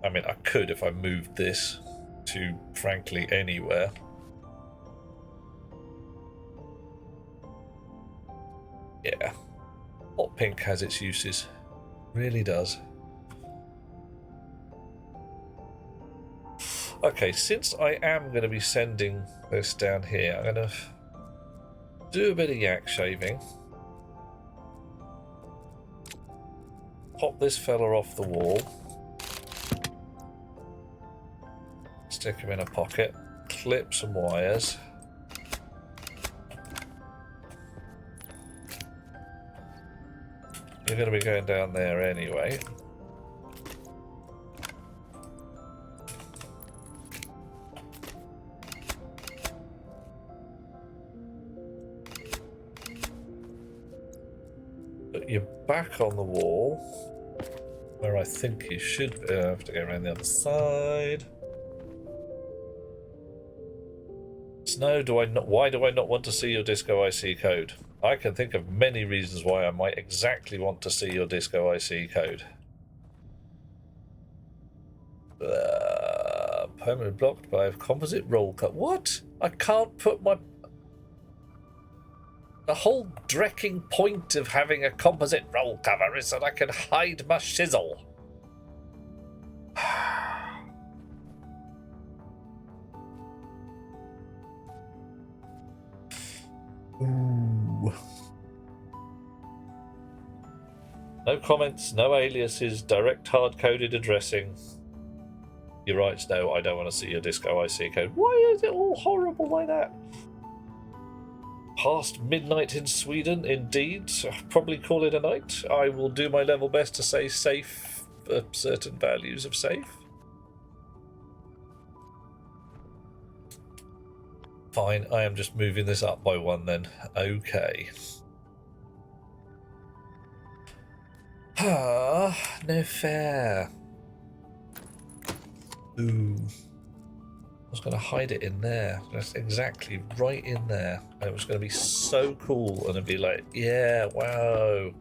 I mean, I could if I moved this to, frankly, anywhere. Yeah. Hot pink has its uses. Really does. Okay, since I am going to be sending this down here, I'm going to do a bit of yak shaving. Pop this fella off the wall. Stick him in a pocket. Clip some wires. You're going to be going down there anyway. Put your back on the wall, where I think you should have to go around the other side. Snow, why do I not want to see your Disco IC code? I can think of many reasons why I might exactly want to see your Disco IC code. Permanently blocked by a composite roll cut. What? I can't put my... The whole drecking point of having a composite roll cover is that I can hide my shizzle. Ooh. No comments, no aliases, direct hard-coded addressing. You're right, Snow, I don't want to see your Disco IC code. Why is it all horrible like that? Past midnight in Sweden, indeed. Probably call it a night. I will do my level best to say safe for certain values of safe. Fine, I am just moving this up by one then. Okay. Ah, no fair. Ooh. I was going to hide it in there. That's exactly right in there. And it was going to be so cool. And it'd be like, yeah, wow.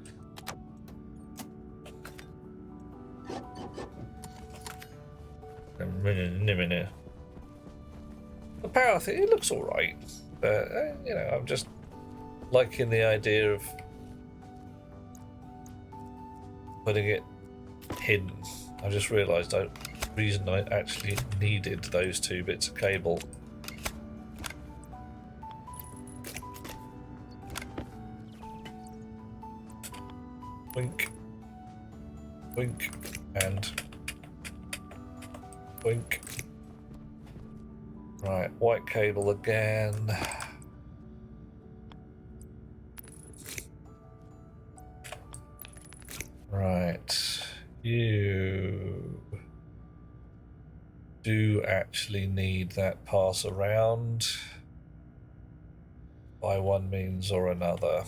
The power thing, it looks alright. But, you know, I'm just liking the idea of putting it hidden. I just realised the reason I actually needed those two bits of cable. Wink. Wink. And wink. Right, white cable again. Right, you do actually need that pass around by one means or another.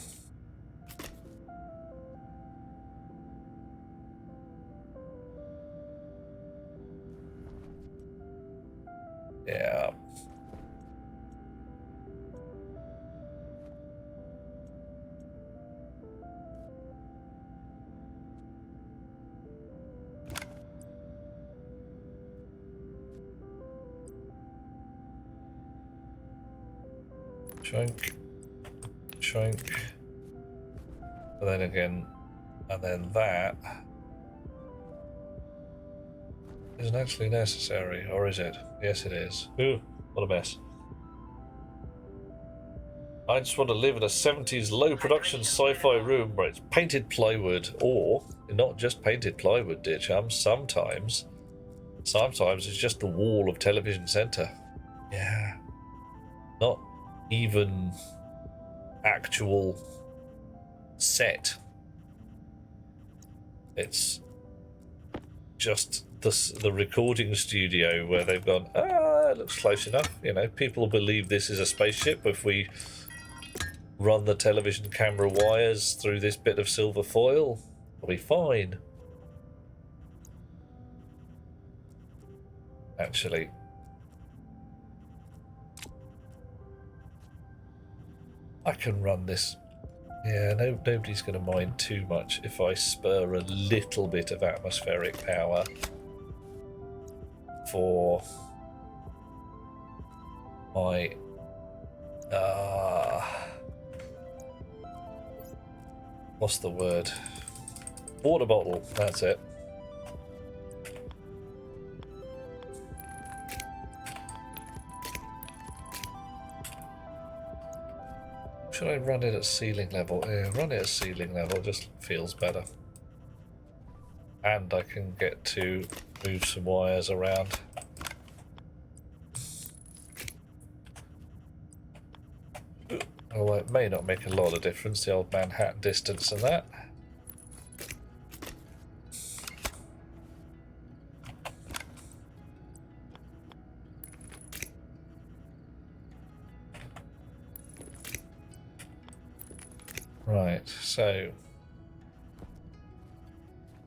Yeah. Chunk, chunk, and then again, and then that isn't actually necessary, or is it? Yes, it is. Ooh, what a mess. I just want to live in a 70s low production sci-fi room where it's painted plywood, or not just painted plywood, dear chum. Sometimes it's just the wall of Television Centre. Yeah. Not even actual set. It's just the recording studio where they've gone, it looks close enough. You know, people believe this is a spaceship if we run the television camera wires through this bit of silver foil. It'll be fine. Actually, I can run this Yeah, nobody's going to mind too much if I spur a little bit of atmospheric power for my what's the word? Water bottle, that's it. Should I run it at ceiling level? Yeah, run it at ceiling level, just feels better. And I can get to move some wires around. Although it may not make a lot of difference, the old Manhattan distance and that. Right, so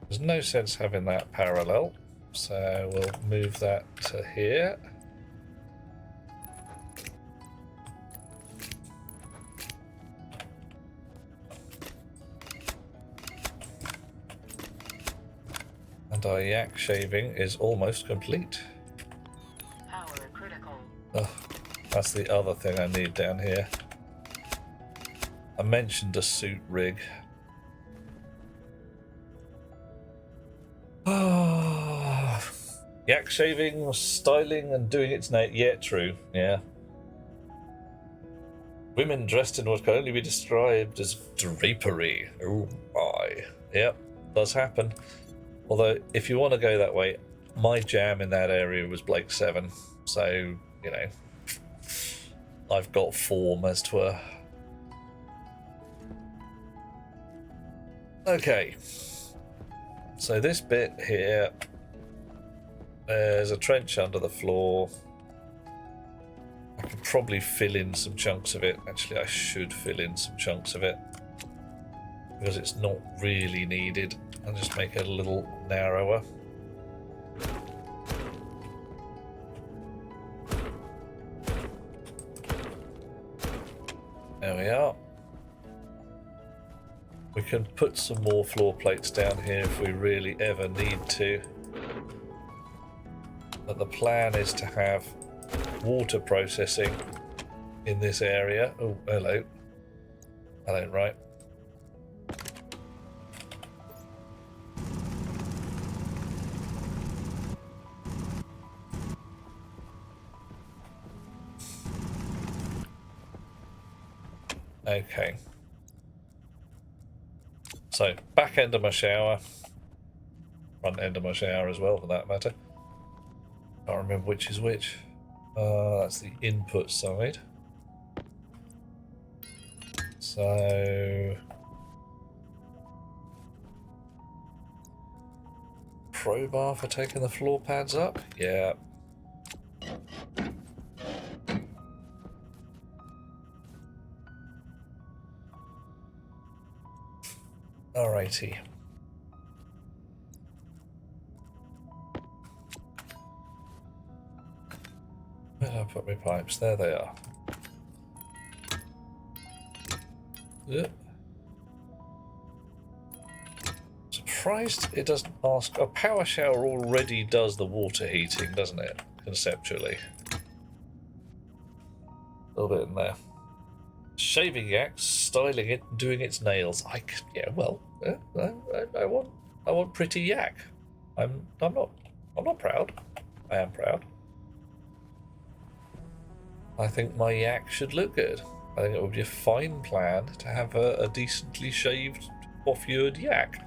there's no sense having that parallel, so we'll move that to here. And our yak shaving is almost complete. Power critical. Oh, that's the other thing I need down here. I mentioned a suit rig. Yak shaving, styling, and doing its nail. Yeah, true. Yeah. Women dressed in what can only be described as drapery. Oh my. Yep, does happen. Although, if you want to go that way, my jam in that area was Blake 7. So, you know, I've got form, as 'twere. Okay, so this bit here, there's a trench under the floor. I could probably fill in some chunks of it. Actually, I should fill in some chunks of it because it's not really needed. I'll just make it a little narrower. There we are. We can put some more floor plates down here if we really ever need to. But the plan is to have water processing in this area. Oh, hello. Hello, right. Okay. So, back end of my shower, front end of my shower as well for that matter. Can't remember which is which. That's the input side. So, crowbar for taking the floor pads up? Yeah. Alrighty. Where did I put my pipes? There they are. Yep. Surprised it doesn't ask. A power shower already does the water heating, doesn't it? Conceptually. A little bit in there. Shaving yak, styling it, and doing its nails. Yeah, well, I want pretty yak. I'm not proud. I am proud. I think my yak should look good. I think it would be a fine plan to have a decently shaved, coiffured yak.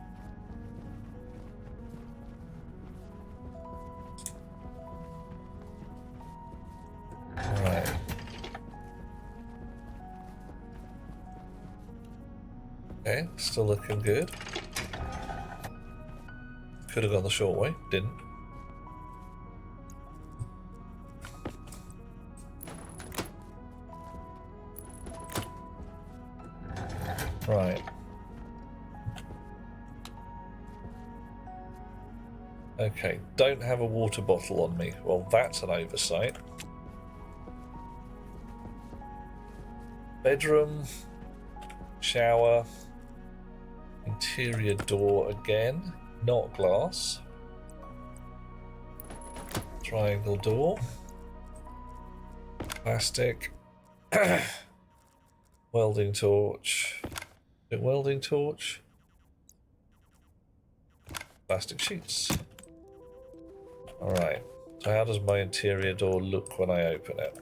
Right. Okay, still looking good. Could have gone the short way, didn't. Right. Okay, don't have a water bottle on me. Well, that's an oversight. Bedroom, shower. Interior door again. Not glass. Triangle door. Plastic. Welding torch. Welding torch. Plastic sheets. Alright. So how does my interior door look when I open it?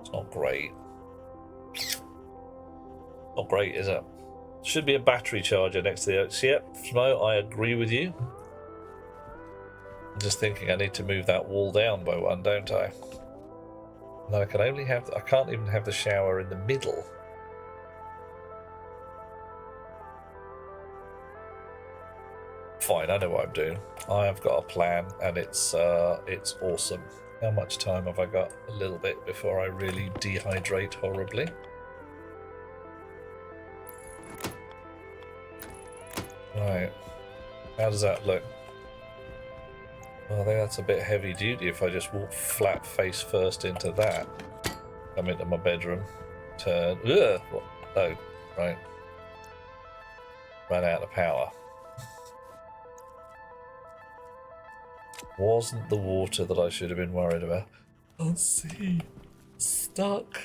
It's not great. Not great, is it? Should be a battery charger next to the oaks. Yep, Flo, I agree with you. I'm just thinking I need to move that wall down by one, don't I? And I can only have... I can't even have the shower in the middle. Fine, I know what I'm doing. I have got a plan, and it's awesome. How much time have I got? A little bit before I really dehydrate horribly. Right. How does that look? Well, I think that's a bit heavy duty if I just walk flat face first into that. Come into my bedroom. Turn. Ugh! What? Oh, right. Ran out of power. Wasn't the water that I should have been worried about. Let's see. Stuck.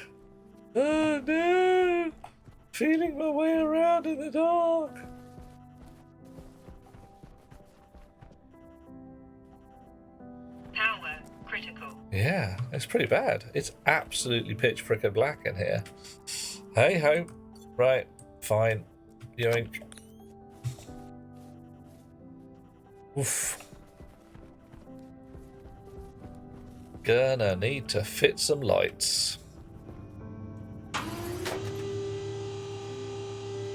Oh no! Feeling my way around in the dark. Power critical. Yeah, it's pretty bad. It's absolutely pitch frickin' black in here. Hey ho. Right, fine. Yoink. Oof. Gonna need to fit some lights.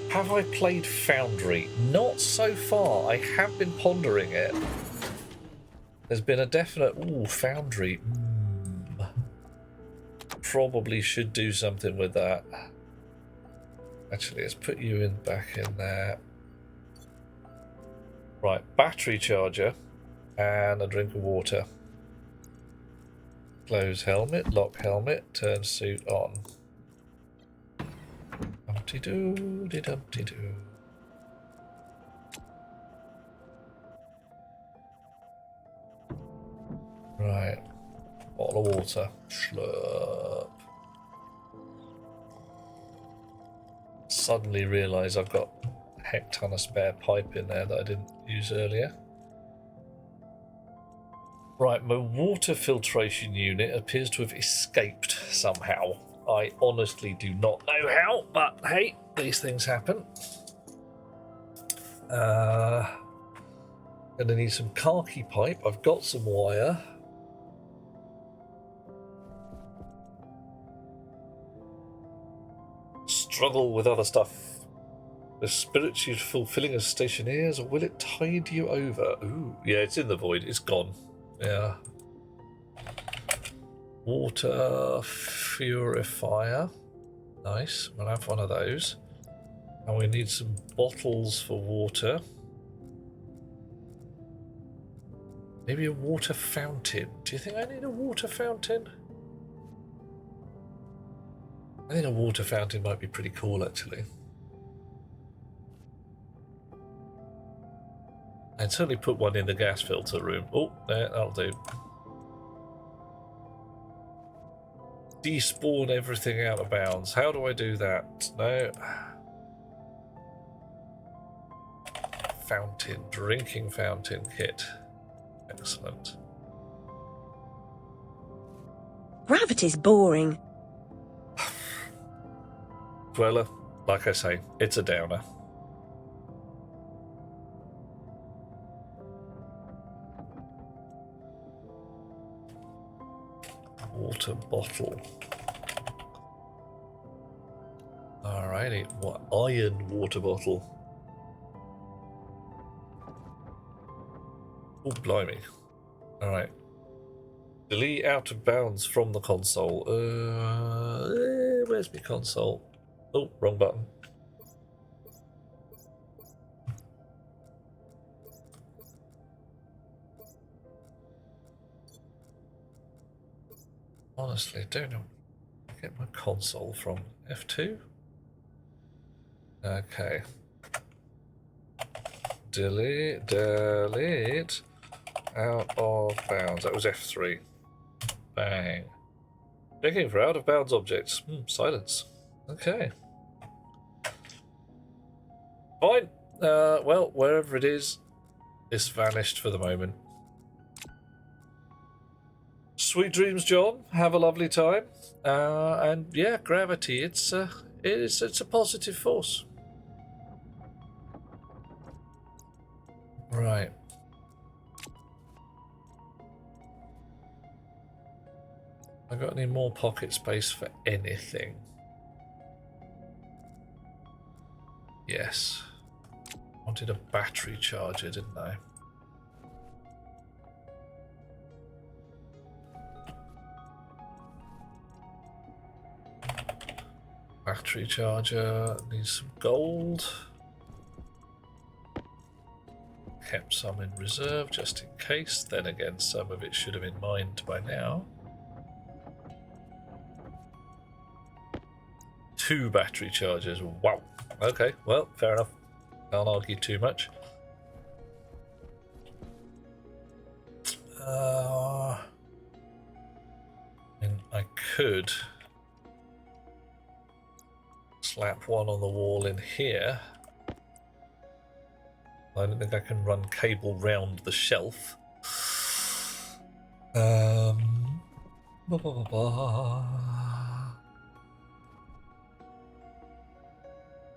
Have I played Foundry? Not so far. I have been pondering it. There's been a definite... Ooh, Foundry. Probably should do something with that. Actually, let's put you in back in there. Right, battery charger and a drink of water. Close helmet, lock helmet, turn suit on. Dumpty-doo-de-dumpty-doo. Right, bottle of water. Slurp. Suddenly realise I've got a heck ton of spare pipe in there that I didn't use earlier. Right, my water filtration unit appears to have escaped somehow. I honestly do not know how, but hey, these things happen. Gonna need some khaki pipe. I've got some wire. Struggle with other stuff. The spirit you fulfilling as stationeers, or will it tide you over? Ooh, yeah, it's in the void. It's gone. Yeah. Water purifier. Nice. We'll have one of those. And we need some bottles for water. Maybe a water fountain. Do you think I need a water fountain? I think a water fountain might be pretty cool, actually. I'd certainly put one in the gas filter room. Oh, there, that'll do. Despawn everything out of bounds. How do I do that? No. Fountain. Drinking fountain kit. Excellent. Gravity's boring. Dweller, like I say, it's a downer. Water bottle. Alrighty, what iron water bottle? Oh, blimey. Alright. Delete out of bounds from the console. Where's my console? Oh, wrong button. Honestly, don't know. get my console from? F2? Okay. Delete. Out of bounds. That was F3. Bang. Checking for out of bounds objects. Silence. Okay. Fine. Well, wherever it is, it's vanished for the moment. Sweet dreams, John. Have a lovely time. And yeah, gravity. It's a positive force. Right. I got any more pocket space for anything? Yes. Wanted a battery charger, didn't I? Battery charger, needs some gold. Kept some in reserve just in case. Then again, some of it should have been mined by now. 2 battery chargers. Wow. Okay, well, fair enough. Can't argue too much. And I could slap one on the wall in here. I don't think I can run cable round the shelf.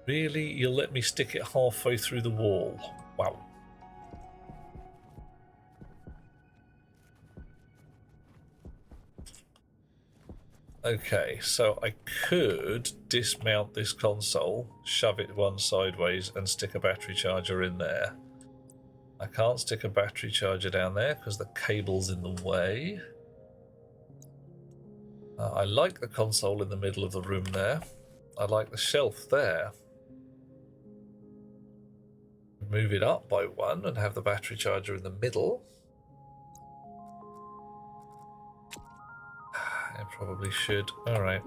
Really? You'll let me stick it halfway through the wall? Wow. Okay, so I could dismount this console, shove it one sideways, and stick a battery charger in there. I can't stick a battery charger down there because the cable's in the way. I like the console in the middle of the room there. I like the shelf there. Move it up by 1 and have the battery charger in the middle. I probably should. Alright.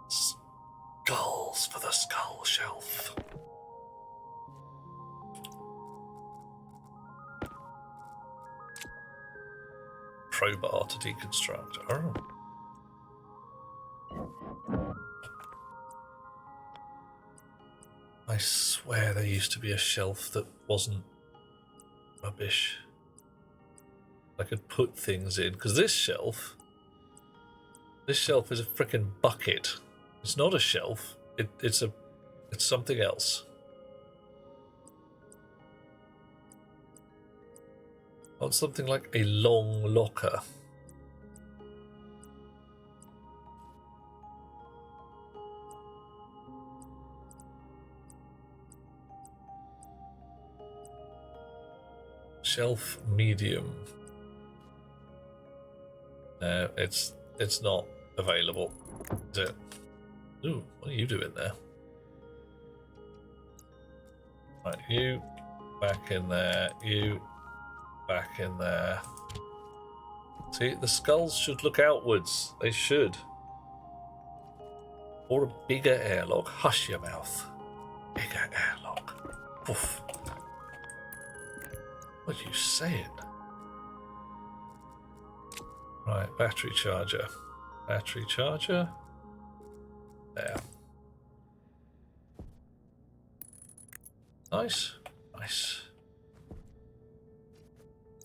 Skulls for the skull shelf. Crowbar to deconstruct. Oh. I swear there used to be a shelf that wasn't rubbish. I could put things in, because this shelf is a freaking bucket. It's not a shelf. It's something else. I want something like a long locker. Shelf medium. No, it's not available, is it? Ooh, what are you doing there? Right, you back in there, you back in there. See, the skulls should look outwards. They should. Or a bigger airlock. Hush your mouth. Bigger airlock. Oof. What are you saying? Right, battery charger. Battery charger. There. Nice. Nice.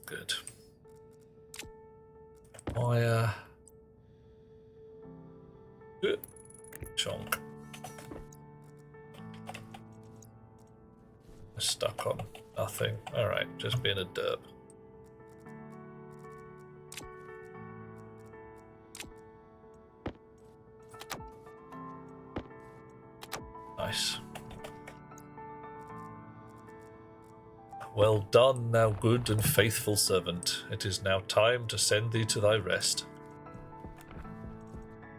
Good. Wire. Good. Chonk. Stuck on nothing. Alright, just being a derp. Nice. Well done, thou good and faithful servant. It is now time to send thee to thy rest.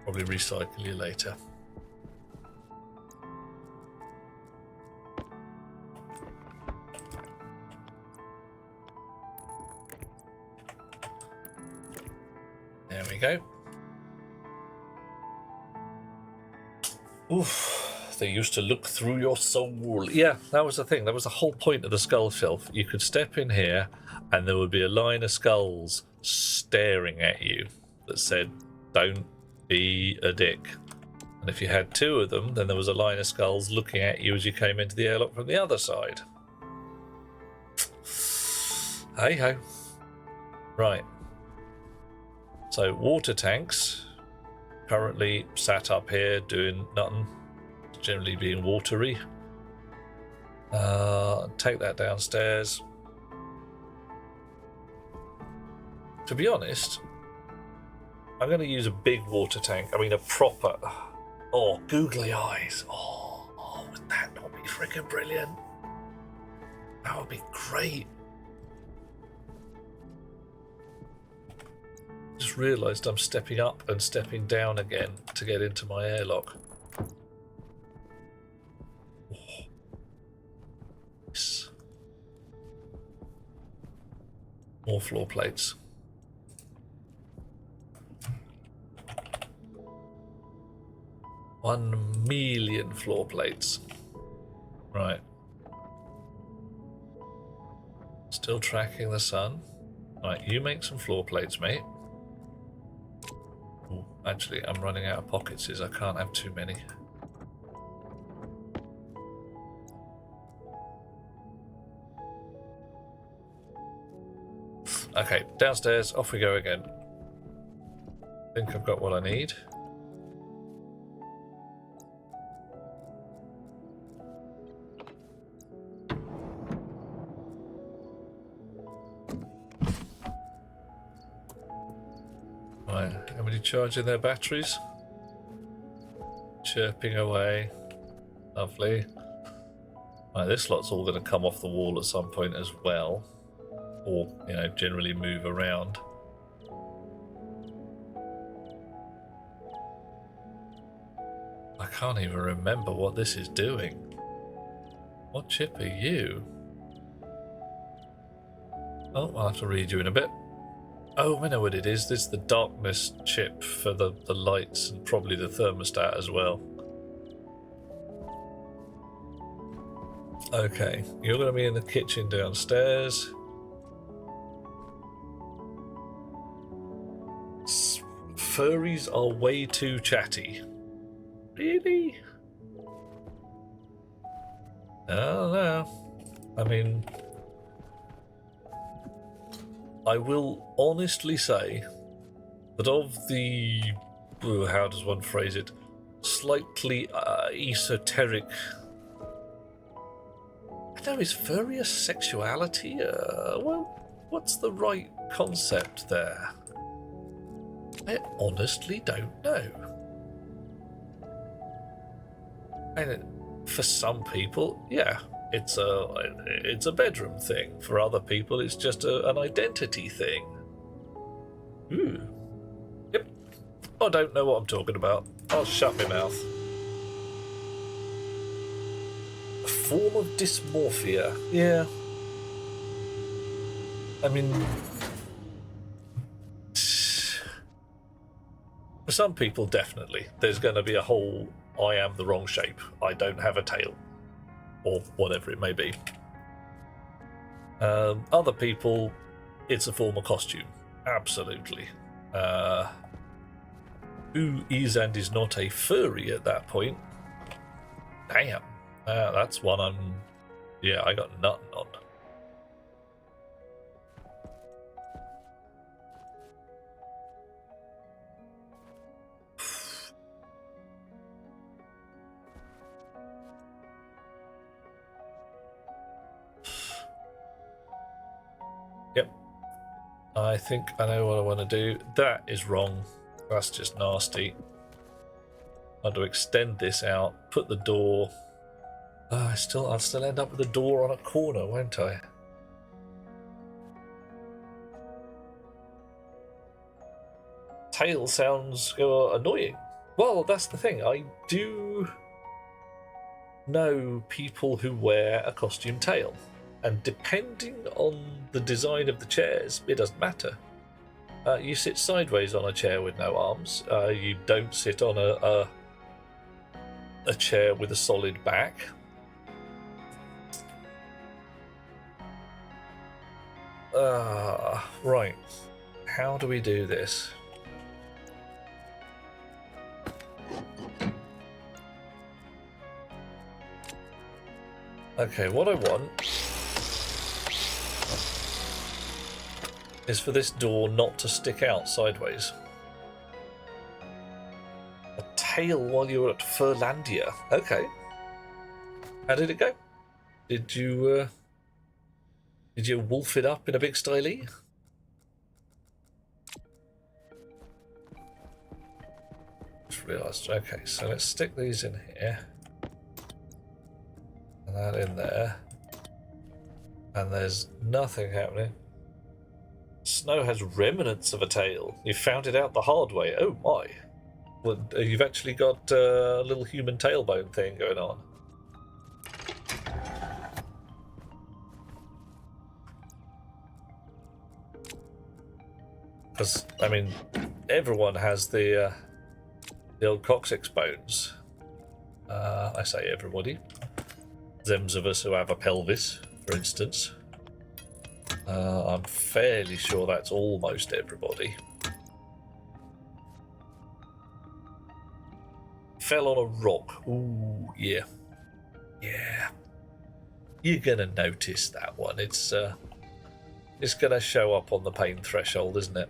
Probably recycle you later. There we go. Oof, they used to look through your soul. Yeah, that was the thing. That was the whole point of the skull shelf. You could step in here and there would be a line of skulls staring at you that said, "Don't be a dick." And if you had two of them, then there was a line of skulls looking at you as you came into the airlock from the other side. Hey ho. Right. So water tanks currently sat up here doing nothing, generally being watery. Take that downstairs. To be honest, I'm going to use a big water tank. I mean, a proper. Oh, googly eyes. Oh, would that not be freaking brilliant? That would be great. Just realised I'm stepping up and stepping down again to get into my airlock. Oh. Yes. More floor plates. $1 million floor plates. Right. Still tracking the sun. Right, you make some floor plates, mate. Ooh, actually, I'm running out of pockets, I can't have too many. Okay, downstairs, off we go again. Think I've got what I need. Right, everybody charging their batteries? Chirping away. Lovely. Right, this lot's all going to come off the wall at some point as well. Or, you know, generally move around. I can't even remember what this is doing. What chip are you? Oh, I'll have to read you in a bit. Oh, I know what it is. This is the darkness chip for the lights and probably the thermostat as well. Okay, you're going to be in the kitchen downstairs. Furries are way too chatty. Really? I don't know. I mean, I will honestly say that of the, how does one phrase it, slightly esoteric, I don't know, is furry a sexuality? Well, what's the right concept there? I honestly don't know. And for some people, yeah, it's a bedroom thing. For other people, it's just an identity thing. Yep. I don't know what I'm talking about. I'll shut my mouth. A form of dysmorphia. Yeah. I mean, for some people, definitely. There's going to be a whole, I am the wrong shape. I don't have a tail. Or whatever it may be. Other people, it's a form of costume. Absolutely. Who is and is not a furry at that point? Damn. That's one I got nothing on. Yep. I think I know what I want to do. That is wrong. That's just nasty. I have to extend this out, put the door. I'll still end up with a door on a corner, won't I? Tail sounds annoying. Well, that's the thing. I do know people who wear a costume tail. And depending on the design of the chairs, it doesn't matter. You sit sideways on a chair with no arms. You don't sit on a chair with a solid back. Right. How do we do this? Okay, what I want is for this door not to stick out sideways. A tail while you were at Furlandia. Okay. How did it go? Did you wolf it up in a big style? Just realised. Okay, so let's stick these in here. And that in there. And there's nothing happening. Snow has remnants of a tail. You found it out the hard way. Oh my. Well, you've actually got a little human tailbone thing going on. Because, I mean, everyone has the old coccyx bones. I say everybody. Thems of us who have a pelvis, for instance. I'm fairly sure that's almost everybody. Fell on a rock. Ooh, yeah. Yeah. You're gonna notice that one. It's gonna show up on the pain threshold, isn't it?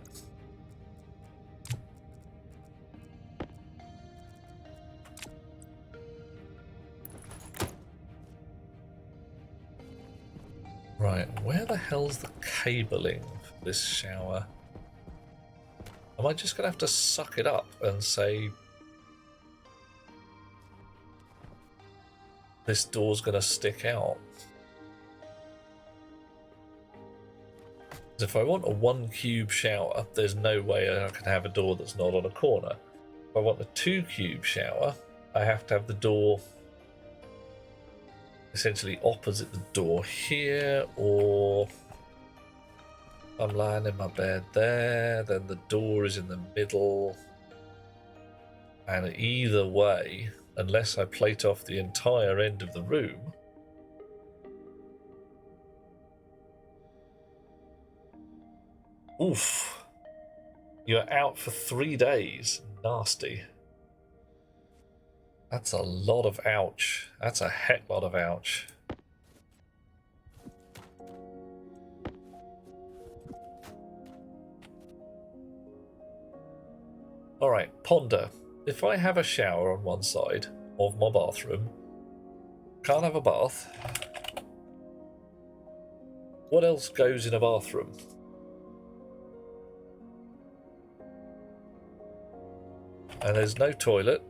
Right, where the hell's the cabling for this shower? Am I just gonna have to suck it up and say this door's gonna stick out? If I want a 1 cube shower, there's no way I can have a door that's not on a corner. If I want a 2 cube shower, I have to have the door essentially opposite the door here, or I'm lying in my bed there, then the door is in the middle. And either way, unless I plate off the entire end of the room, oof, you're out for 3 days. Nasty. That's a lot of ouch. That's a heck lot of ouch. Alright, ponder. If I have a shower on one side of my bathroom, can't have a bath, what else goes in a bathroom? And there's no toilet.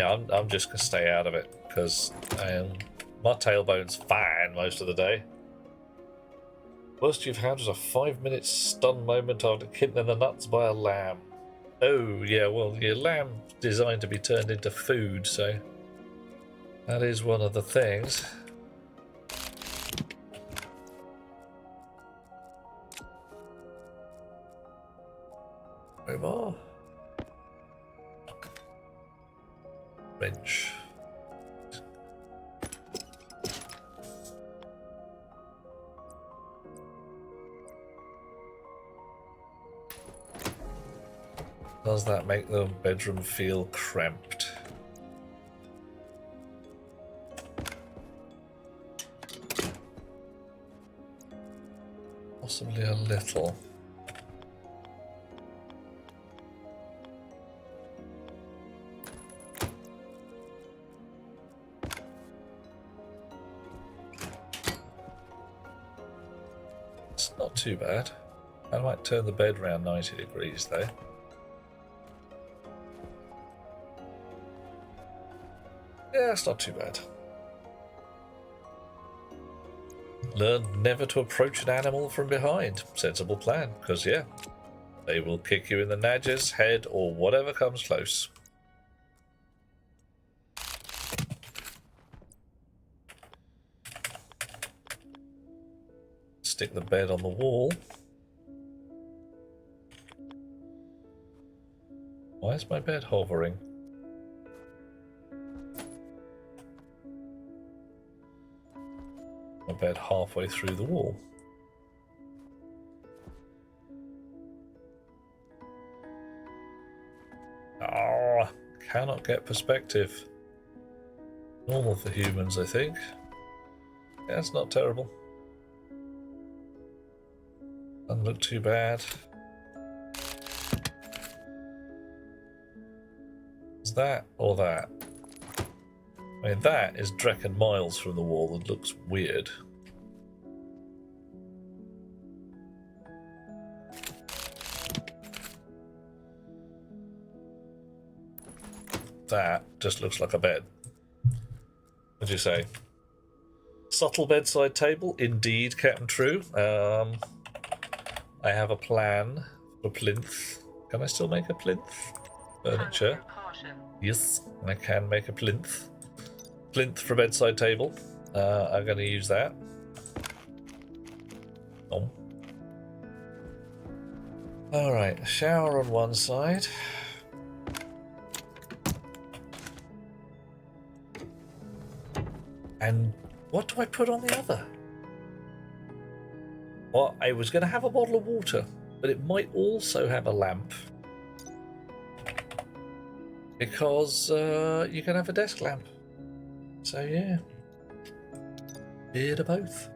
And I'm just gonna stay out of it because my tailbone's fine most of the day. Worst you've had was a 5-minute stun moment after kitten in the nuts by a lamb. Oh yeah, well your lamb's designed to be turned into food, so that is one of the things. More. Wrench. Does that make the bedroom feel cramped? Possibly a little. It's not too bad. I might turn the bed around 90 degrees though. Yeah, it's not too bad. Learn never to approach an animal from behind. Sensible plan, because yeah, They will kick you in the nadgers, head, or whatever comes close. Stick the bed on the wall. Why is my bed hovering? My bed halfway through the wall. Ah, cannot get perspective. Normal for humans, I think. Yeah, it's not terrible. Doesn't look too bad. Is that or that? I mean, that is Drecken miles from the wall and looks weird. That just looks like a bed. What'd you say? Subtle bedside table, indeed, Captain True. I have a plan for plinth. Can I still make a plinth? Furniture. Yes, I can make a plinth. Plinth for bedside table. I'm going to use that. Oh. Alright, shower on one side. And what do I put on the other? Well, I was going to have a bottle of water, but it might also have a lamp. Because you can have a desk lamp. So yeah. Bit of both.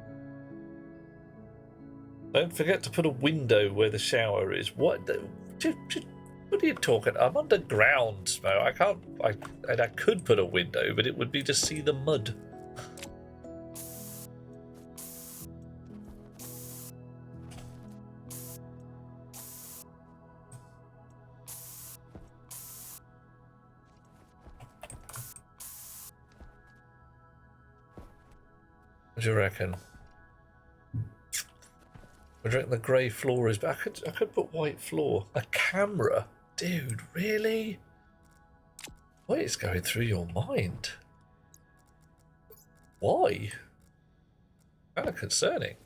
Don't forget to put a window where the shower is. What are you talking? I'm underground, Mo. I can't. I could put a window, but it would be to see the mud. What do you reckon? I reckon the grey floor is. But I could put white floor. A camera, dude. Really? What is going through your mind? Why? Kind of concerning.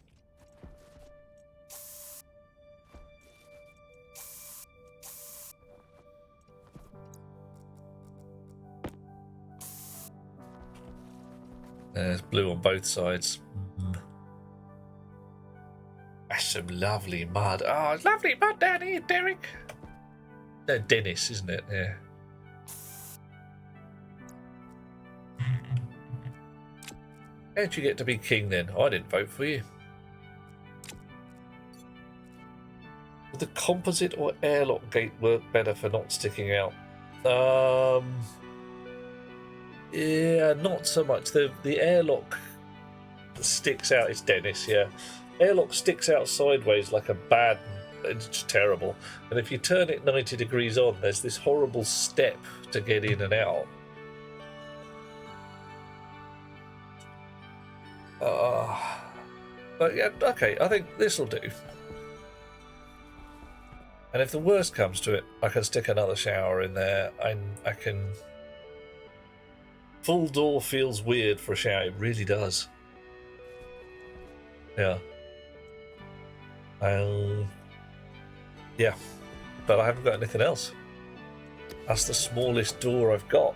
There's blue on both sides. That's some lovely mud. Oh, it's lovely mud down here, Derek. No, Dennis, isn't it? Yeah. How'd you get to be king then? I didn't vote for you. Would the composite or airlock gate work better for not sticking out? Yeah, not so much. The airlock sticks out. It's Dennis, yeah. Airlock sticks out sideways like a bad. It's just terrible. And if you turn it 90 degrees on, there's this horrible step to get in and out. But yeah, okay. I think this will do. And if the worst comes to it, I can stick another shower in there. I can. Full door feels weird for a shower. It really does. Yeah. Yeah. But I haven't got anything else. That's the smallest door I've got.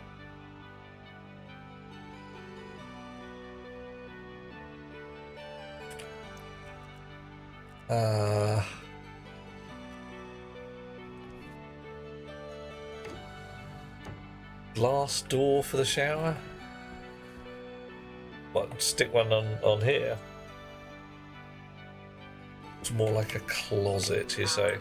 Glass door for the shower? What, stick one on here? It's more like a closet, you say?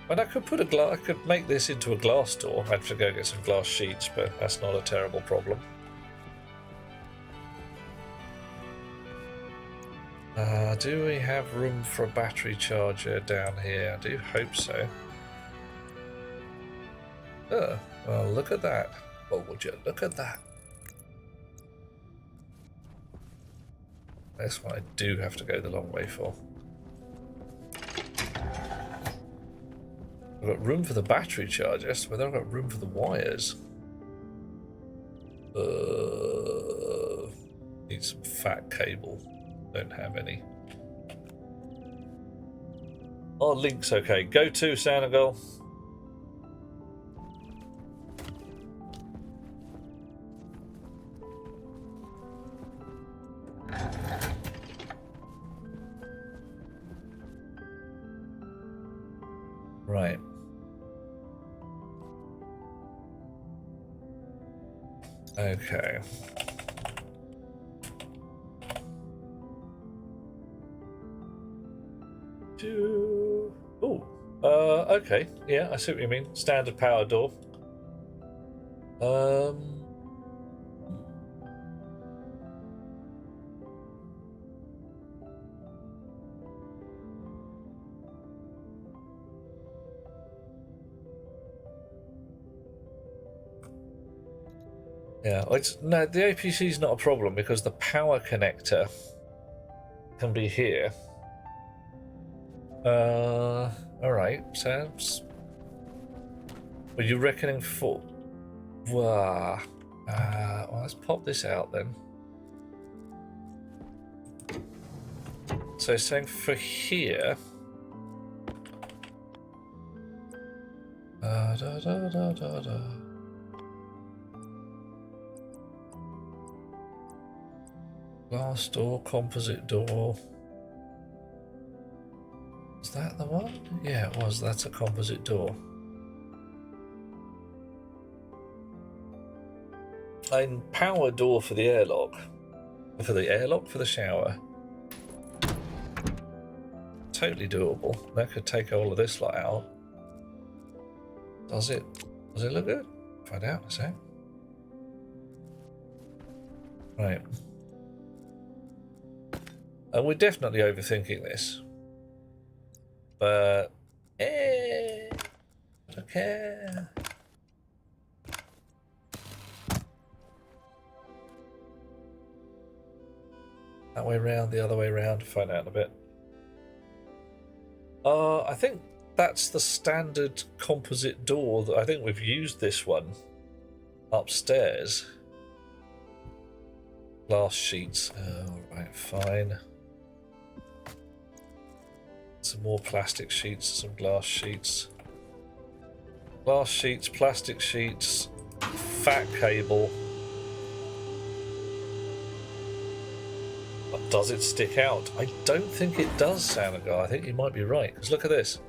And I could put I could make this into a glass door. I'd have to go get some glass sheets, but that's not a terrible problem. Do we have room for a battery charger down here? I do hope so. Oh, well, look at that. Well, would you look at that? This one I do have to go the long way for. I've got room for the battery chargers, whether I've got room for the wires. Need some fat cable. Don't have any. Oh, Link's okay. Go to, Senegal. Right. Okay. Oh, okay. Yeah, I see what you mean. Standard power door. Yeah, no, the APC is not a problem because the power connector can be here. All right, sounds. Were you reckoning for? Well, let's pop this out then. So saying for here. Da da da da da. Glass door, composite door. Is that the one? Yeah, it was. That's a composite door. And power door for the airlock. For the airlock, for the shower. Totally doable. That could take all of this lot out. Does it? Does it look good? Find out in a sec. Right. And we're definitely overthinking this. But I don't care. That way round, the other way round, find out in a bit. I think that's the standard composite door that I think we've used this one upstairs. Glass sheets. Alright, fine. Some more plastic sheets, some glass sheets. Glass sheets, plastic sheets, fat cable. But does it stick out? I don't think it does, Sanagar. I think you might be right. Because look at this.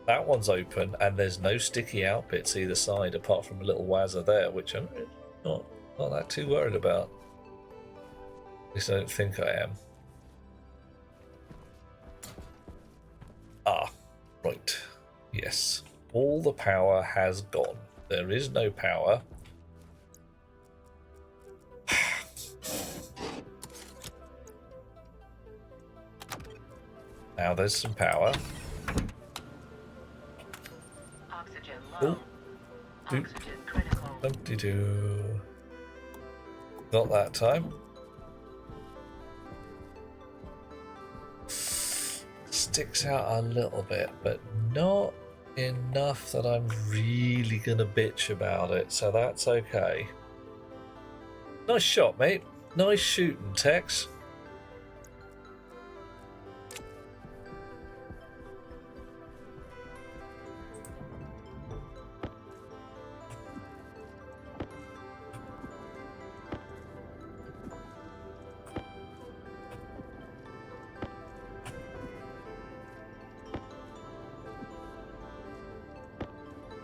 That one's open and there's no sticky out bits either side apart from a little wazzer there, which I'm not that too worried about. At least I don't think I am. Ah, right. Yes. All the power has gone. There is no power. Now there's some power. Oxygen low. Oxygen critical. Dum-de-doo. Not that time. Sticks out a little bit, but not enough that I'm really gonna bitch about it, so that's okay. Nice shot, mate. Nice shooting, Tex.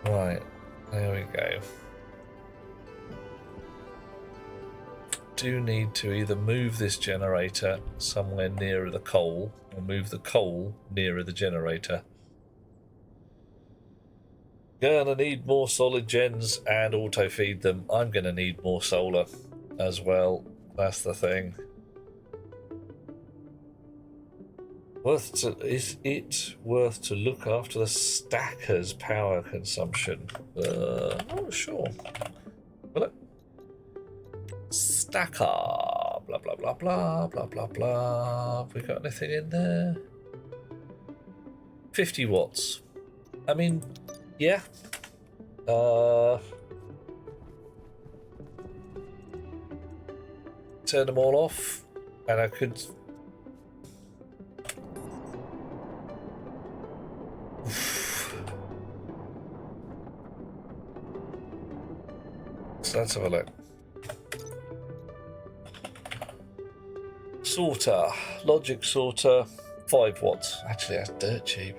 Right, there we go. Do need to either move this generator somewhere nearer the coal or move the coal nearer the generator. Gonna need more solid gens and auto feed them. I'm gonna need more solar as well. That's the thing. Is it worth to look after the stacker's power consumption? Not sure. Well, stacker, blah blah blah blah, blah, blah, blah, blah. Have we got anything in there? 50 watts. I mean, yeah. Turn them all off, and I could. So let's have a look. Sorter, logic sorter, 5 watts. Actually, that's dirt cheap.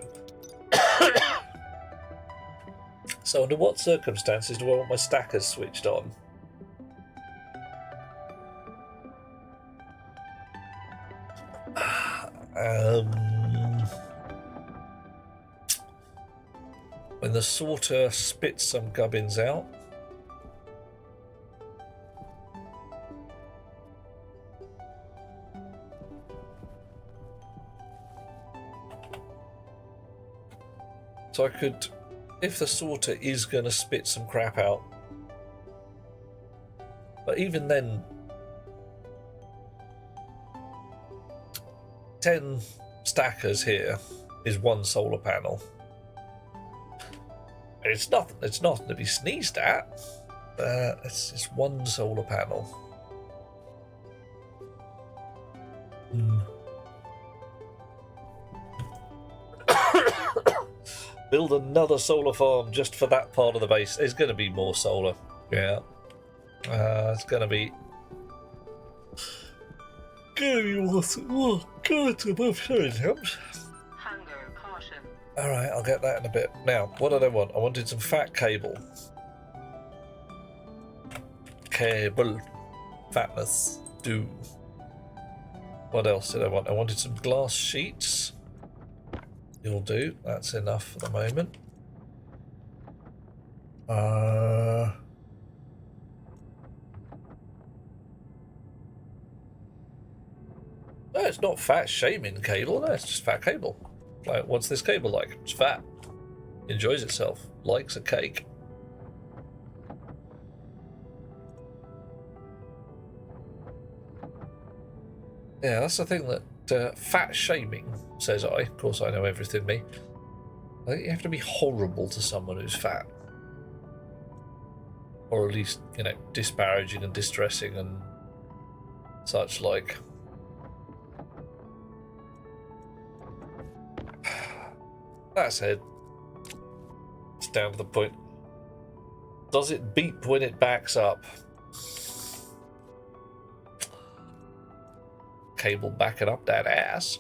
So, under what circumstances do I want my stackers switched on? When the sorter spits some gubbins out. So I could, if the sorter is going to spit some crap out, but even then, 10 stackers here is 1 solar panel. It's nothing to be sneezed at. It's just 1 solar panel. Build another solar farm just for that part of the base. There's going to be more solar. Yeah. It's going to be... Oh, God, I'm sorry, James. Hunger, caution. Alright, I'll get that in a bit. Now, what did I want? I wanted some fat cable. Cable. Fatness. Do. What else did I want? I wanted some glass sheets. You'll do. That's enough for the moment. No, it's not fat shaming cable. No, it's just fat cable. Like, what's this cable like? It's fat. Enjoys itself. Likes a cake. Yeah, that's the thing that fat shaming, says I. Of course, I know everything, me. I think you have to be horrible to someone who's fat. Or at least, you know, disparaging and distressing and such like. That said, it's down to the point. Does it beep when it backs up? Cable backing up that ass.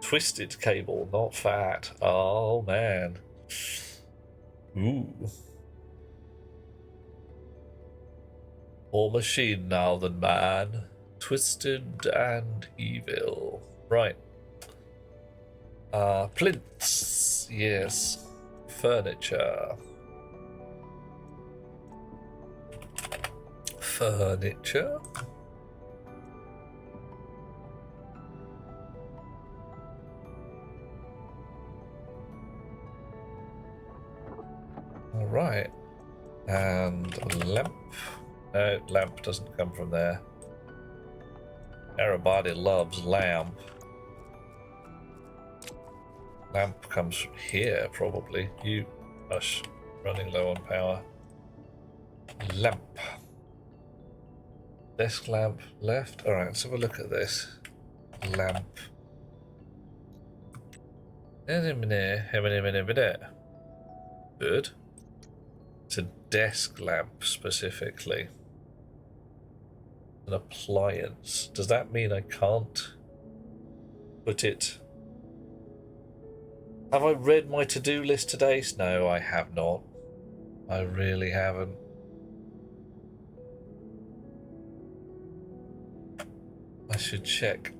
Twisted cable, not fat. Oh man. Ooh. More machine now than man. Twisted and evil. Right. Plinths. Yes. Furniture. Furniture. Alright. And lamp. No, lamp doesn't come from there. Everybody loves lamp. Lamp comes from here, probably. You, hush, running low on power. Lamp. Desk lamp left. Alright, let's have a look at this. Lamp. Good. It's a desk lamp specifically. An appliance. Does that mean I can't put it? Have I read my to-do list today? No, I have not. I really haven't. I should check.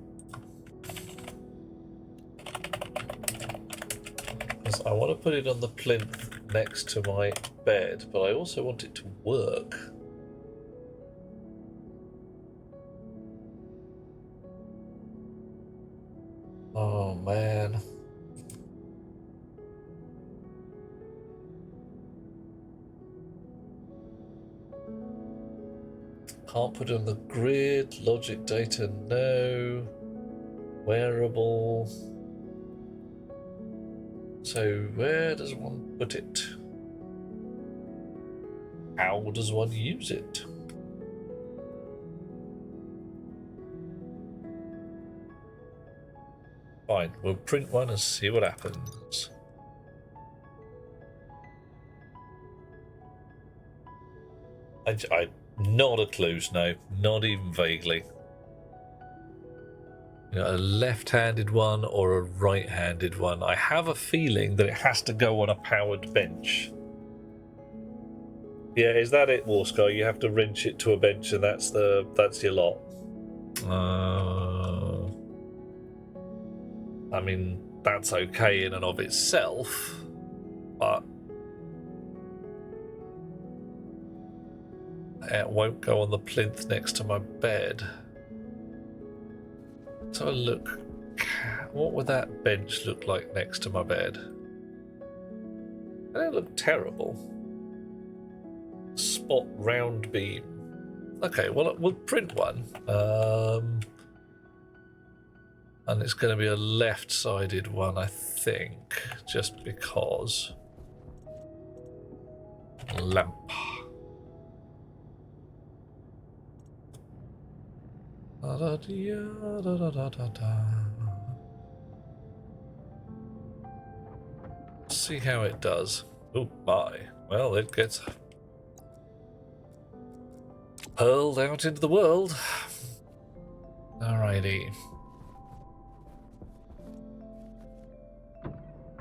Because I want to put it on the plinth next to my bed, but I also want it to work. Oh man. Can't put it on the grid. Logic data, no. Wearable. So where does one put it? How does one use it? Fine, we'll print one and see what happens. I not a clue, no, not even vaguely. You know, a left-handed one or a right-handed one. I have a feeling that it has to go on a powered bench. Yeah, is that it, Warsky? You have to wrench it to a bench, and that's your lot. I mean, that's okay in and of itself, but it won't go on the plinth next to my bed. Let's have a look. What would that bench look like next to my bed? It don't look terrible. Spot round beam. Okay, well, we'll print one. And it's going to be a left-sided one, I think, just because. Lamp. See how it does. Oh my. Well, it gets hurled out into the world. Alrighty.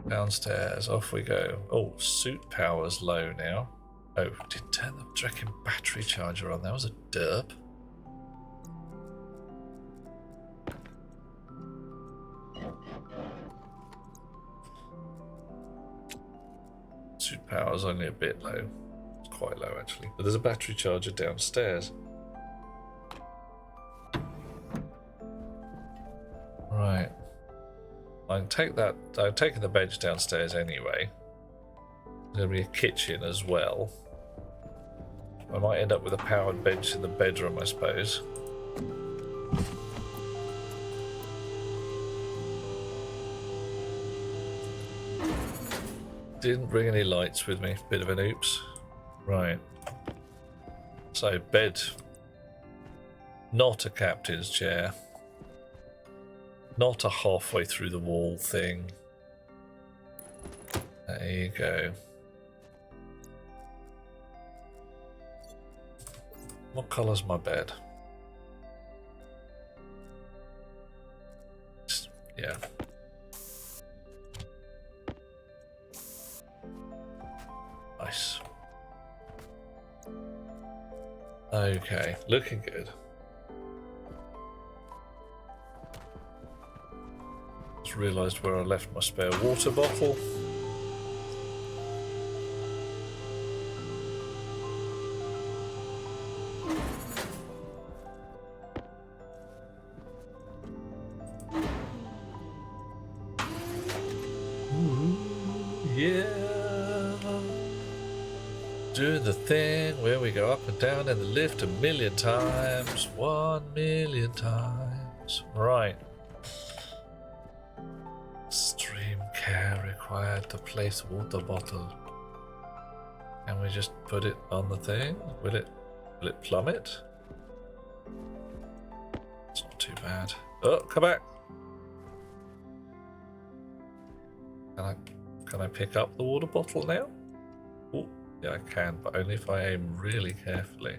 Downstairs, off we go. Oh, suit power's low now. Oh, did turn the freaking battery charger on. That was a derp. Suit power's only a bit low. It's quite low actually. But there's a battery charger downstairs. Right. I can take that. I'm taking the bench downstairs anyway. There's going to be a kitchen as well. I might end up with a powered bench in the bedroom, I suppose. Didn't bring any lights with me. Bit of an oops. Right. So, bed. Not a captain's chair. Not a halfway through the wall thing. There you go. What colour's my bed? Yeah. Nice. Okay, looking good. Just realised where I left my spare water bottle. Doing the thing where we go up and down in the lift 1,000,000 times. 1,000,000 times. Right. Extreme care required to place water bottle. Can we just put it on the thing? Will it plummet? It's not too bad. Oh, come back. Can I pick up the water bottle now? Oh. Yeah, I can, but only if I aim really carefully.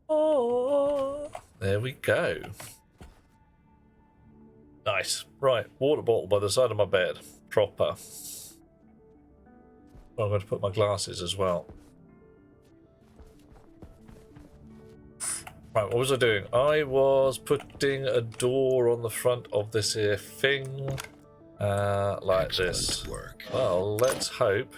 Oh, there we go. Nice. Right, water bottle by the side of my bed. Proper. I'm going to put my glasses as well. Right, what was I doing? I was putting a door on the front of this here thing, like Excellent this. Work. Well, let's hope.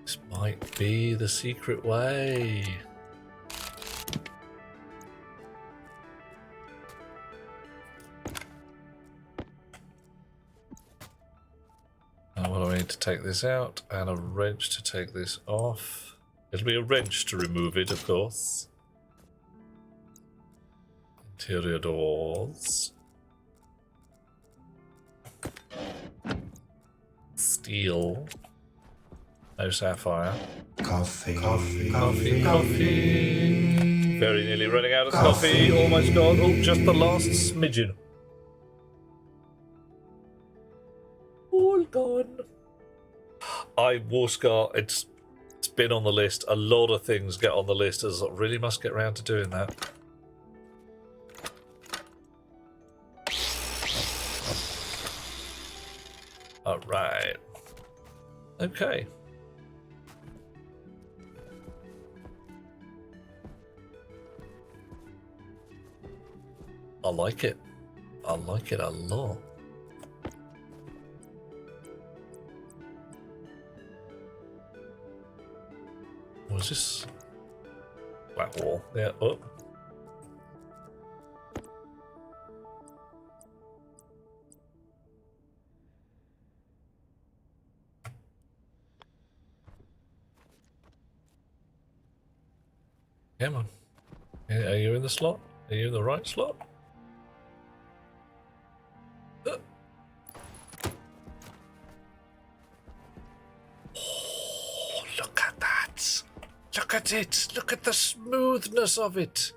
This might be the secret way. Now what do I need to take this out? And a wrench to take this off. It'll be a wrench to remove it, of course. Interior doors. Steel. No sapphire. Coffee. Coffee. Very nearly running out of coffee. Almost gone. Oh, just the last smidgen. All gone. Warscar, it's been on the list. A lot of things get on the list. As I really must get round to doing that. All right. Okay. I like it. I like it a lot. Was this black wall? Yeah. Oh. Come on. Are you in the slot? Are you in the right slot? Oh, look at that. Look at it. Look at the smoothness of it.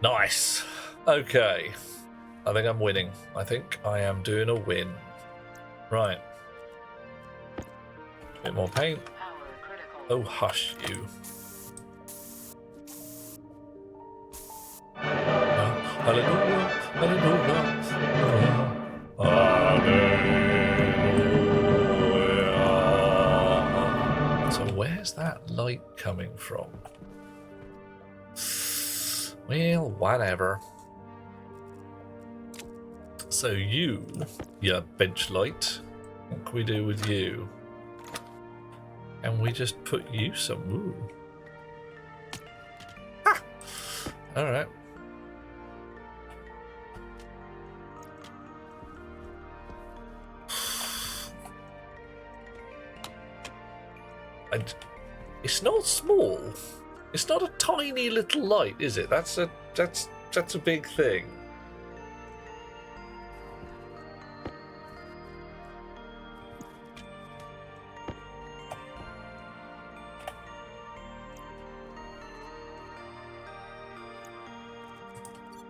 Nice. Okay. I think I'm winning. I think I am doing a win. Right. Bit more paint. Oh, hush you. Hallelujah. Hallelujah. Hallelujah. So where's that light coming from? Well, whatever. So you bench light, what can we do with you? And we just put you some... Ooh. Ah! Alright. And it's not small. It's not a tiny little light, is it? That's a big thing.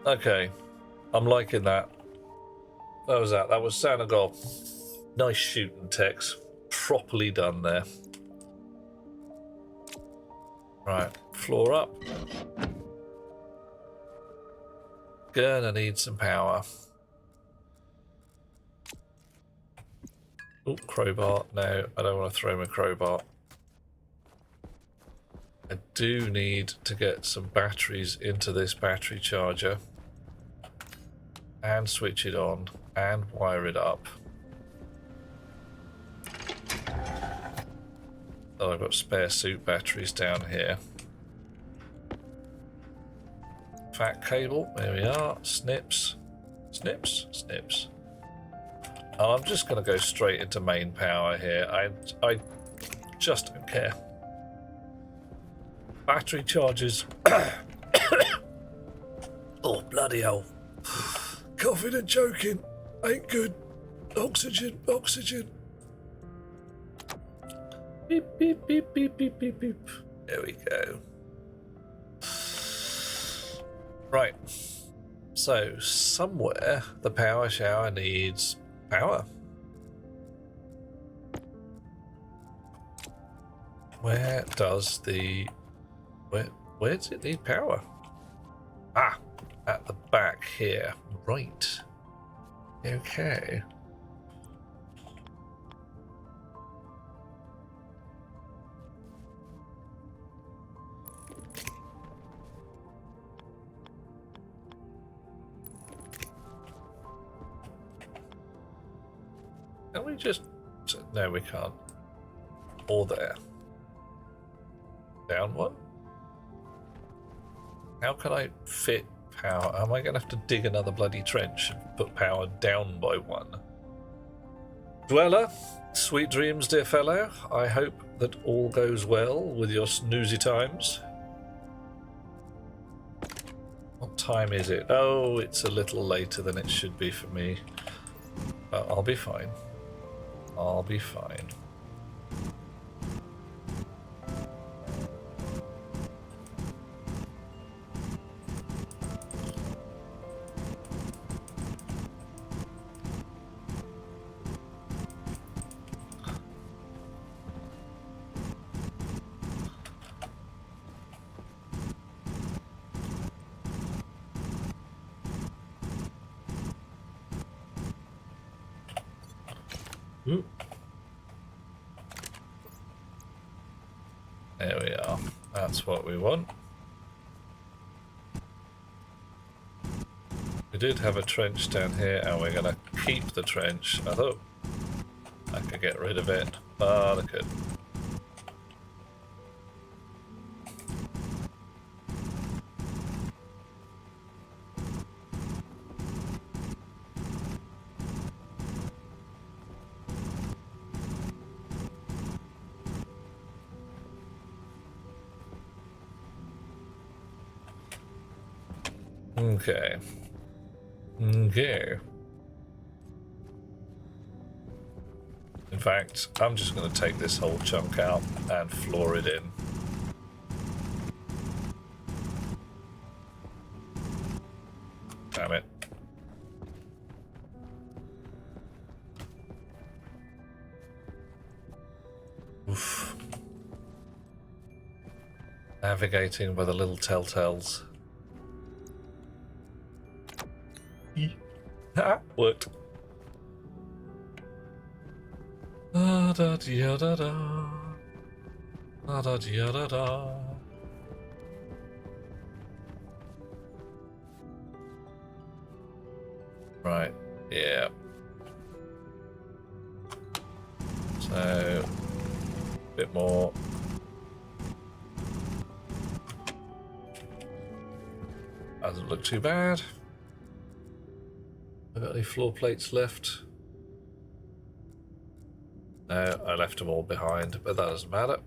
Okay, I'm liking that. That was that. That was Senegal. Nice shooting, Tex. Properly done there. Right, floor up. Gonna need some power. Oh, crowbar. No, I don't want to throw my crowbar. I do need to get some batteries into this battery charger and switch it on and wire it up. Oh, I've got spare suit batteries down here. Fat cable, there we are. Snips, snips, snips. And I'm just going to go straight into main power here. I just don't care. Battery charges. Oh, bloody hell. Coughing and choking. Ain't good. Oxygen, oxygen. Beep, beep, beep, beep, beep, beep, beep. There we go. Right. So, somewhere the power shower needs power. Where does the... Where does it need power? Ah, at the back here. Right. Okay. Can we just... No, we can't. Or there. Down one? How can I fit power? Am I going to have to dig another bloody trench and put power down by one? Dweller, sweet dreams, dear fellow. I hope that all goes well with your snoozy times. What time is it? Oh, it's a little later than it should be for me. But I'll be fine. I'll be fine. There we are. That's what we want. We did have a trench down here, and we're going to keep the trench. I thought I could get rid of it, but I could. Okay. Okay. In fact, I'm just going to take this whole chunk out and floor it in. Damn it. Oof. Navigating by the little telltales. Worked. Da da da da da da da da. Right. Yeah. So a bit more. Doesn't look too bad. I got any floor plates left? No, I left them all behind, but that doesn't matter.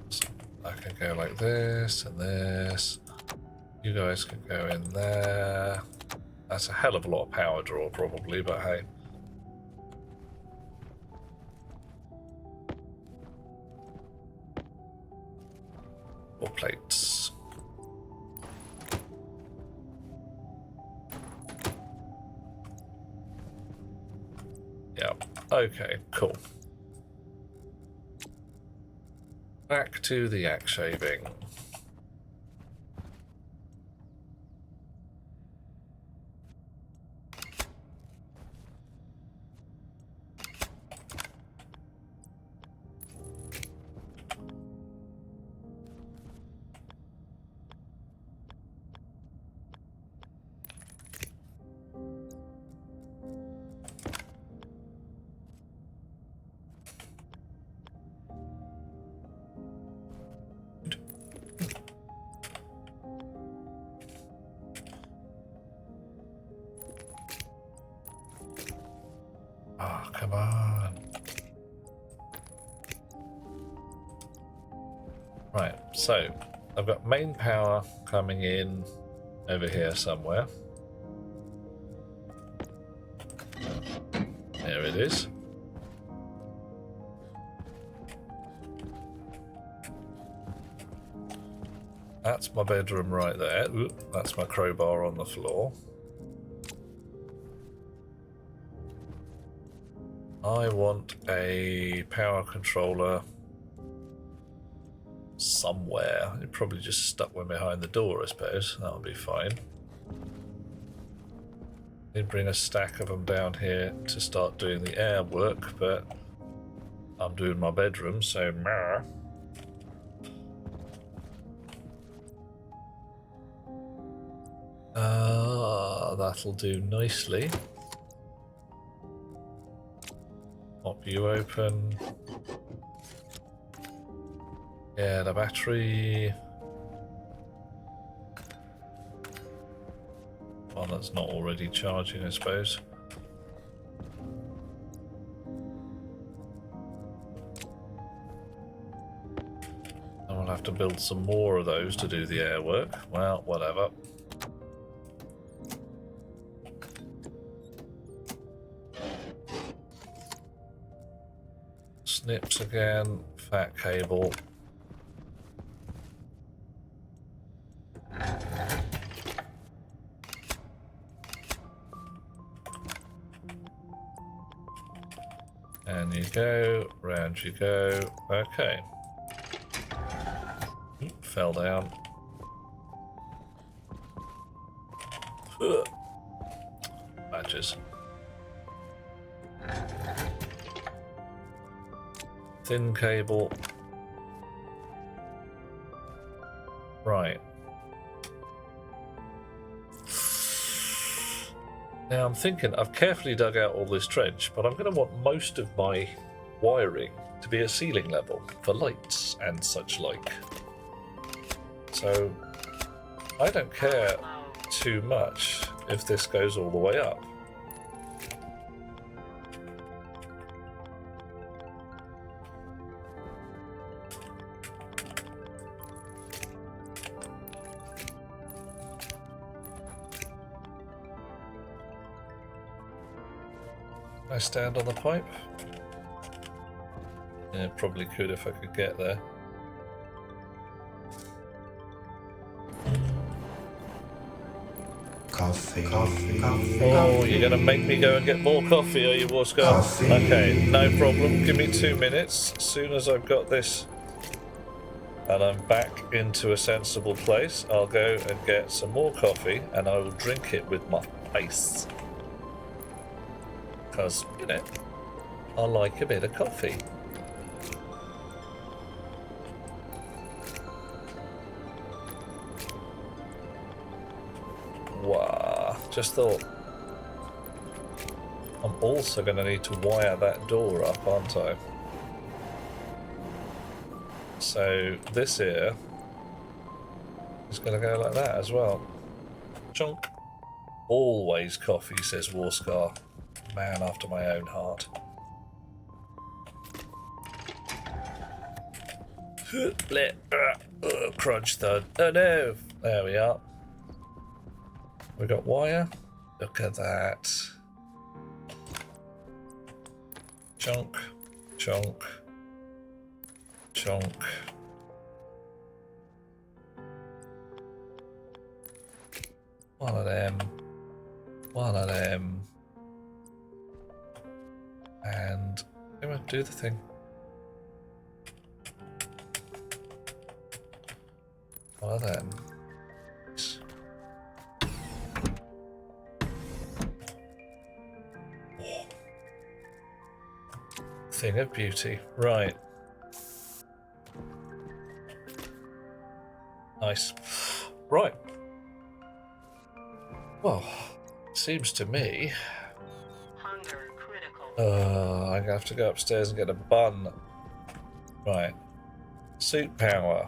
So I can go like this and this. You guys can go in there. That's a hell of a lot of power draw probably, but hey. Or plates. Yeah, okay, cool. Back to the yak shaving. Oh, come on. Right, so I've got main power coming in over here somewhere. There it is. That's my bedroom right there. Ooh, that's my crowbar on the floor. I want a power controller somewhere. It probably just stuck one behind the door, I suppose. That'll be fine. Did bring a stack of them down here to start doing the air work, but I'm doing my bedroom, so meh. That'll do nicely. Pop you open. Yeah, the battery. Well, that's not already charging, I suppose. And we'll have to build some more of those to do the air work. Well, whatever. Snips again, fat cable. And you go, round you go. Okay. Fell down. Ugh. Badges. Thin cable. Right. Now I'm thinking, I've carefully dug out all this trench, but I'm going to want most of my wiring to be at ceiling level for lights and such like. So I don't care too much if this goes all the way up. Can I stand on the pipe? Yeah, probably could if I could get there. Coffee. Oh, you're gonna make me go and get more coffee, are you, Warscar? Okay, no problem. Give me 2 minutes. As soon as I've got this and I'm back into a sensible place, I'll go and get some more coffee and I will drink it with my face. Because, you know, I like a bit of coffee. Wow, just thought. I'm also going to need to wire that door up, aren't I? So this here is going to go like that as well. Chunk. Always coffee, says Warscar. Man after my own heart. Crunch thud. Oh no! There we are. We got wire. Look at that. Chunk, chunk, chunk. One of them. One of them. And come on, do the thing. One of them. Oh. Thing of beauty. Right. Nice. Right. Well, seems to me I'm gonna have to go upstairs and get a bun. Right. Suit power.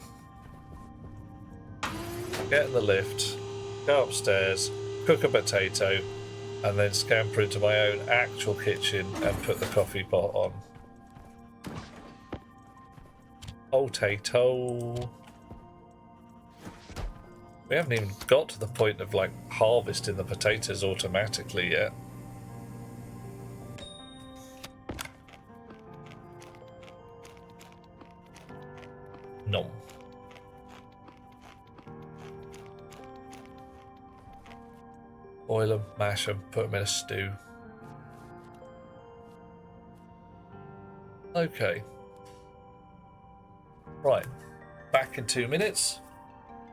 Get in the lift, go upstairs, cook a potato, and then scamper into my own actual kitchen and put the coffee pot on. Potato. We haven't even got to the point of like harvesting the potatoes automatically yet. No. Boil them, mash them, put them in a stew. Okay. Right. Back in 2 minutes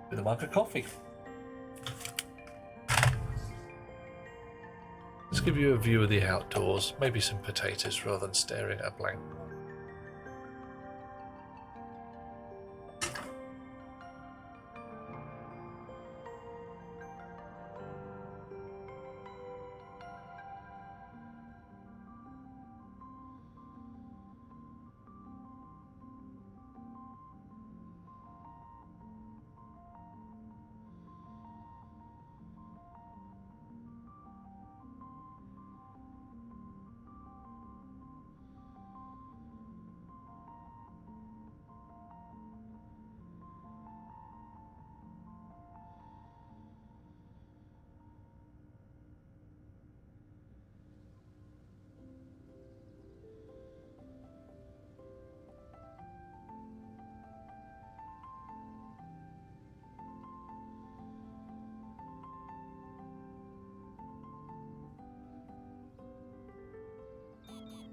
with a mug of coffee. Let's give you a view of the outdoors. Maybe some potatoes rather than staring at a blank wall.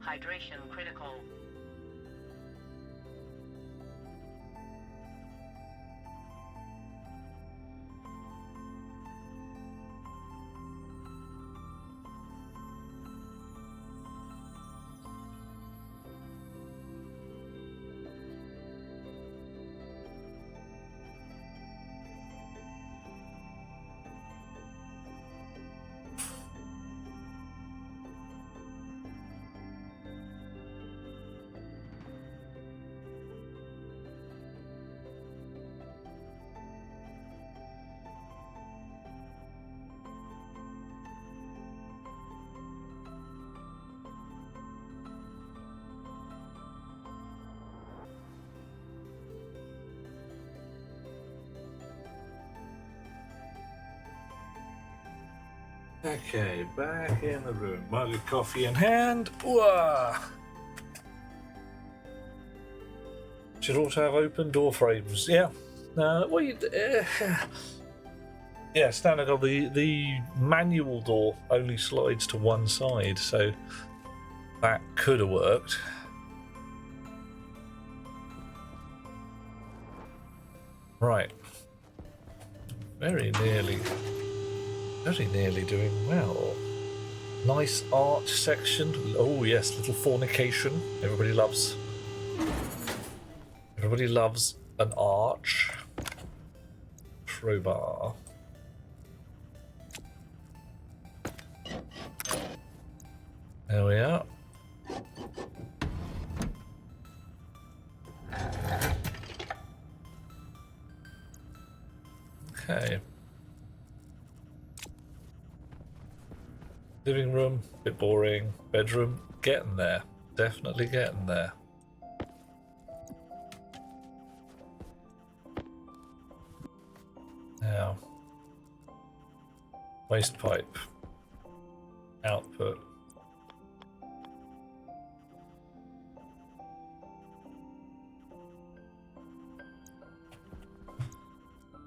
Hydration critical. Okay, back in the room. Mug of coffee in hand. Wah! Should also have open door frames. Yeah. Well, yeah, standard on the manual door only slides to one side, so that could have worked. Right. Very nearly doing well. Nice arch section. Oh yes, little fornication. Everybody loves an arch. Crowbar. There we are. Okay. Living room, bit boring. Bedroom, getting there. Definitely getting there. Now, waste pipe, output.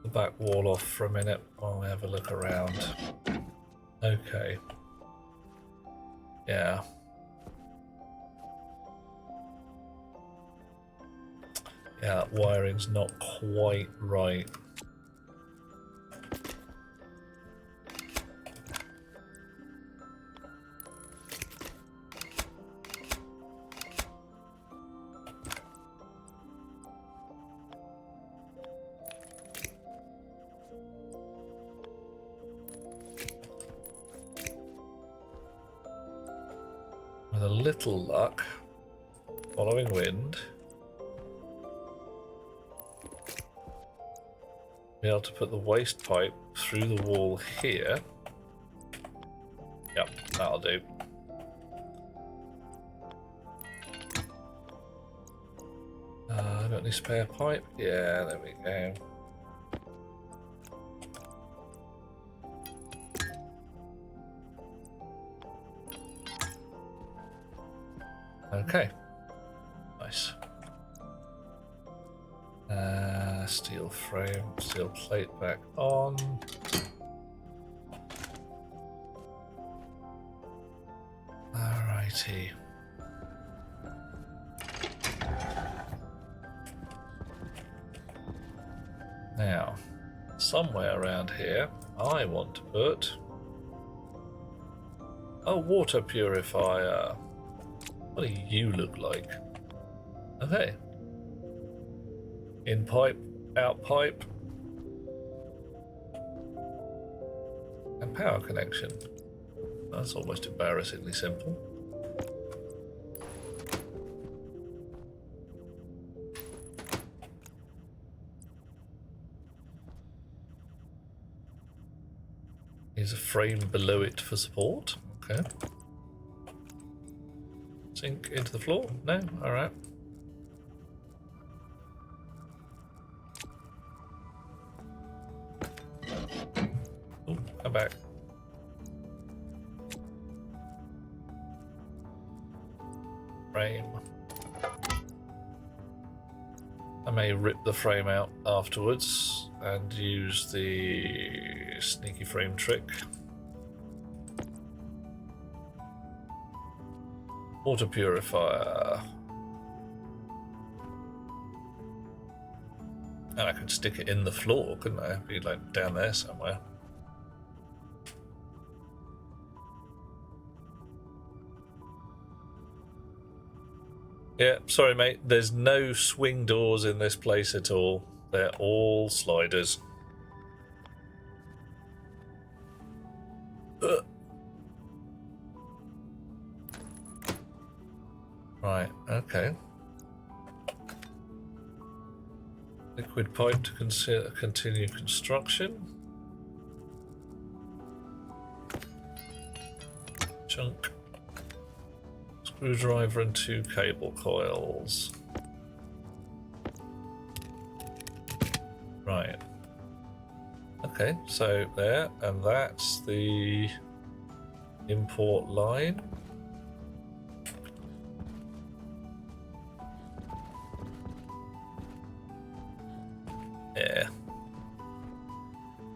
The back wall off for a minute while we have a look around. Okay. Yeah. Yeah, that wiring's not quite right. With a little luck, following wind, be able to put the waste pipe through the wall here. Yep, that'll do. Got any spare pipe? Yeah, there we go. Okay, nice. Steel frame, steel plate back on. Alrighty. Now, somewhere around here, I want to put a water purifier. What do you look like? Okay. In pipe, out pipe, and power connection. That's almost embarrassingly simple. Here's a frame below it for support. Okay. Sink into the floor? No? Alright. Oh, come back. Frame. I may rip the frame out afterwards and use the sneaky frame trick. Water purifier. And I could stick it in the floor, couldn't I? It'd be like down there somewhere. Yeah, sorry mate, there's no swing doors in this place at all. They're all sliders. Right, okay. Liquid pipe to continue construction. Chunk. Screwdriver and 2 cable coils. Right. Okay, so there, and that's the import line. Yeah.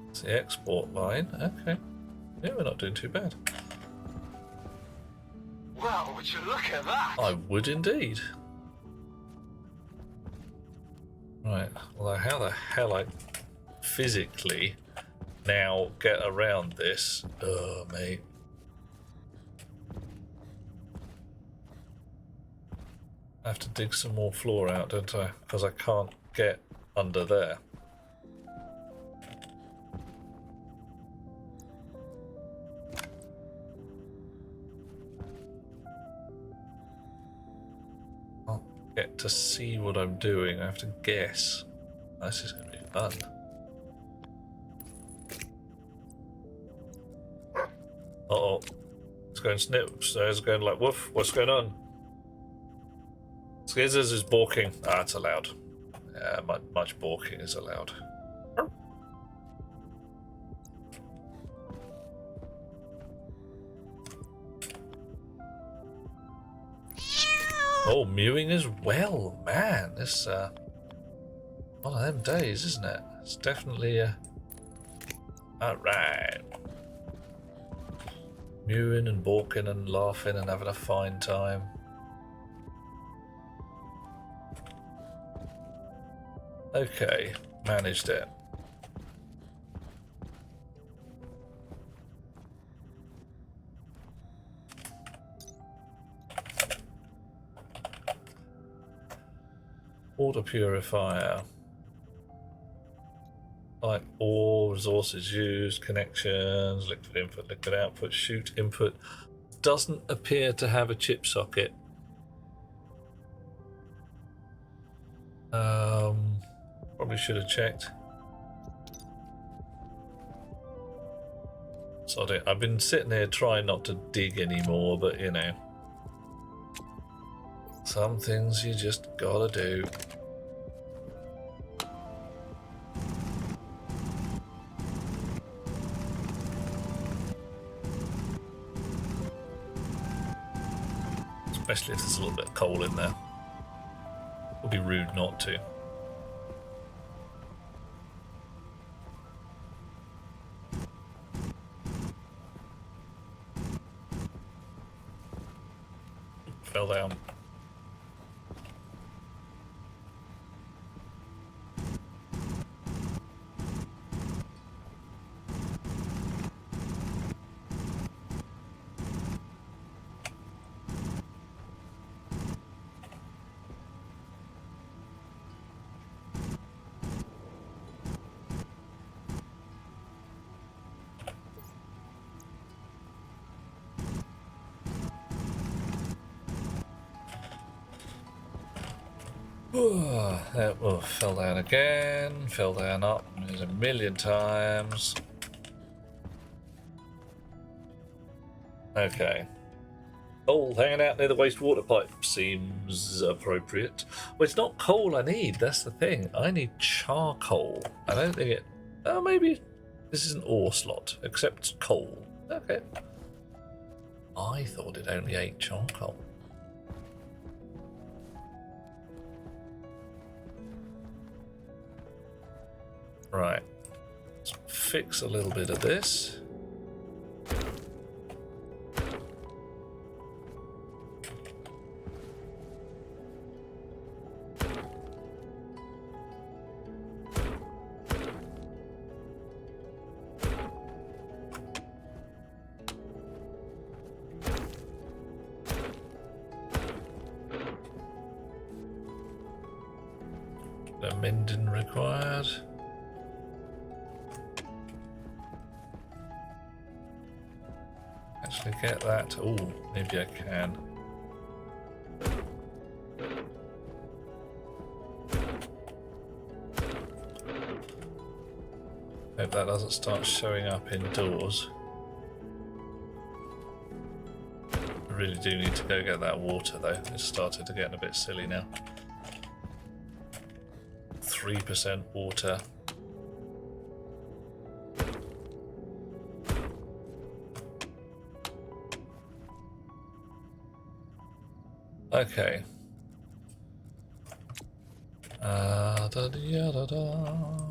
It's the export line. Okay. Yeah, we're not doing too bad. Well, would you look at that? I would indeed. Right. Well, how the hell I physically now get around this? Oh, mate. I have to dig some more floor out, don't I? Because I can't get under there. I'll get to see what I'm doing. I have to guess. This is going to be fun. Uh-oh. It's going snips. It's going like, woof. What's going on? Skizzers is balking. Ah, it's allowed. Yeah, much balking is allowed. Oh, mewing as well. Man, this one of them days, isn't it? It's definitely alright. Mewing and balking and laughing and having a fine time. Okay, managed it. Water purifier. Like all resources used, connections, liquid input, liquid output, chute input. Doesn't appear to have a chip socket. Probably should have checked. Sorry, I've been sitting here trying not to dig anymore, but you know, some things you just gotta do. Especially if there's a little bit of coal in there. Would be rude not to. Fell down. That fell down again, fell down up, there's a million times. Okay. Coal hanging out near the wastewater pipe seems appropriate. Well, it's not coal I need, that's the thing. I need charcoal. I don't think it... Oh, maybe this is an ore slot, except coal. Okay. I thought it only ate charcoal. Right, let's fix a little bit of this. Mending required. Actually get that. Oh, maybe I can. Hope that doesn't start showing up indoors. I really do need to go get that water though. It's started to get a bit silly now. 3% water. Okay. Da da da da.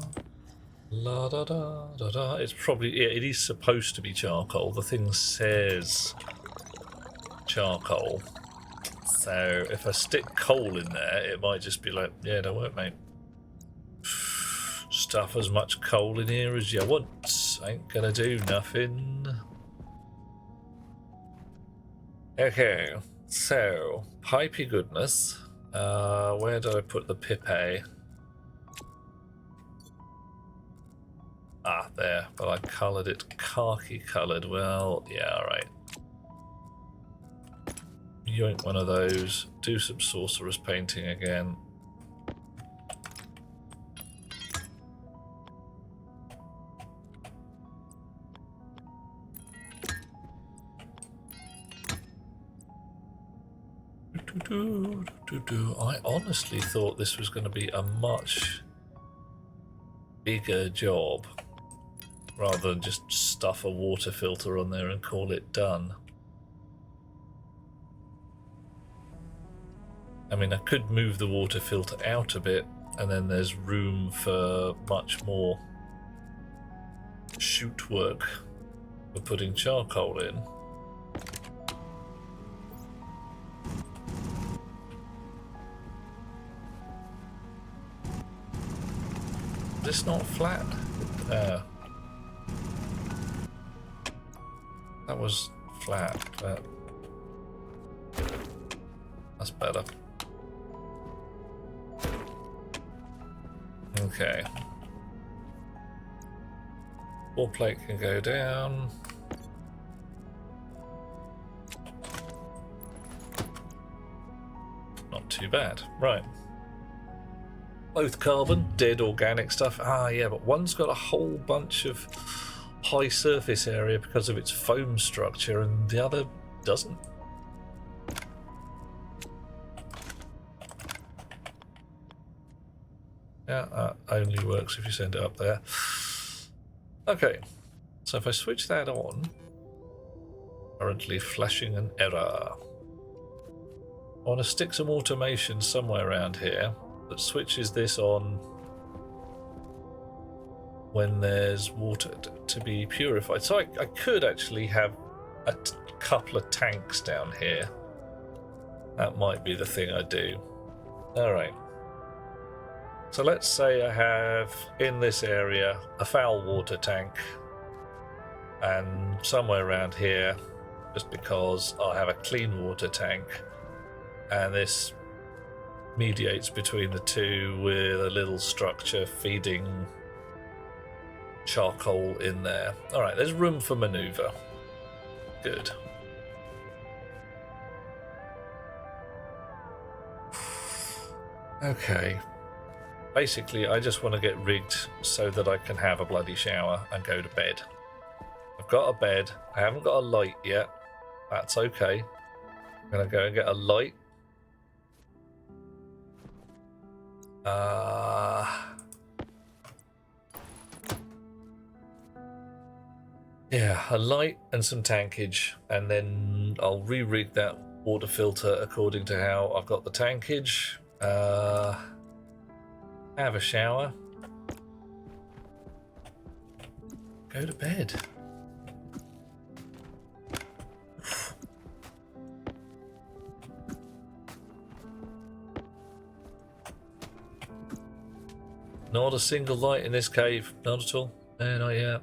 La da da da da. It's probably, yeah, it is supposed to be charcoal. The thing says charcoal. So if I stick coal in there, it might just be like, yeah, don't work, mate. Stuff as much coal in here as you want. Ain't gonna do nothing. Okay, so pipey goodness. Where did I put the pipe? Ah, there, but I coloured it khaki coloured. Well, yeah, alright. Yoink one of those. Do some sorcerer's painting again. I honestly thought this was going to be a much bigger job rather than just stuff a water filter on there and call it done. I mean, I could move the water filter out a bit and then there's room for much more chute work for putting charcoal in. Is this not flat? That was flat, but that's better. Okay. Wall plate can go down. Not too bad. Right. Both carbon, dead organic stuff. Ah, yeah, but one's got a whole bunch of high surface area because of its foam structure, and the other doesn't. Yeah, that only works if you send it up there. Okay, so if I switch that on, currently flashing an error. I want to stick some automation somewhere around here that switches this on when there's water to be purified. So I could actually have a couple of tanks down here. That might be the thing I do. Alright. So let's say I have in this area a foul water tank and somewhere around here, just because I have a clean water tank, and this mediates between the two with a little structure feeding charcoal in there. Alright, there's room for maneuver. Good. Okay. Basically, I just want to get rigged so that I can have a bloody shower and go to bed. I've got a bed. I haven't got a light yet. That's okay. I'm going to go and get a light. Yeah, a light and some tankage, and then I'll re-rig that water filter according to how I've got the tankage. Have a shower. Go to bed. Not a single light in this cave. Not at all. No, not yet.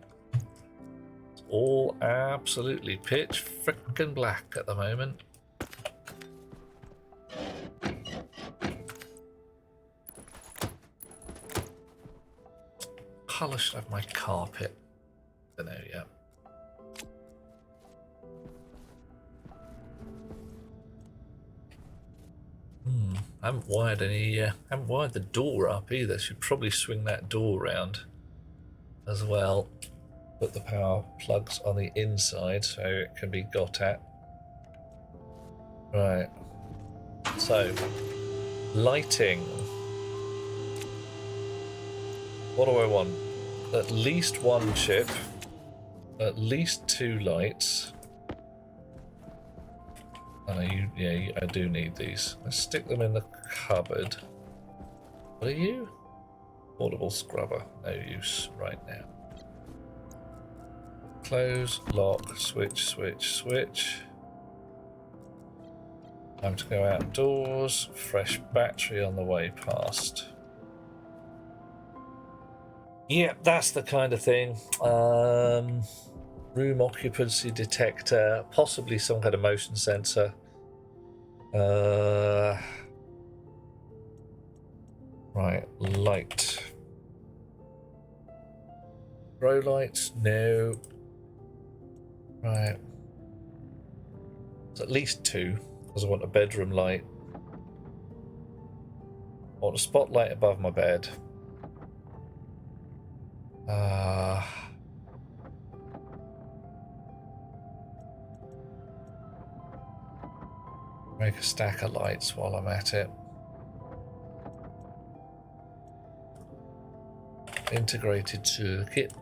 It's all absolutely pitch frickin' black at the moment. colour should I have my carpet? I don't know yet. I haven't wired haven't wired the door up either. Should probably swing that door round as well. Put the power plugs on the inside so it can be got at. Right. So, lighting. What do I want? At least one chip. At least 2 lights. Oh, yeah, I do need these. Let's stick them in the cupboard. What are you? Portable scrubber. No use right now. Close, lock, switch, switch, switch. Time to go outdoors. Fresh battery on the way past. Yeah, that's the kind of thing. Room occupancy detector, possibly some kind of motion sensor. Right, light. Grow lights? No. Right. It's at least 2, because I want a bedroom light. I want a spotlight above my bed. Make a stack of lights while I'm at it. Integrated circuit.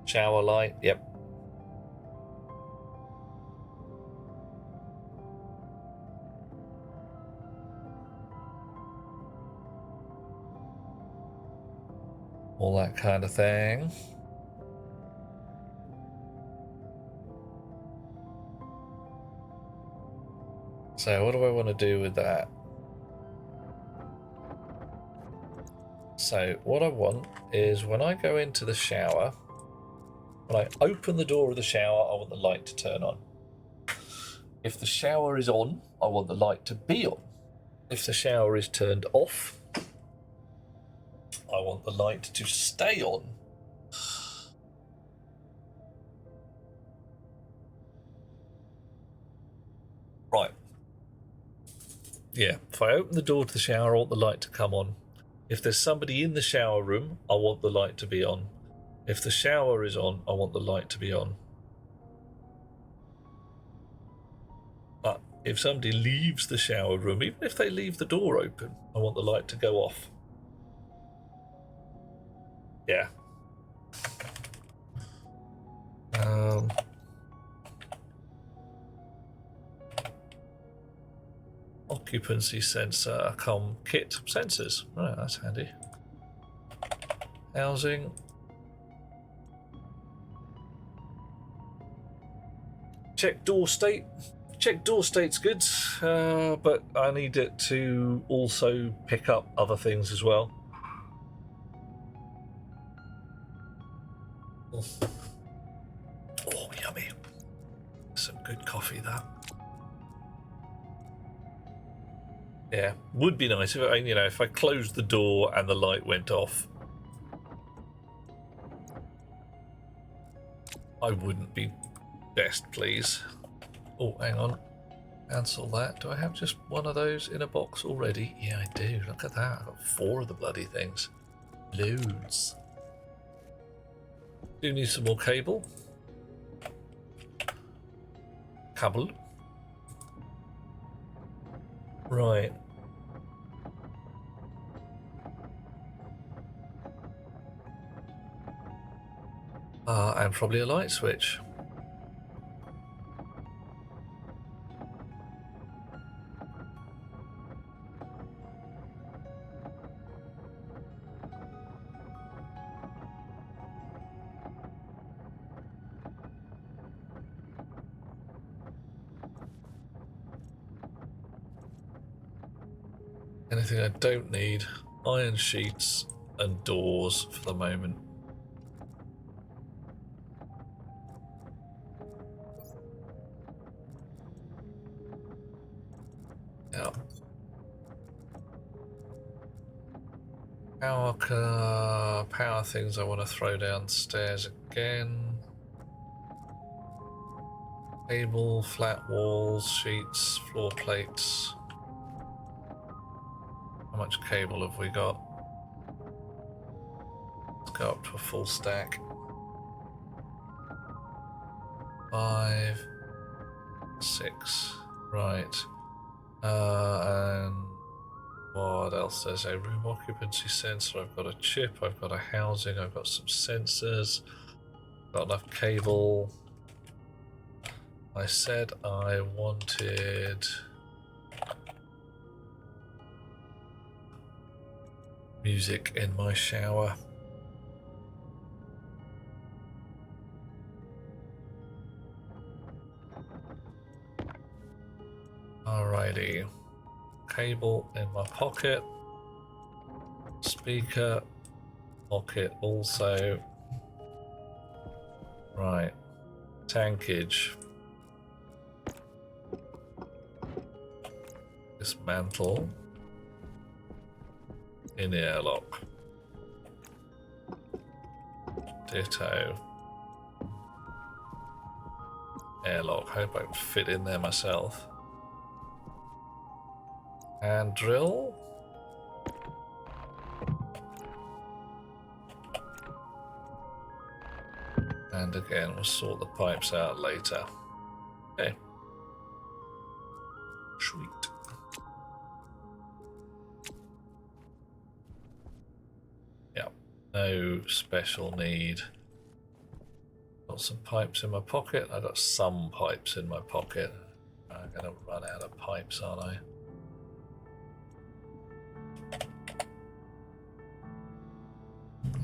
Shower light, yep. All that kind of thing. So what do I want to do with that? So what I want is when I go into the shower, when I open the door of the shower, I want the light to turn on. If the shower is on, I want the light to be on. If the shower is turned off, I want the light to stay on. Right. Yeah, if I open the door to the shower, I want the light to come on. If there's somebody in the shower room, I want the light to be on. If the shower is on, I want the light to be on. But if somebody leaves the shower room, even if they leave the door open, I want the light to go off. Yeah. Occupancy sensor, kit sensors. Right, that's handy. Housing. Check door state. Check door state's good, but I need it to also pick up other things as well. Oh, yummy. Some good coffee, that. Yeah, would be nice if if I closed the door and the light went off. I wouldn't be best pleased. Oh, hang on. Cancel that. Do I have just one of those in a box already? Yeah, I do. Look at that. I've got 4 of the bloody things. Loads. Do need some more cable. Cable. Right. And probably a light switch. Anything I don't need, iron sheets and doors for the moment. Yeah. Power things I want to throw downstairs again. Cable, flat walls, sheets, floor plates. How much cable have we got? Let's go up to a full stack. 5, 6, right. And what else? There's a room occupancy sensor. I've got a chip. I've got a housing. I've got some sensors. Got enough cable. I said I wanted music in my shower. Alrighty. Cable in my pocket. Speaker pocket also. Right. Tankage. Dismantle. In the airlock. Ditto. Airlock. Hope I can fit in there myself. And drill. And again, we'll sort the pipes out later. Okay. Sweet. Yep. No special need. Got some pipes in my pocket. I got some pipes in my pocket. I'm gonna run out of pipes, aren't I?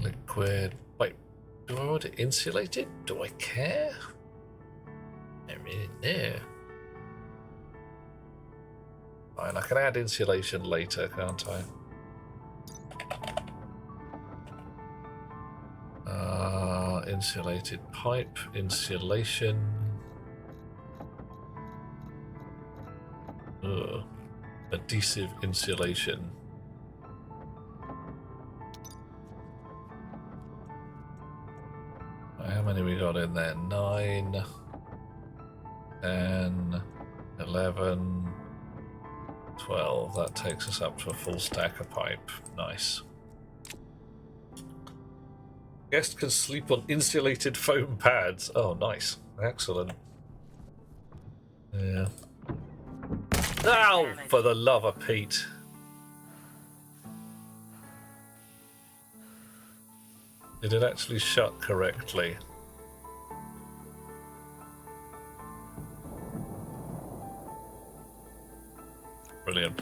Liquid. Wait, do I want it insulated? Do I care? I really know. Fine, I can add insulation later, can't I? Insulated pipe, insulation. Ugh. Adhesive insulation. How many we got in there? 9, 10, 11, 12. That takes us up to a full stack of pipe. Nice. Guest can sleep on insulated foam pads. Oh, nice. Excellent. Yeah. Ow! For the love of Pete. Did it actually shut correctly? Brilliant.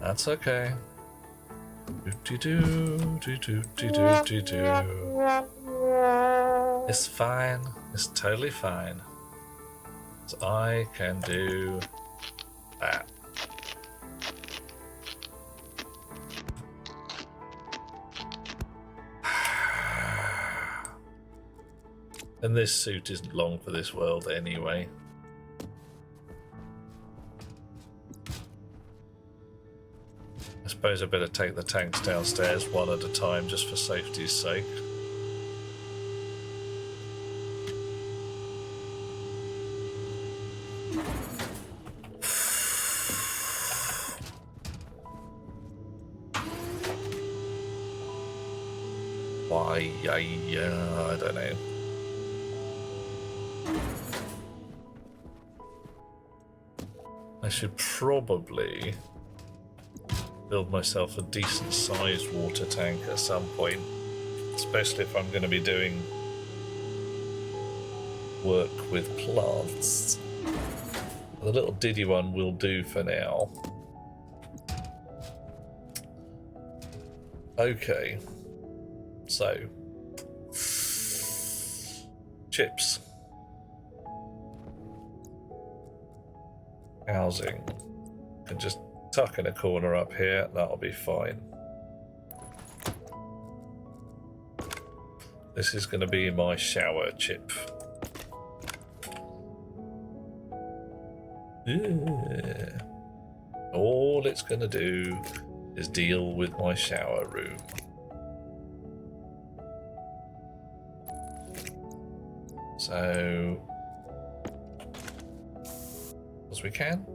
That's okay. It's fine. It's totally fine. So I can do that. And this suit isn't long for this world anyway. I suppose I better take the tanks downstairs one at a time just for safety's sake. Why? I don't know. I should probably build myself a decent sized water tank at some point, especially if I'm going to be doing work with plants. The little diddy one will do for now. Okay, so chips, housing, can just tuck in a corner up here, that'll be fine. This is going to be my shower chip. Yeah. All it's going to do is deal with my shower room. So, as we can.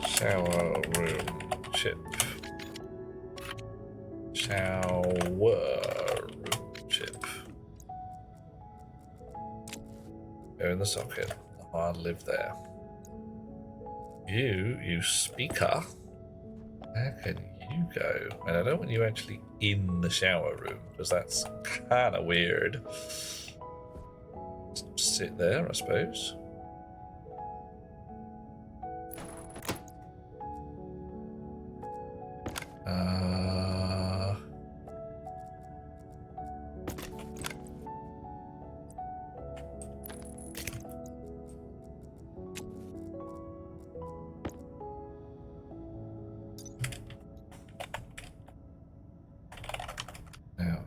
Shower room chip. Shower room chip. Go in the socket. I'll live there. You speaker. How can you go? And I don't want you actually in the shower room because that's kind of weird. Just sit there, I suppose.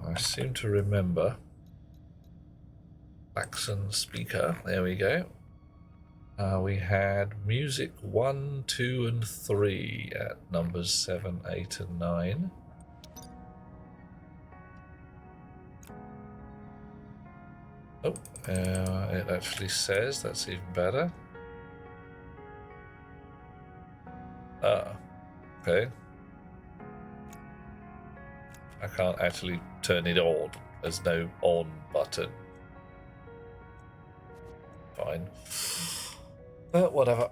I seem to remember Klaxon speaker. There we go. We had music 1, 2, and 3 at numbers 7, 8, and 9. Oh, it actually says that's even better. Ah, okay. I can't actually turn it on. There's no on button. Fine. But whatever.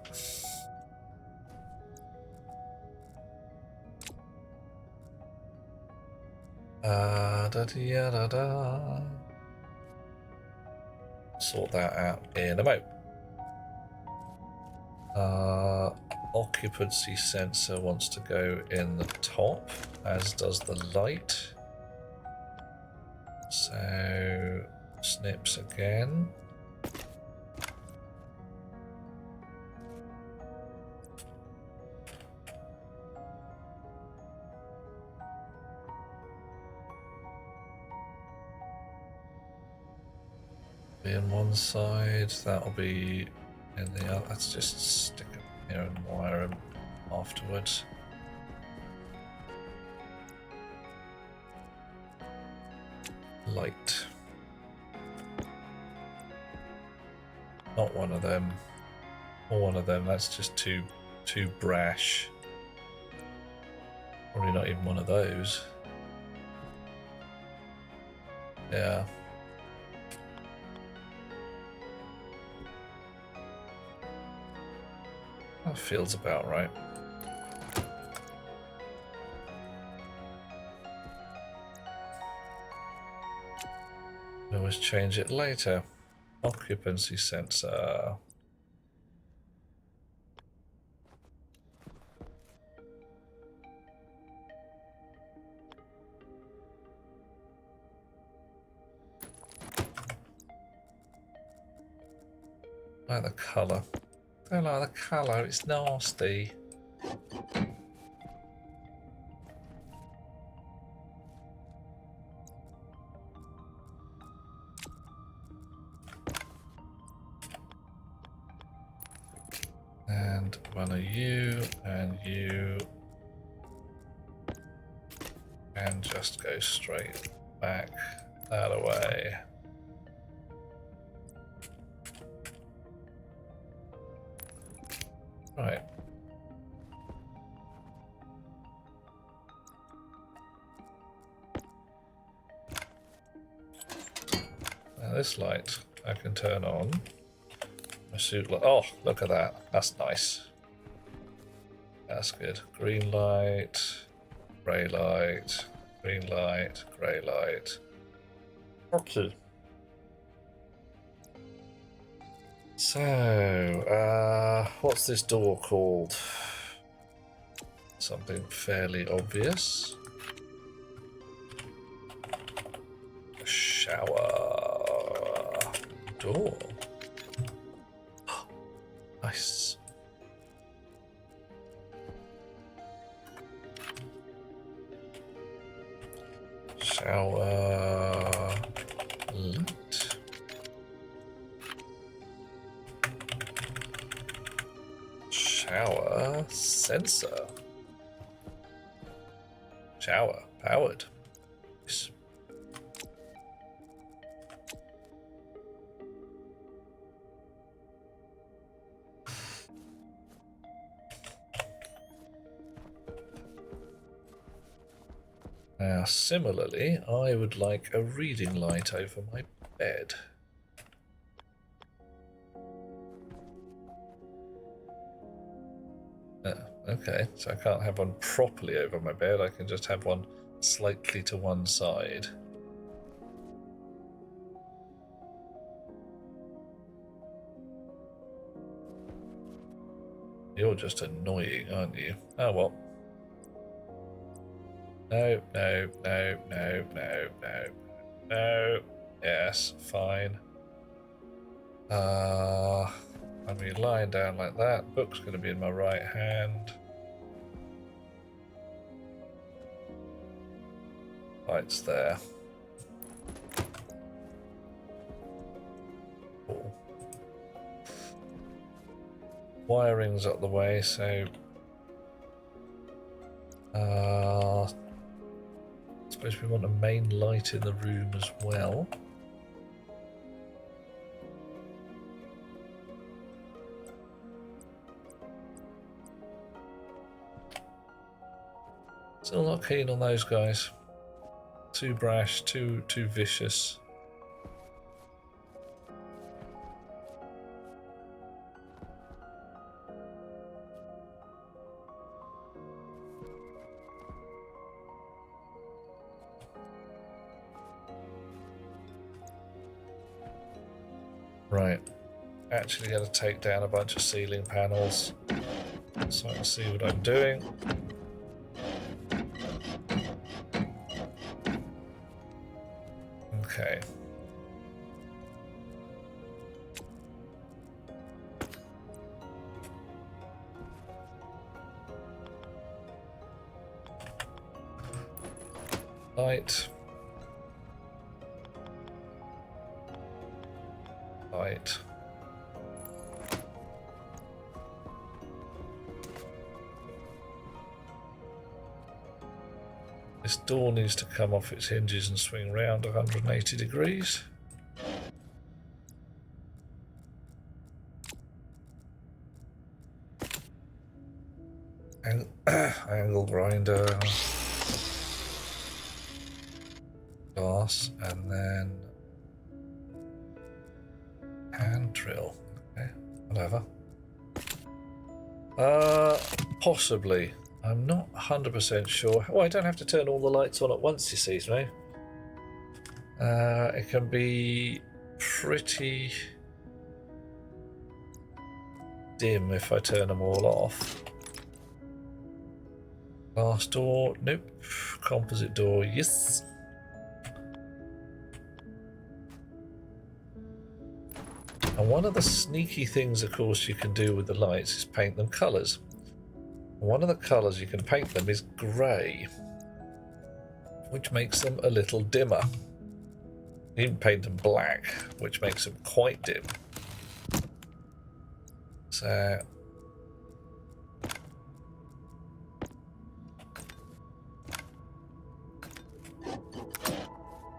Da-da-da-da. Sort that out in a moment. Occupancy sensor wants to go in the top, as does the light. So, snips again. Be on one side, that'll be in the other. Let's just stick them here and wire them afterwards. Light. Not one of them. Or one of them. That's just too brash. Probably not even one of those. Yeah. That feels about right. We always change it later. Occupancy sensor. I like the colour. I don't like the colour, it's nasty. And one of you, and you. And just go straight back that away. Right. Now this light I can turn on. My suit light. Oh, look at that. That's nice. That's good. Green light, grey light, green light, grey light. Okay. So, what's this door called? Something fairly obvious. A shower door. Nice. Shower Light. Shower sensor. Shower powered. Nice. Now, similarly, I would like a reading light over my bed. Okay, so I can't have one properly over my bed, I can just have one slightly to one side. You're just annoying, aren't you? Oh well. No, no, no, no, no, no, no. Yes, fine. I'm going to be lying down like that. Book's going to be in my right hand. Light's there. Cool. Wiring's up the way, so I suppose we want a main light in the room as well. Still not keen on those guys. Too brash, too vicious. Right, actually got to take down a bunch of ceiling panels so I can see what I'm doing. Okay. Light. Light. This door needs to come off its hinges and swing round 180 degrees. Angle grinder. Glass, and then hand drill. Okay, whatever. Possibly. I'm not 100% sure. Oh, I don't have to turn all the lights on at once, you see, no? It can be pretty dim if I turn them all off. Glass door, nope. Composite door, yes. And one of the sneaky things, of course, you can do with the lights is paint them colours. One of the colours you can paint them is grey, which makes them a little dimmer. You can paint them black, which makes them quite dim. So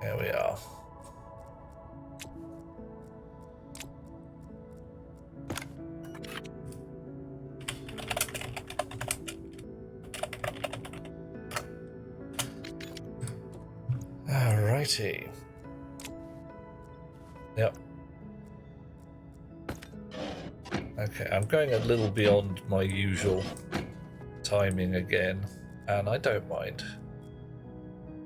there we are. Alrighty. Yep. Okay, I'm going a little beyond my usual timing again, and I don't mind.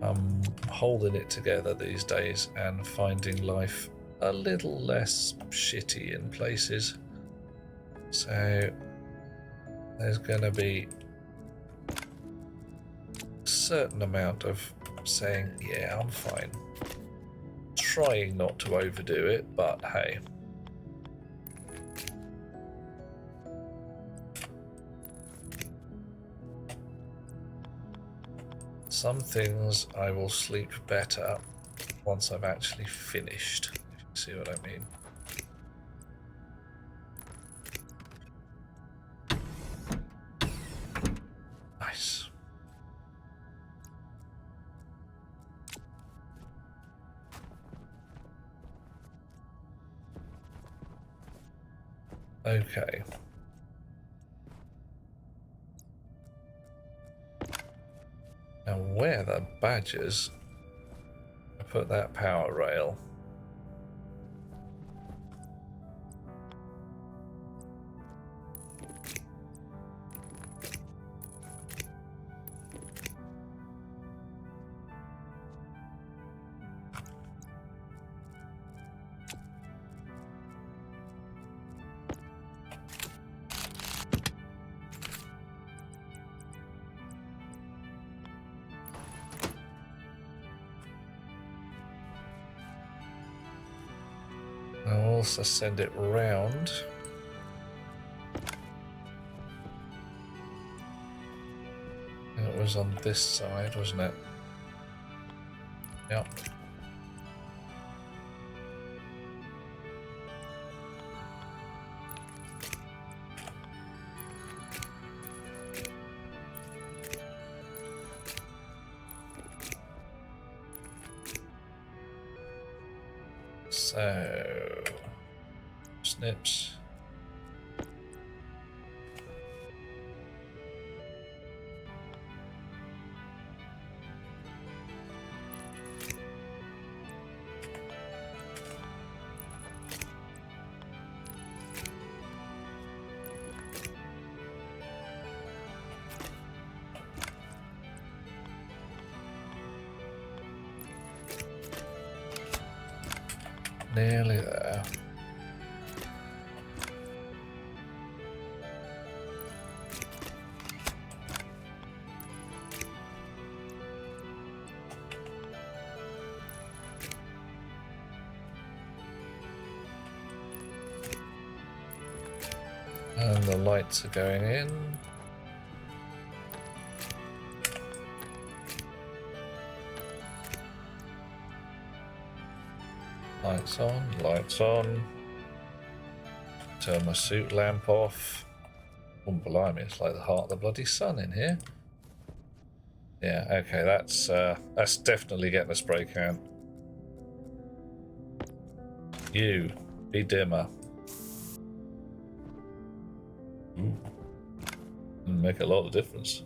I'm holding it together these days and finding life a little less shitty in places. So there's going to be a certain amount of saying, yeah, I'm fine. Trying not to overdo it, but hey. Some things I will sleep better once I've actually finished, if you see what I mean. Nice. Okay. Now where the badgers I put that power rail? I'll also send it round. It was on this side, wasn't it? Yep. So, snips. Nearly there. And the lights are going in. Lights on, lights on. Turn my suit lamp off. Oh, blimey, it's like the heart of the bloody sun in here. Yeah, okay, that's definitely getting a spray can. You, be dimmer. Ooh. Make a lot of difference.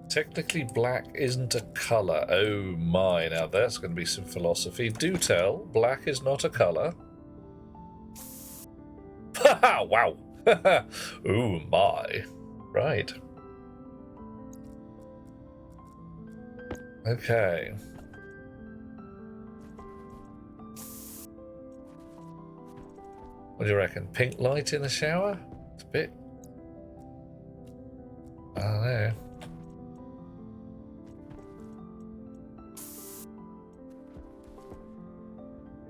Technically, black isn't a colour. Oh my, now that's going to be some philosophy. Do tell, black is not a colour. Haha, wow. Ooh my. Right. Okay. What do you reckon? Pink light in the shower? It's a bit... I don't know.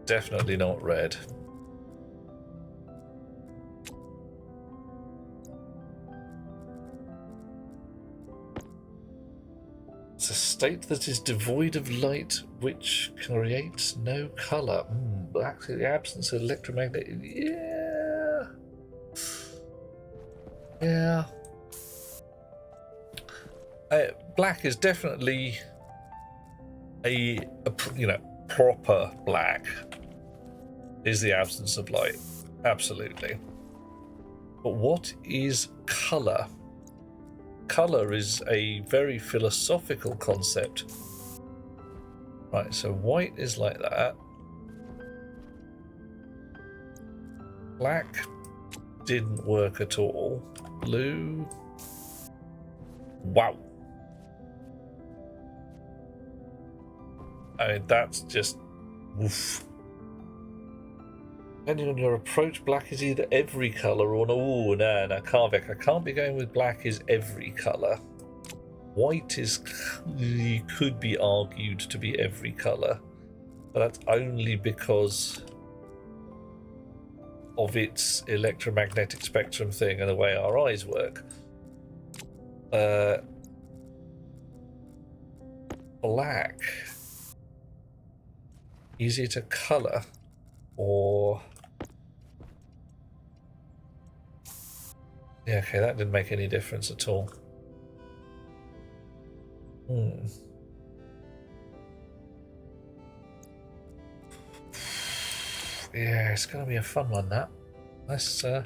Definitely not red. It's a state that is devoid of light, which creates no colour. Black, the absence of electromagnetic. Yeah. Yeah. Black is definitely a proper black. Is the absence of light. Absolutely. But what is colour? Colour is a very philosophical concept. Right, so white is like that. Black didn't work at all. Blue. Wow. I mean, that's just... Oof. Depending on your approach, black is either every colour or no, Carvick. I can't be going with black is every colour. White is could be argued to be every colour, but that's only because of its electromagnetic spectrum thing and the way our eyes work. Black easier to colour, or... Yeah, okay, that didn't make any difference at all. Yeah, it's going to be a fun one, that. Let's, hang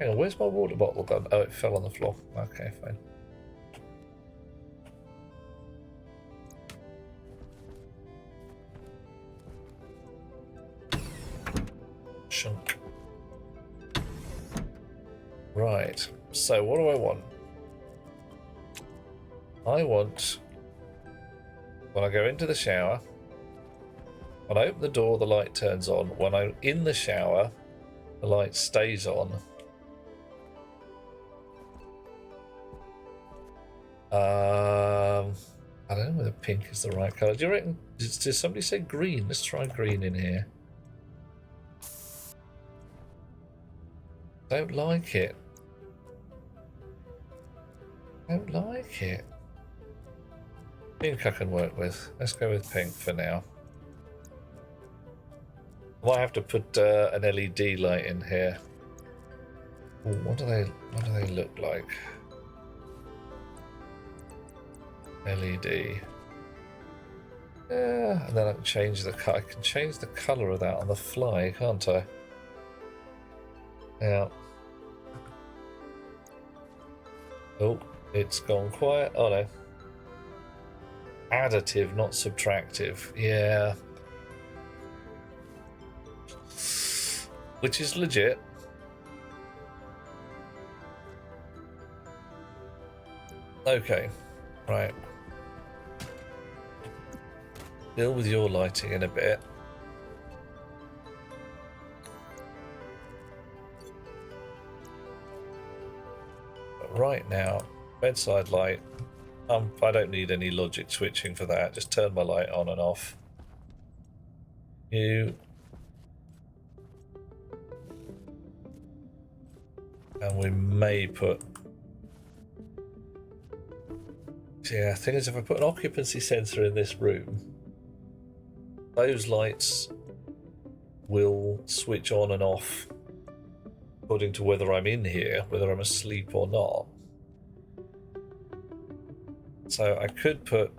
on, where's my water bottle gone? Oh, it fell on the floor. Okay, fine. Shunk. Right, so what do I want? I want, when I go into the shower, when I open the door, the light turns on. When I'm in the shower, the light stays on. I don't know whether pink is the right colour. Do you reckon? Did somebody say green? Let's try green in here. Don't like it. Don't like it. Pink I can work with. Let's go with pink for now. I might have to put an LED light in here. Ooh, what do they look like? LED. Yeah, and then I can change the I can change the colour of that on the fly, can't I? Yeah. Oh, it's gone quiet. Oh no. Additive, not subtractive. Yeah. Which is legit. Okay, right. Deal with your lighting in a bit. But right now, bedside light. I don't need any logic switching for that. Just turn my light on and off. You. And we may put... Yeah, thing is, if I put an occupancy sensor in this room, those lights will switch on and off according to whether I'm in here, whether I'm asleep or not. So I could put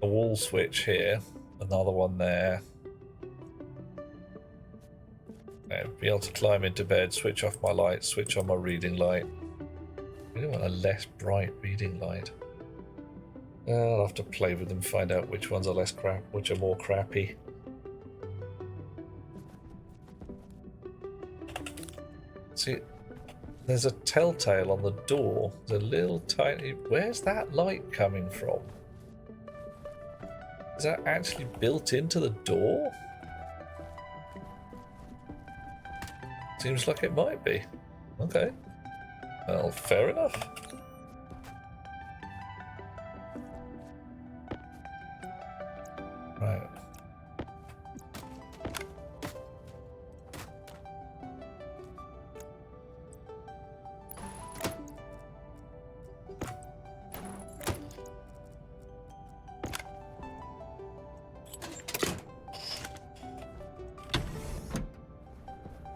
a wall switch here, another one there. And be able to climb into bed, switch off my light, switch on my reading light. I really want a less bright reading light. I'll have to play with them, find out which ones are less crap, which are more crappy. See, there's a telltale on the door. There's a little tiny... Where's that light coming from? Is that actually built into the door? Seems like it might be. Okay. Well, fair enough. Right.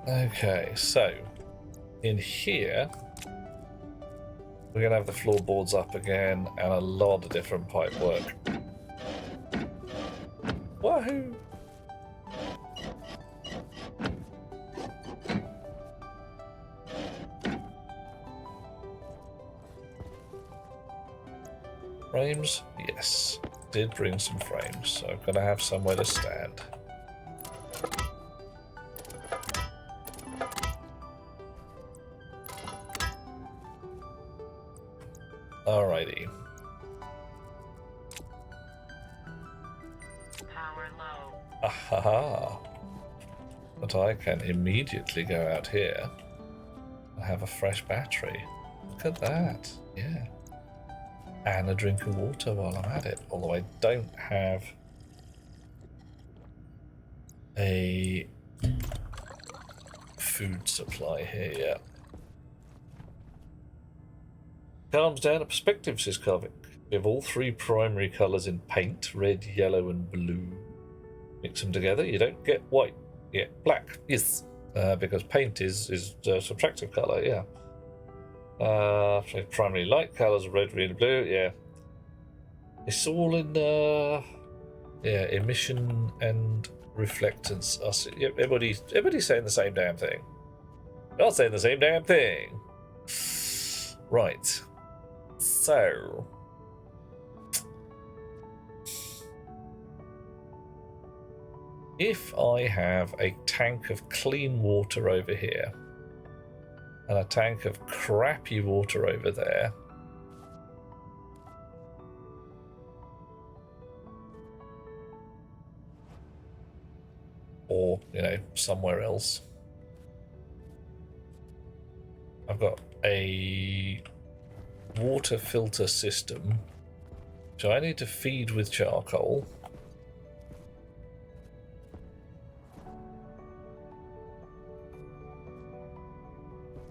Okay, so in here we're going to have the floorboards up again and a lot of different pipe work. Wahoo! Frames? Yes. Did bring some frames, so I'm going to have somewhere to stand. Alrighty. Power low. Ahaha. But I can immediately go out here and have a fresh battery. Look at that. Yeah. And a drink of water while I'm at it. Although I don't have a food supply here yet. Calms down a perspective, says Carvick. We have all three primary colours in paint, red, yellow and blue. Mix them together, you don't get white, you get black. Yes, because paint is subtractive color. Yeah. Primary light colors: red, green, blue. Yeah. It's all in emission and reflectance. Yep, everybody's saying the same damn thing. You're not saying the same damn thing. Right. So. If I have a tank of clean water over here and a tank of crappy water over there, or, somewhere else, I've got a water filter system, which I need to feed with charcoal.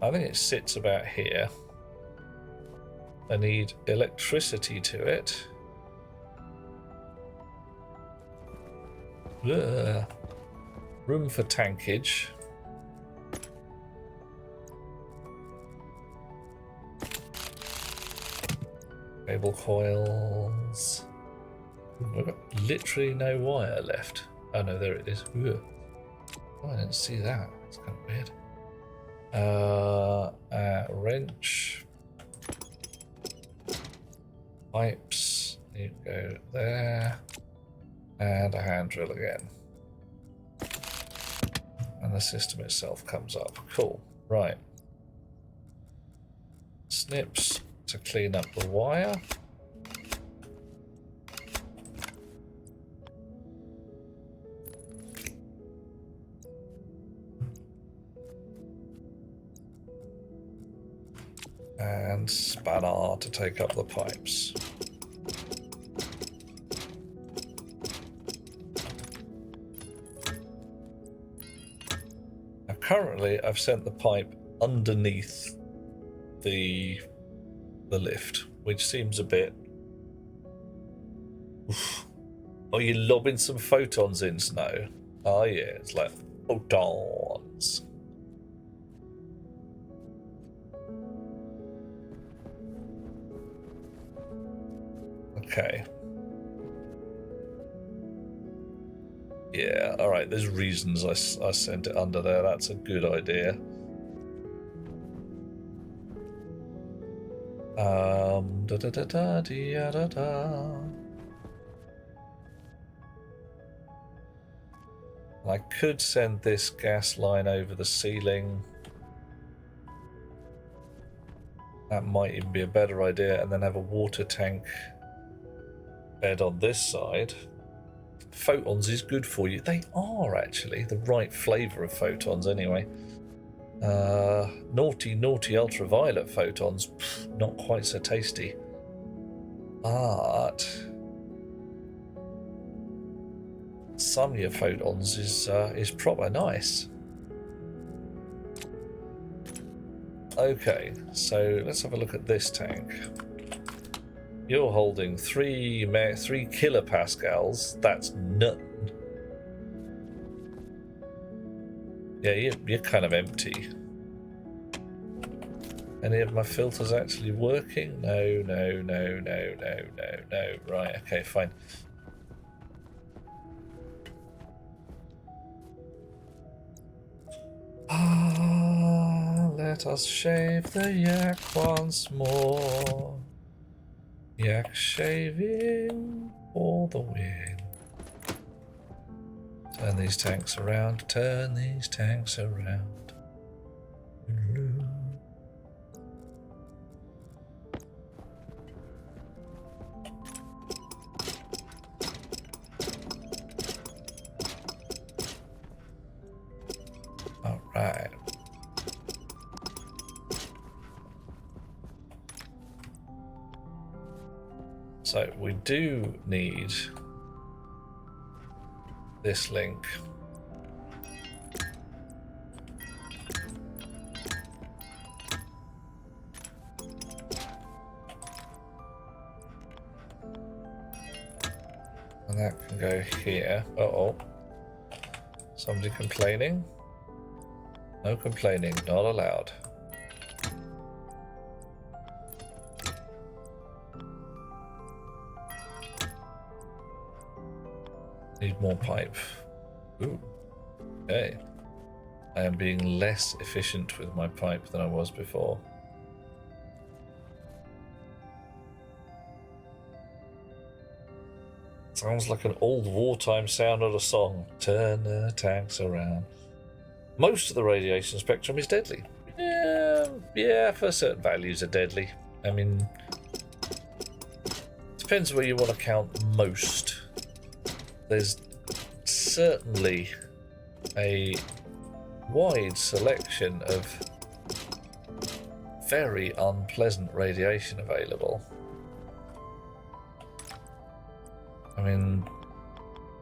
I think it sits about here. I need electricity to it. Ugh. Room for tankage. Cable coils. We've got literally no wire left. Oh no, there it is. Ugh. Oh, I didn't see that. It's kind of weird. Wrench, pipes, you go there, and a hand drill again, and the system itself comes up. Cool. Right, snips to clean up the wire. And spanner to take up the pipes. Now currently I've sent the pipe underneath the lift, which seems a bit... Oof. Oh, you're lobbing some photons in, Snow? Oh yeah, it's like photons. Okay. Yeah, alright, there's reasons I sent it under there. That's a good idea. I could send this gas line over the ceiling. That might even be a better idea, and then have a water tank bed on this side. Photons is good for you. They are actually the right flavour of photons anyway. Naughty ultraviolet photons, not quite so tasty. But some of your photons is proper nice. Okay, so let's have a look at this tank. You're holding 3 kilopascals. That's nothing. Yeah, you're kind of empty. Any of my filters actually working? No. Right, okay, fine. Let us shave the yak once more. Yak shaving for the win. Turn these tanks around, turn these tanks around. All right. So we do need this link. And that can go here. Uh-oh. Somebody complaining? No complaining, not allowed. Need more pipe. Ooh. Okay. I am being less efficient with my pipe than I was before. Sounds like an old wartime sound of a song. Turn the tanks around. Most of the radiation spectrum is deadly. Yeah, for certain values are deadly. I mean, depends where you want to count most. There's certainly a wide selection of very unpleasant radiation available. I mean,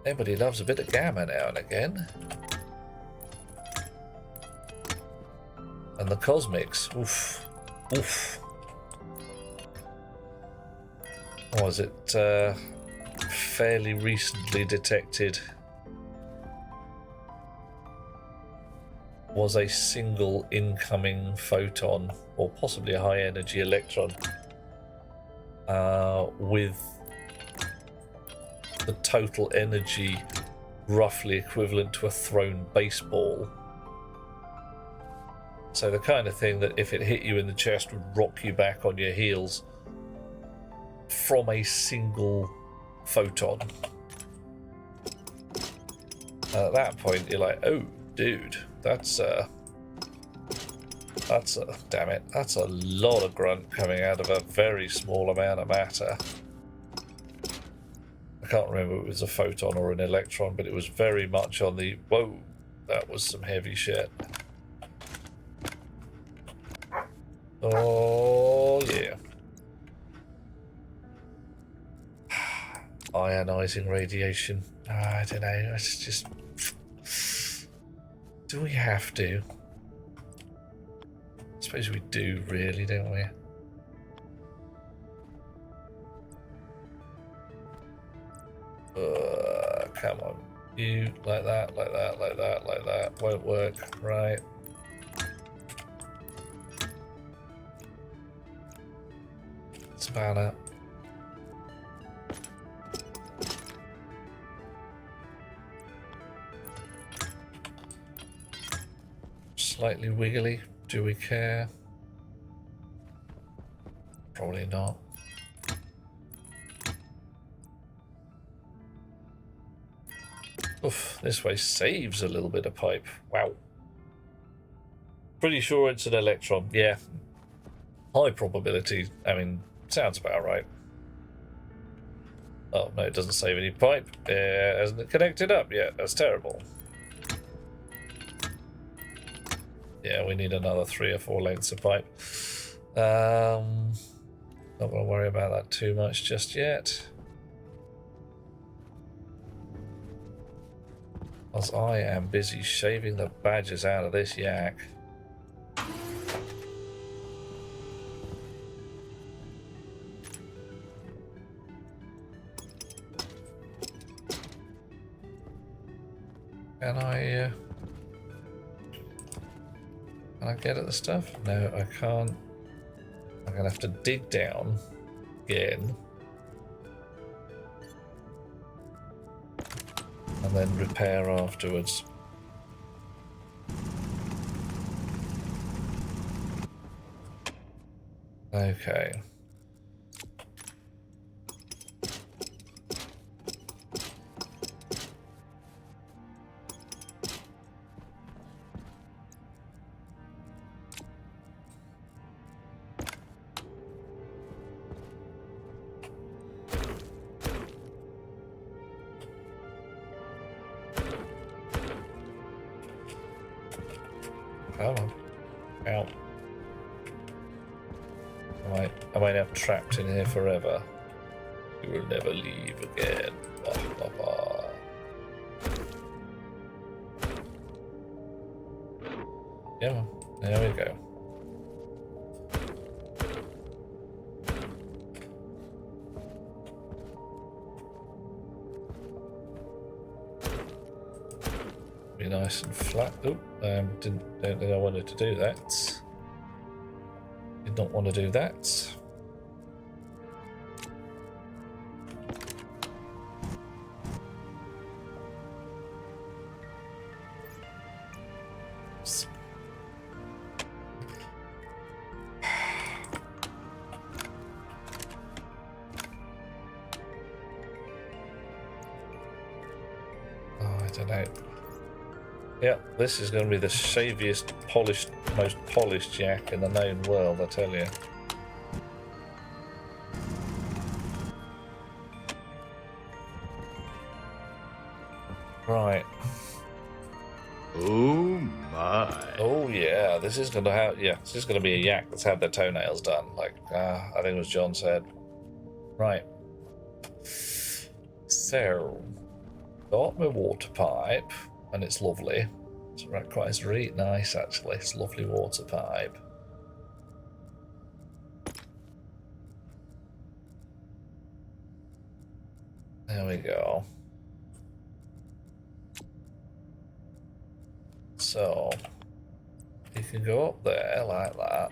everybody loves a bit of gamma now and again. And the cosmics, oof, oof. Or was it fairly recently detected? Was a single incoming photon, or possibly a high energy electron, with the total energy roughly equivalent to a thrown baseball. So the kind of thing that if it hit you in the chest would rock you back on your heels from a single photon. At that point you're like, oh dude, that's a damn it, that's a lot of grunt coming out of a very small amount of matter. I can't remember if it was a photon or an electron, but it was very much on the whoa, that was some heavy shit. Oh yeah. Ionizing radiation. I don't know, it's just, do we have to? I suppose we do, really, don't we? Come on. You, like that, like that, like that, like that. Won't work, right? Spanner. Slightly wiggly. Do we care? Probably not. Oof, this way saves a little bit of pipe. Wow. Pretty sure it's an electron. Yeah. High probability. I mean, sounds about right. Oh, no, it doesn't save any pipe. Hasn't it connected up yet? That's terrible. Yeah, we need another 3 or 4 lengths of pipe. Not going to worry about that too much just yet. As I am busy shaving the badges out of this yak. Can I get at the stuff? No, I can't. I'm gonna have to dig down again. And then repair afterwards. Okay. Come on. Out. I might have trapped in here forever. You will never leave again. Bah, bah, bah. Yeah, there we go. Be nice and flat. Oh, don't think I wanted to do that. Did not want to do that. I don't know. Yeah, this is going to be the shaviest, polished, most polished yak in the known world, I tell you. Right. Oh my. Oh yeah, this is going to have. Yeah, this is going to be a yak that's had their toenails done. Like I think it was John said. Right. So, got my water pipe, and it's lovely. It's really nice actually. It's a lovely water pipe. There we go. So you can go up there like that.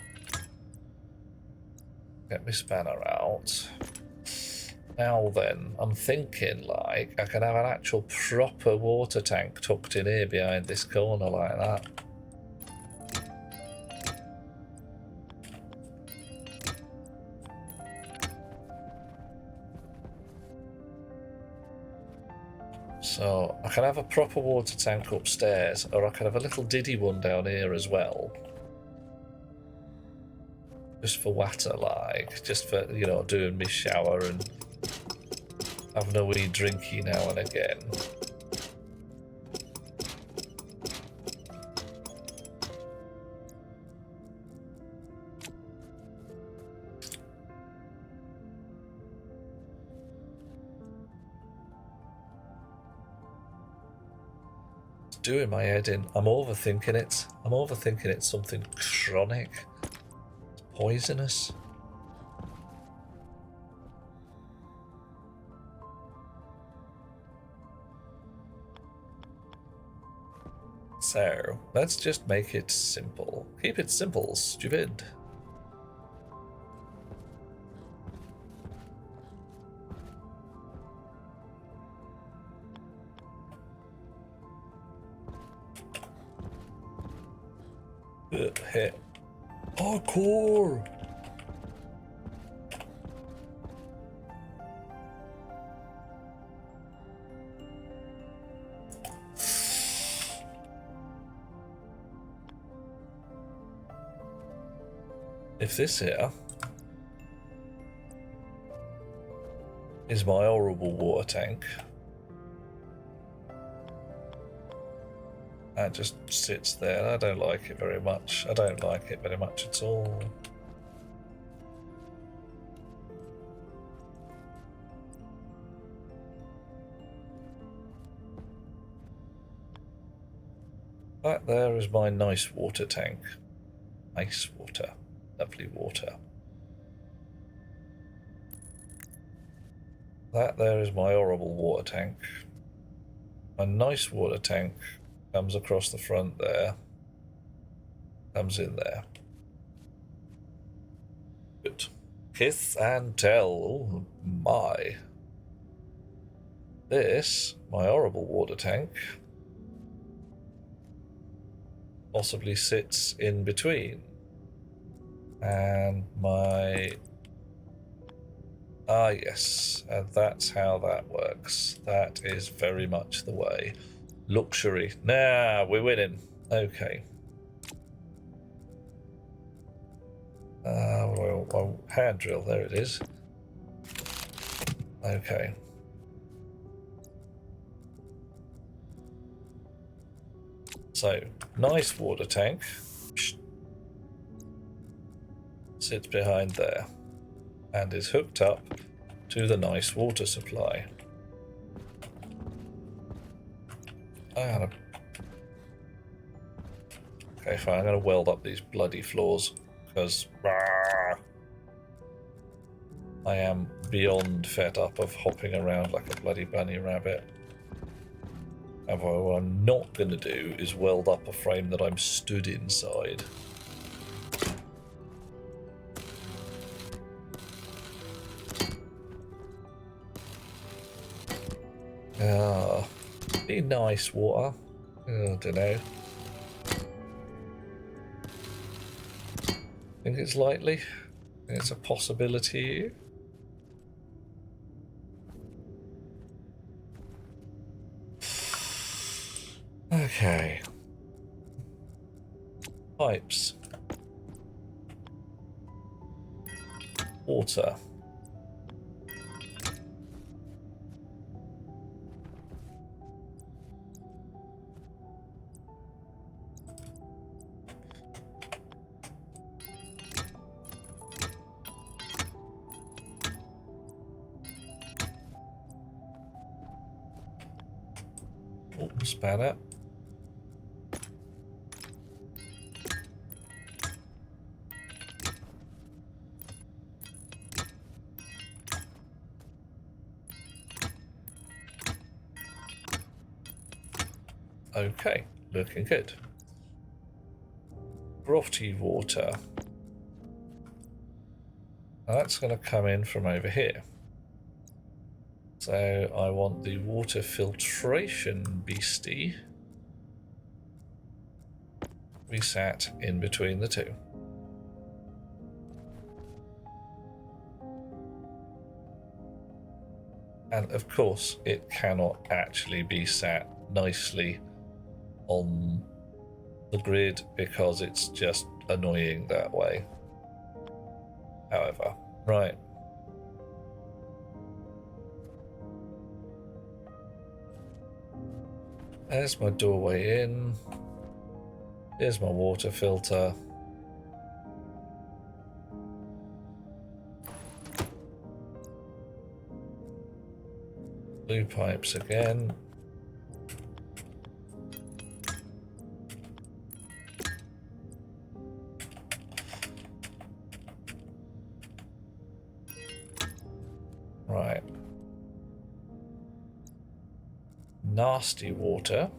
Get my spanner out. Now then, I'm thinking like I can have an actual proper water tank tucked in here behind this corner like that. So I can have a proper water tank upstairs, or I can have a little diddy one down here as well. Just for water, like, just for, you know, doing my shower and having a wee drinky now and again. It's doing my head in. I'm overthinking it. I'm overthinking it. Something chronic. It's poisonous. So, let's just make it simple. Keep it simple, stupid. Hit. Parkour! If this here is my horrible water tank, that just sits there. I don't like it very much. I don't like it very much at all. That there is my nice water tank. Nice water. Lovely water. That there is my horrible water tank. My nice water tank comes across the front there. Comes in there. Good. Kiss and tell. Oh my. This, my horrible water tank, possibly sits in between. And my... Ah, yes, and that's how that works. That is very much the way. Luxury. Nah, we're winning. Okay. Well, hand drill, there it is. Okay. So, nice water tank. Sits behind there and is hooked up to the nice water supply. Okay, fine, I'm gonna weld up these bloody floors because I am beyond fed up of hopping around like a bloody bunny rabbit. However, what I'm not going to do is weld up a frame that I'm stood inside. Be nice, water. Oh, I don't know. Think it's likely. It's a possibility. Okay. Pipes. Water. Oh, spanner. Okay, looking good. Grotty water. Now that's going to come in from over here. So I want the water filtration beastie be sat in between the two. And of course, it cannot actually be sat nicely on the grid because it's just annoying that way. However, right. There's my doorway in. Here's my water filter. Blue pipes again. Right. Nasty water.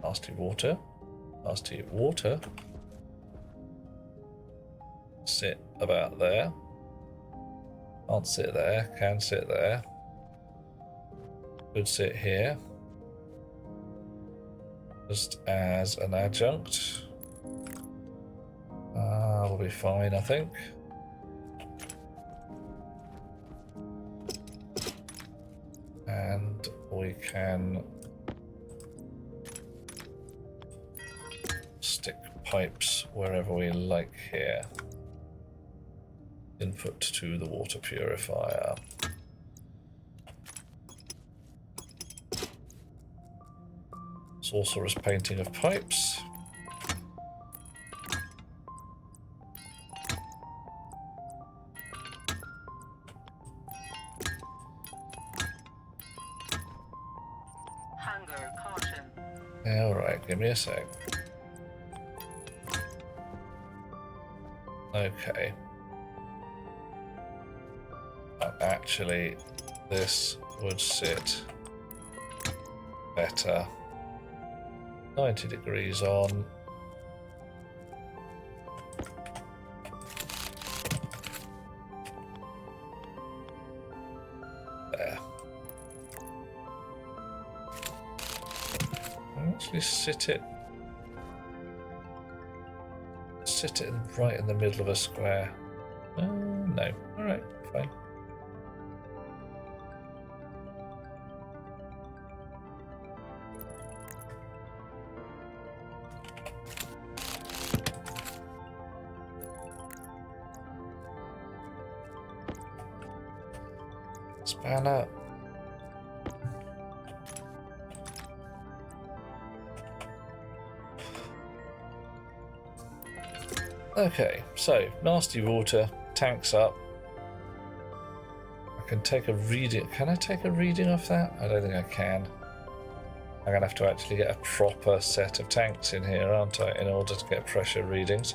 Nasty water. Nasty water. Sit about there. Can't sit there. Can sit there. Could sit here. Just as an adjunct. That'll be fine, I think. And we can stick pipes wherever we like here. Input to the water purifier. Sorcerer's painting of pipes. Hunger caution. Alright, give me a sec. Okay. Actually, this would sit better. 90 degrees on. There. I'll actually sit it right in the middle of a square. No. Alright, fine. Spanner. Okay, so nasty water, tanks up. I can take a reading. Can I take a reading of that? I don't think I can. I'm going to have to actually get a proper set of tanks in here, aren't I, in order to get pressure readings.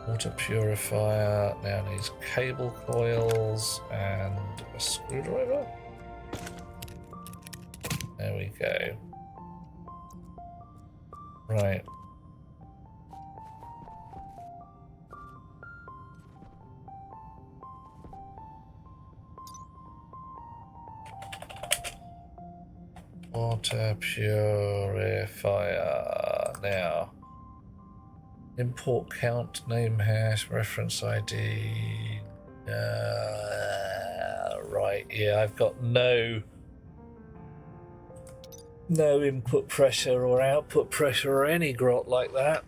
Water purifier now needs cable coils and a screwdriver. There we go. Right. Water purifier now. Import count, name hash, reference ID. Right, yeah, I've got no input pressure or output pressure or any grot like that.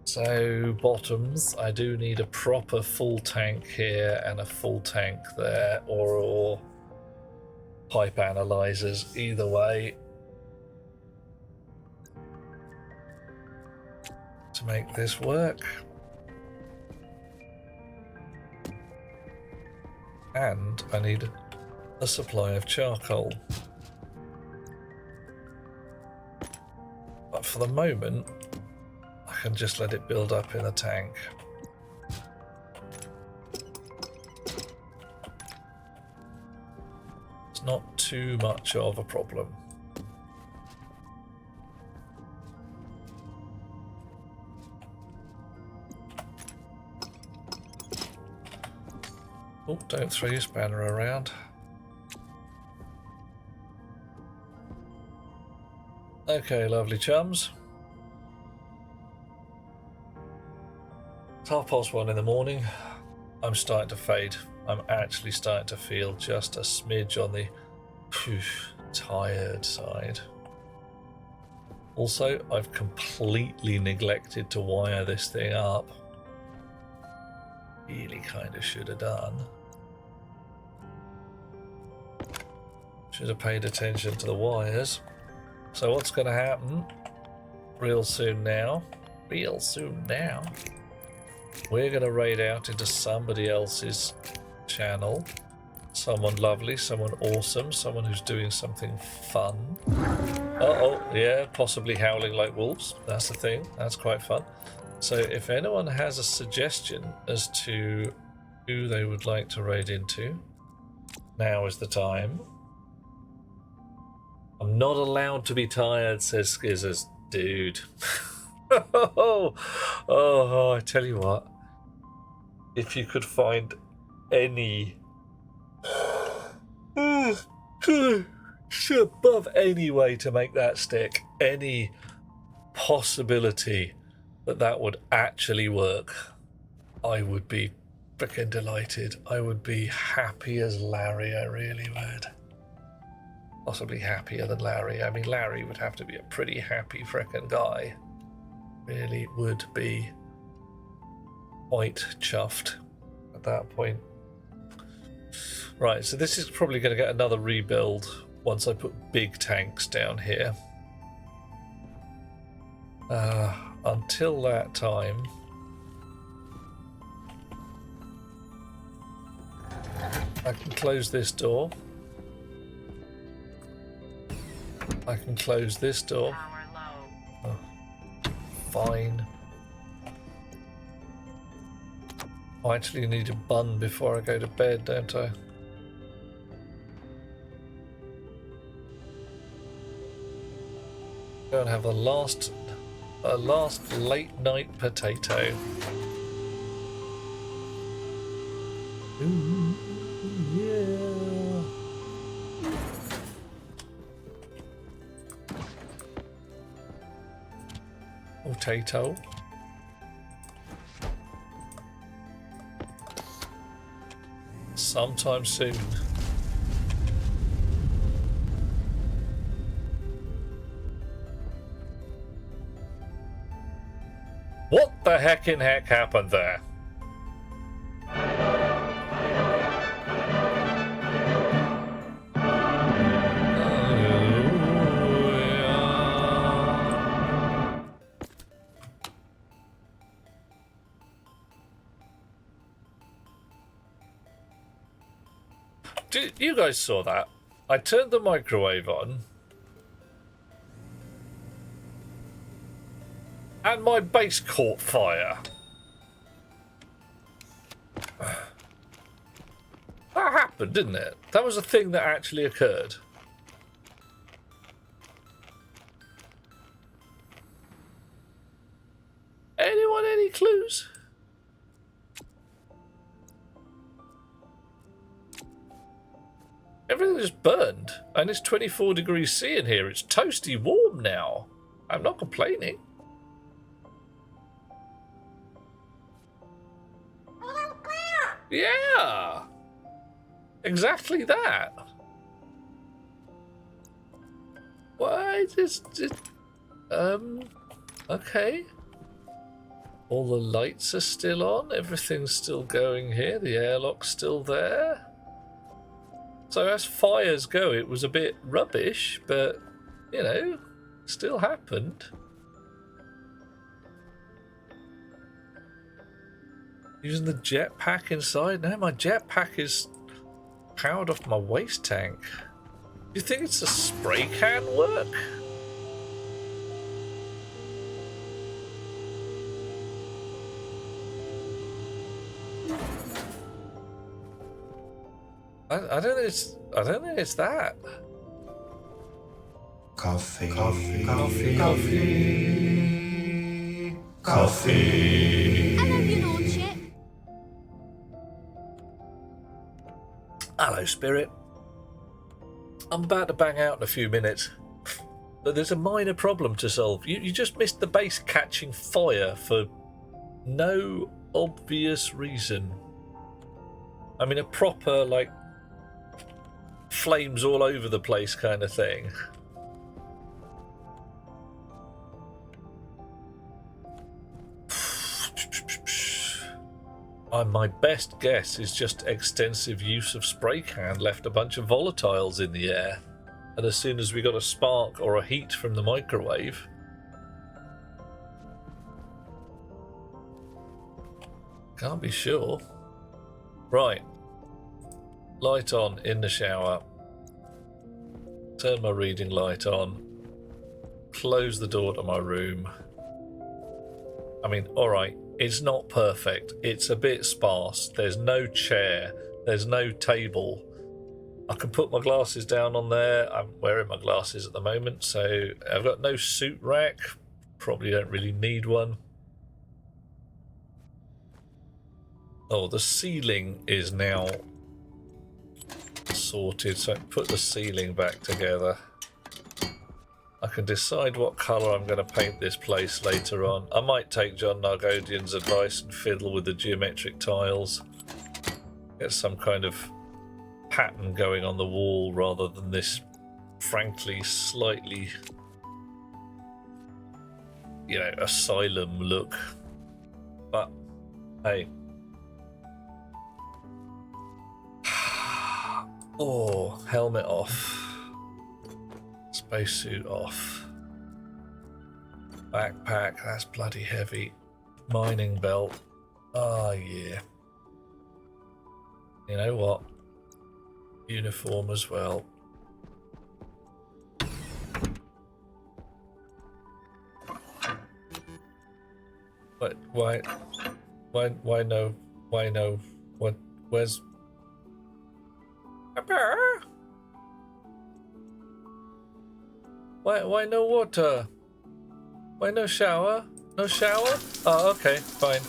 So bottoms, I do need a proper full tank here and a full tank there, or pipe analyzers, either way, to make this work. And I need a supply of charcoal. But for the moment, I can just let it build up in a tank. It's not too much of a problem. Oh, don't throw your spanner around. Okay, lovely chums. It's 1:30 in the morning. I'm starting to fade. I'm actually starting to feel just a smidge on the tired side. Also, I've completely neglected to wire this thing up. Really kind of should have done. Should have paid attention to the wires. So what's going to happen real soon now, we're going to raid out into somebody else's channel. Someone lovely, someone awesome, someone who's doing something fun. Uh-oh, yeah, possibly howling like wolves. That's the thing. That's quite fun. So if anyone has a suggestion as to who they would like to raid into, now is the time. I'm not allowed to be tired, says Skizzers. Dude. Oh, I tell you what. If you could find any above any way to make that stick, any possibility that would actually work, I would be freaking delighted. I would be happy as Larry, I really would. Possibly happier than Larry. I mean, Larry would have to be a pretty happy frickin' guy. Really would be quite chuffed at that point. Right, so this is probably going to get another rebuild once I put big tanks down here. Until that time, I can close this door. I can close this door. Oh, fine. I actually need a bun before I go to bed, don't I? Go and have a last late night potato. Ooh, yeah. Potato. Sometime soon. What the heck in heck happened there? You guys saw that? I turned the microwave on, and my base caught fire. That happened, didn't it? That was a thing that actually occurred. Anyone any clues? Everything just burned, and it's 24 degrees C in here. It's toasty warm now. I'm not complaining. Yeah, exactly that. Why just okay. All the lights are still on. Everything's still going here. The airlock's still there. So as fires go, it was a bit rubbish, but, you know, still happened. Using the jetpack inside? No, my jetpack is powered off my waste tank. Do you think it's a spray can work? I don't think it's that. Coffee. Hello, your lordship. Hello, Spirit. I'm about to bang out in a few minutes, but there's a minor problem to solve. You just missed the base catching fire for no obvious reason. I mean, a proper, like, flames all over the place kind of thing. My best guess is just extensive use of spray can left a bunch of volatiles in the air, and as soon as we got a spark or a heat from the microwave, can't be sure. Right, light on in the shower, turn my reading light on, close the door to my room. I mean, alright, it's not perfect, it's a bit sparse, there's no chair, there's no table. I can put my glasses down on there. I'm wearing my glasses at the moment, so I've got no suit rack, probably don't really need one. Oh, the ceiling is now sorted, so I put the ceiling back together. I can decide what colour I'm going to paint this place later on. I might take John Nargodian's advice and fiddle with the geometric tiles. Get some kind of pattern going on the wall rather than this, frankly, slightly, you know, asylum look. But, hey. Oh, helmet off. Spacesuit off. Backpack, that's bloody heavy. Mining belt. Oh, yeah. You know what? Uniform as well. But why no? Why no? What? Where's? Why no water? Why no shower? No shower? Oh, okay, fine.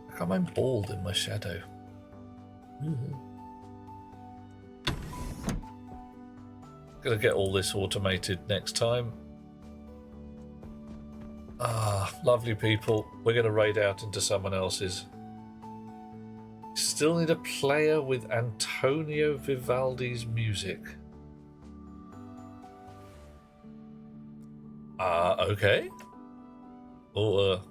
How come I'm bald in my shadow? Gonna get all this automated next time. Lovely people. We're gonna raid out into someone else's. Still need a player with Antonio Vivaldi's music. Okay. Oh,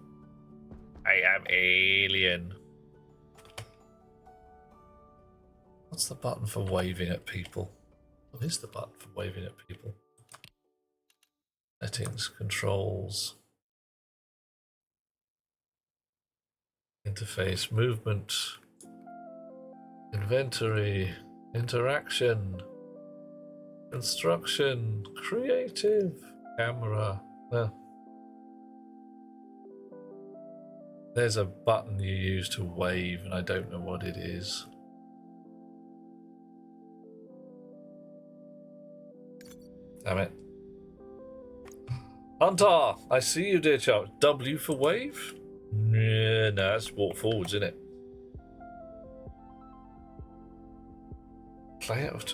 I am alien. What's the button for waving at people? What is the button for waving at people? Settings, controls. Interface, movement, inventory, interaction, construction, creative, camera. There's a button you use to wave, and I don't know what it is. Damn it. Hunter, I see you, dear child. W for wave? Yeah, no, that's walk forwards, isn't it? Play out.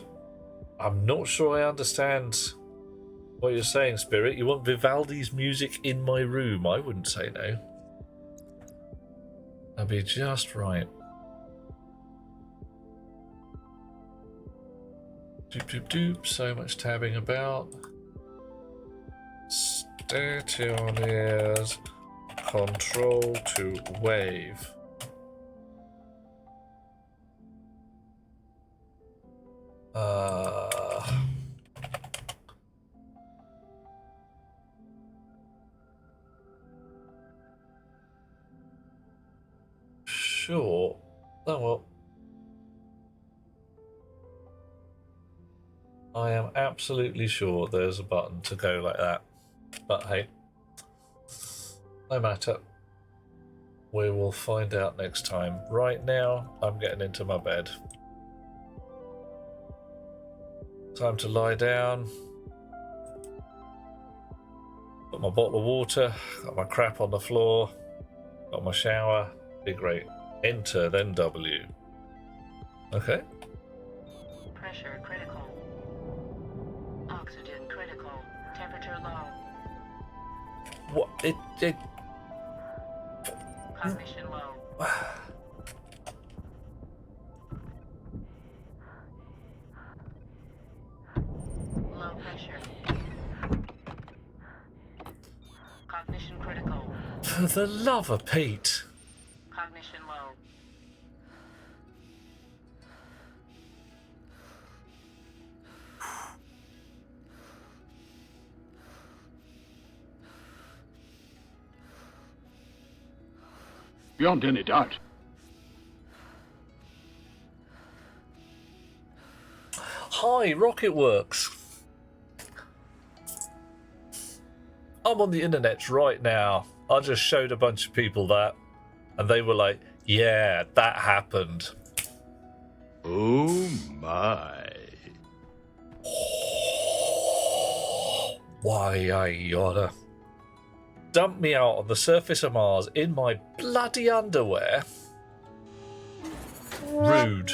I'm not sure I understand what you're saying, Spirit. You want Vivaldi's music in my room? I wouldn't say no. That'd be just right. Doop doop doop. So much tabbing about. Stay to your ears. Control to wave. Sure. Oh well. I am absolutely sure there's a button to go like that. But hey, no matter. We will find out next time. Right now, I'm getting into my bed. Time to lie down. Got my bottle of water. Got my crap on the floor. Got my shower. Be great. Enter, then W. Okay. Pressure critical. Oxygen critical. Temperature low. What? It... Cognition low. Low pressure. Cognition critical. For the love of Pete. Cognition low. Beyond any doubt. Hi, Rocketworks. I'm on the internet right now. I just showed a bunch of people that, and they were like, yeah, that happened. Oh my. Why, I oughta. Dump me out on the surface of Mars in my bloody underwear. Rude.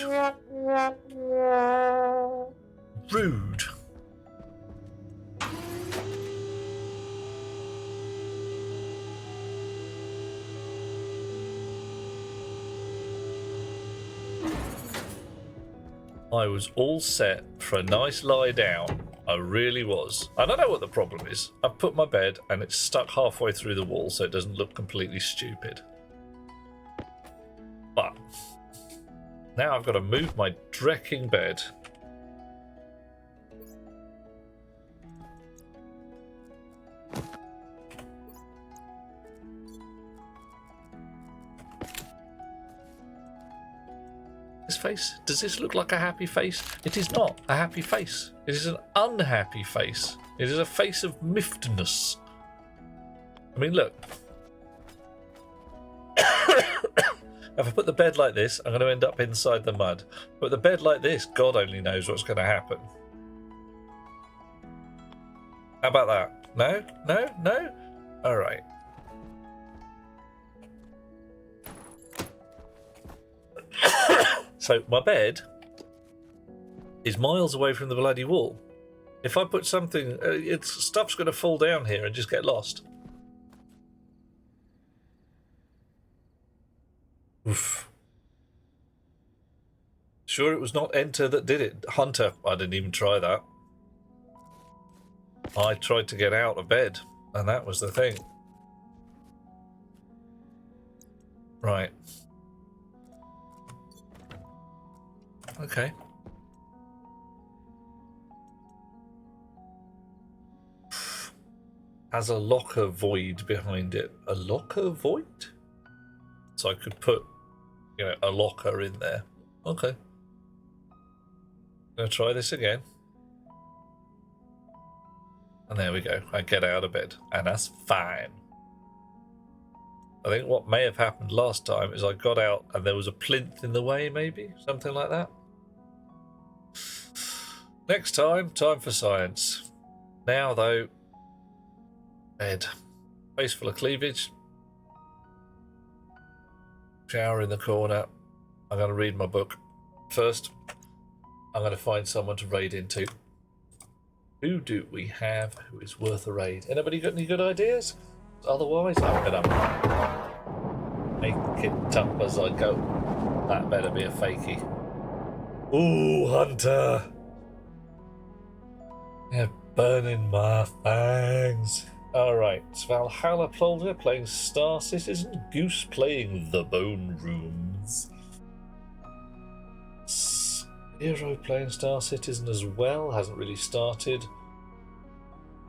Rude. I was all set for a nice lie down. I really was. I don't know what the problem is. I've put my bed and it's stuck halfway through the wall so it doesn't look completely stupid. But now I've got to move my drecking bed. This face, does this look like a happy face? It is not a happy face. It is an unhappy face. It is a face of miffedness. I mean, look. If I put the bed like this, I'm going to end up inside the mud. But the bed like this, God only knows what's going to happen. How about that? No? No? No? All right. So my bed is miles away from the bloody wall. If I put something, stuff's going to fall down here and just get lost. Oof. Sure it was not Enter that did it. Hunter, I didn't even try that. I tried to get out of bed, and that was the thing. Right. Okay. Has a locker void behind it. A locker void? So I could put, a locker in there. Okay. Gonna try this again. And there we go. I get out of bed, and that's fine. I think what may have happened last time is I got out and there was a plinth in the way, maybe? Something like that. Next time for science. Now, though, bed. Face full of cleavage. Shower in the corner. I'm going to read my book. First, I'm going to find someone to raid into. Who do we have who is worth a raid? Anybody got any good ideas? Otherwise, I'm going to make it up as I go. That better be a fakie. Ooh, Hunter! They're burning my fangs. Alright, Valhalla Plolder playing Star Citizen, Goose playing The Bone Rooms. Hero playing Star Citizen as well, hasn't really started.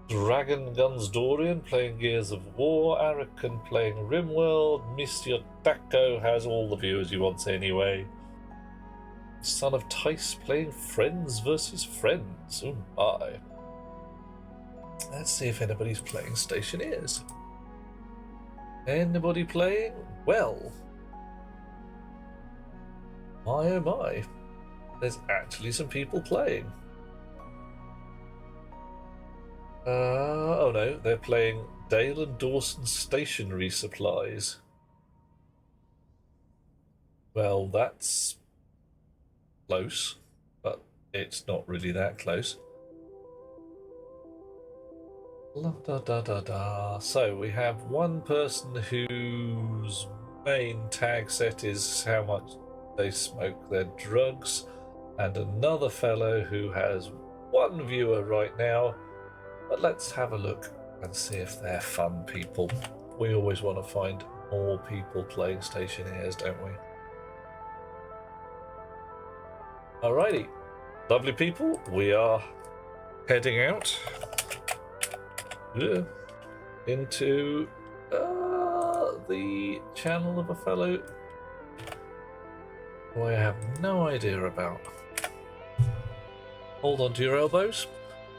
Dragon Guns Dorian playing Gears of War, Arakan playing Rimworld, Monsieur Taco has all the viewers he wants anyway. Son of Tice playing Friends versus Friends. Oh my. Let's see if anybody's playing Stationeers. Anybody playing? Well. My oh my. There's actually some people playing. Oh no, they're playing Dale and Dawson Stationery Supplies. Well, that's close, but it's not really that close. La da da da da. So we have one person whose main tag set is how much they smoke their drugs, and another fellow who has one viewer right now. But let's have a look and see if they're fun people. We always want to find more people playing Stationeers, don't we? Alrighty, lovely people, we are heading out into the channel of a fellow who I have no idea about. Hold on to your elbows.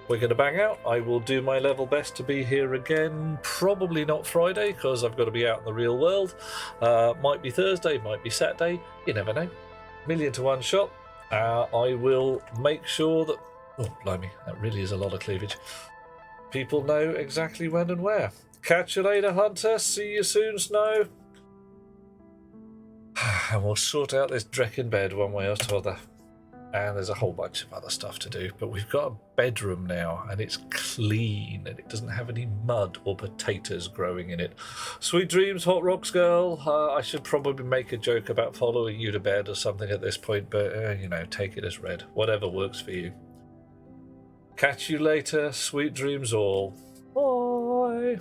We're going to bang out. I will do my level best to be here again. Probably not Friday, because I've got to be out in the real world. Might be Thursday, might be Saturday. You never know. 1,000,000 to 1 shot. I will make sure that... Oh, blimey, that really is a lot of cleavage. People know exactly when and where. Catch you later, Hunter. See you soon, Snow. And we'll sort out this dreck in bed one way or another. And there's a whole bunch of other stuff to do. But we've got a bedroom now, and it's clean, and it doesn't have any mud or potatoes growing in it. Sweet dreams, Hot Rocks girl. I should probably make a joke about following you to bed or something at this point, but, take it as read. Whatever works for you. Catch you later. Sweet dreams all. Bye.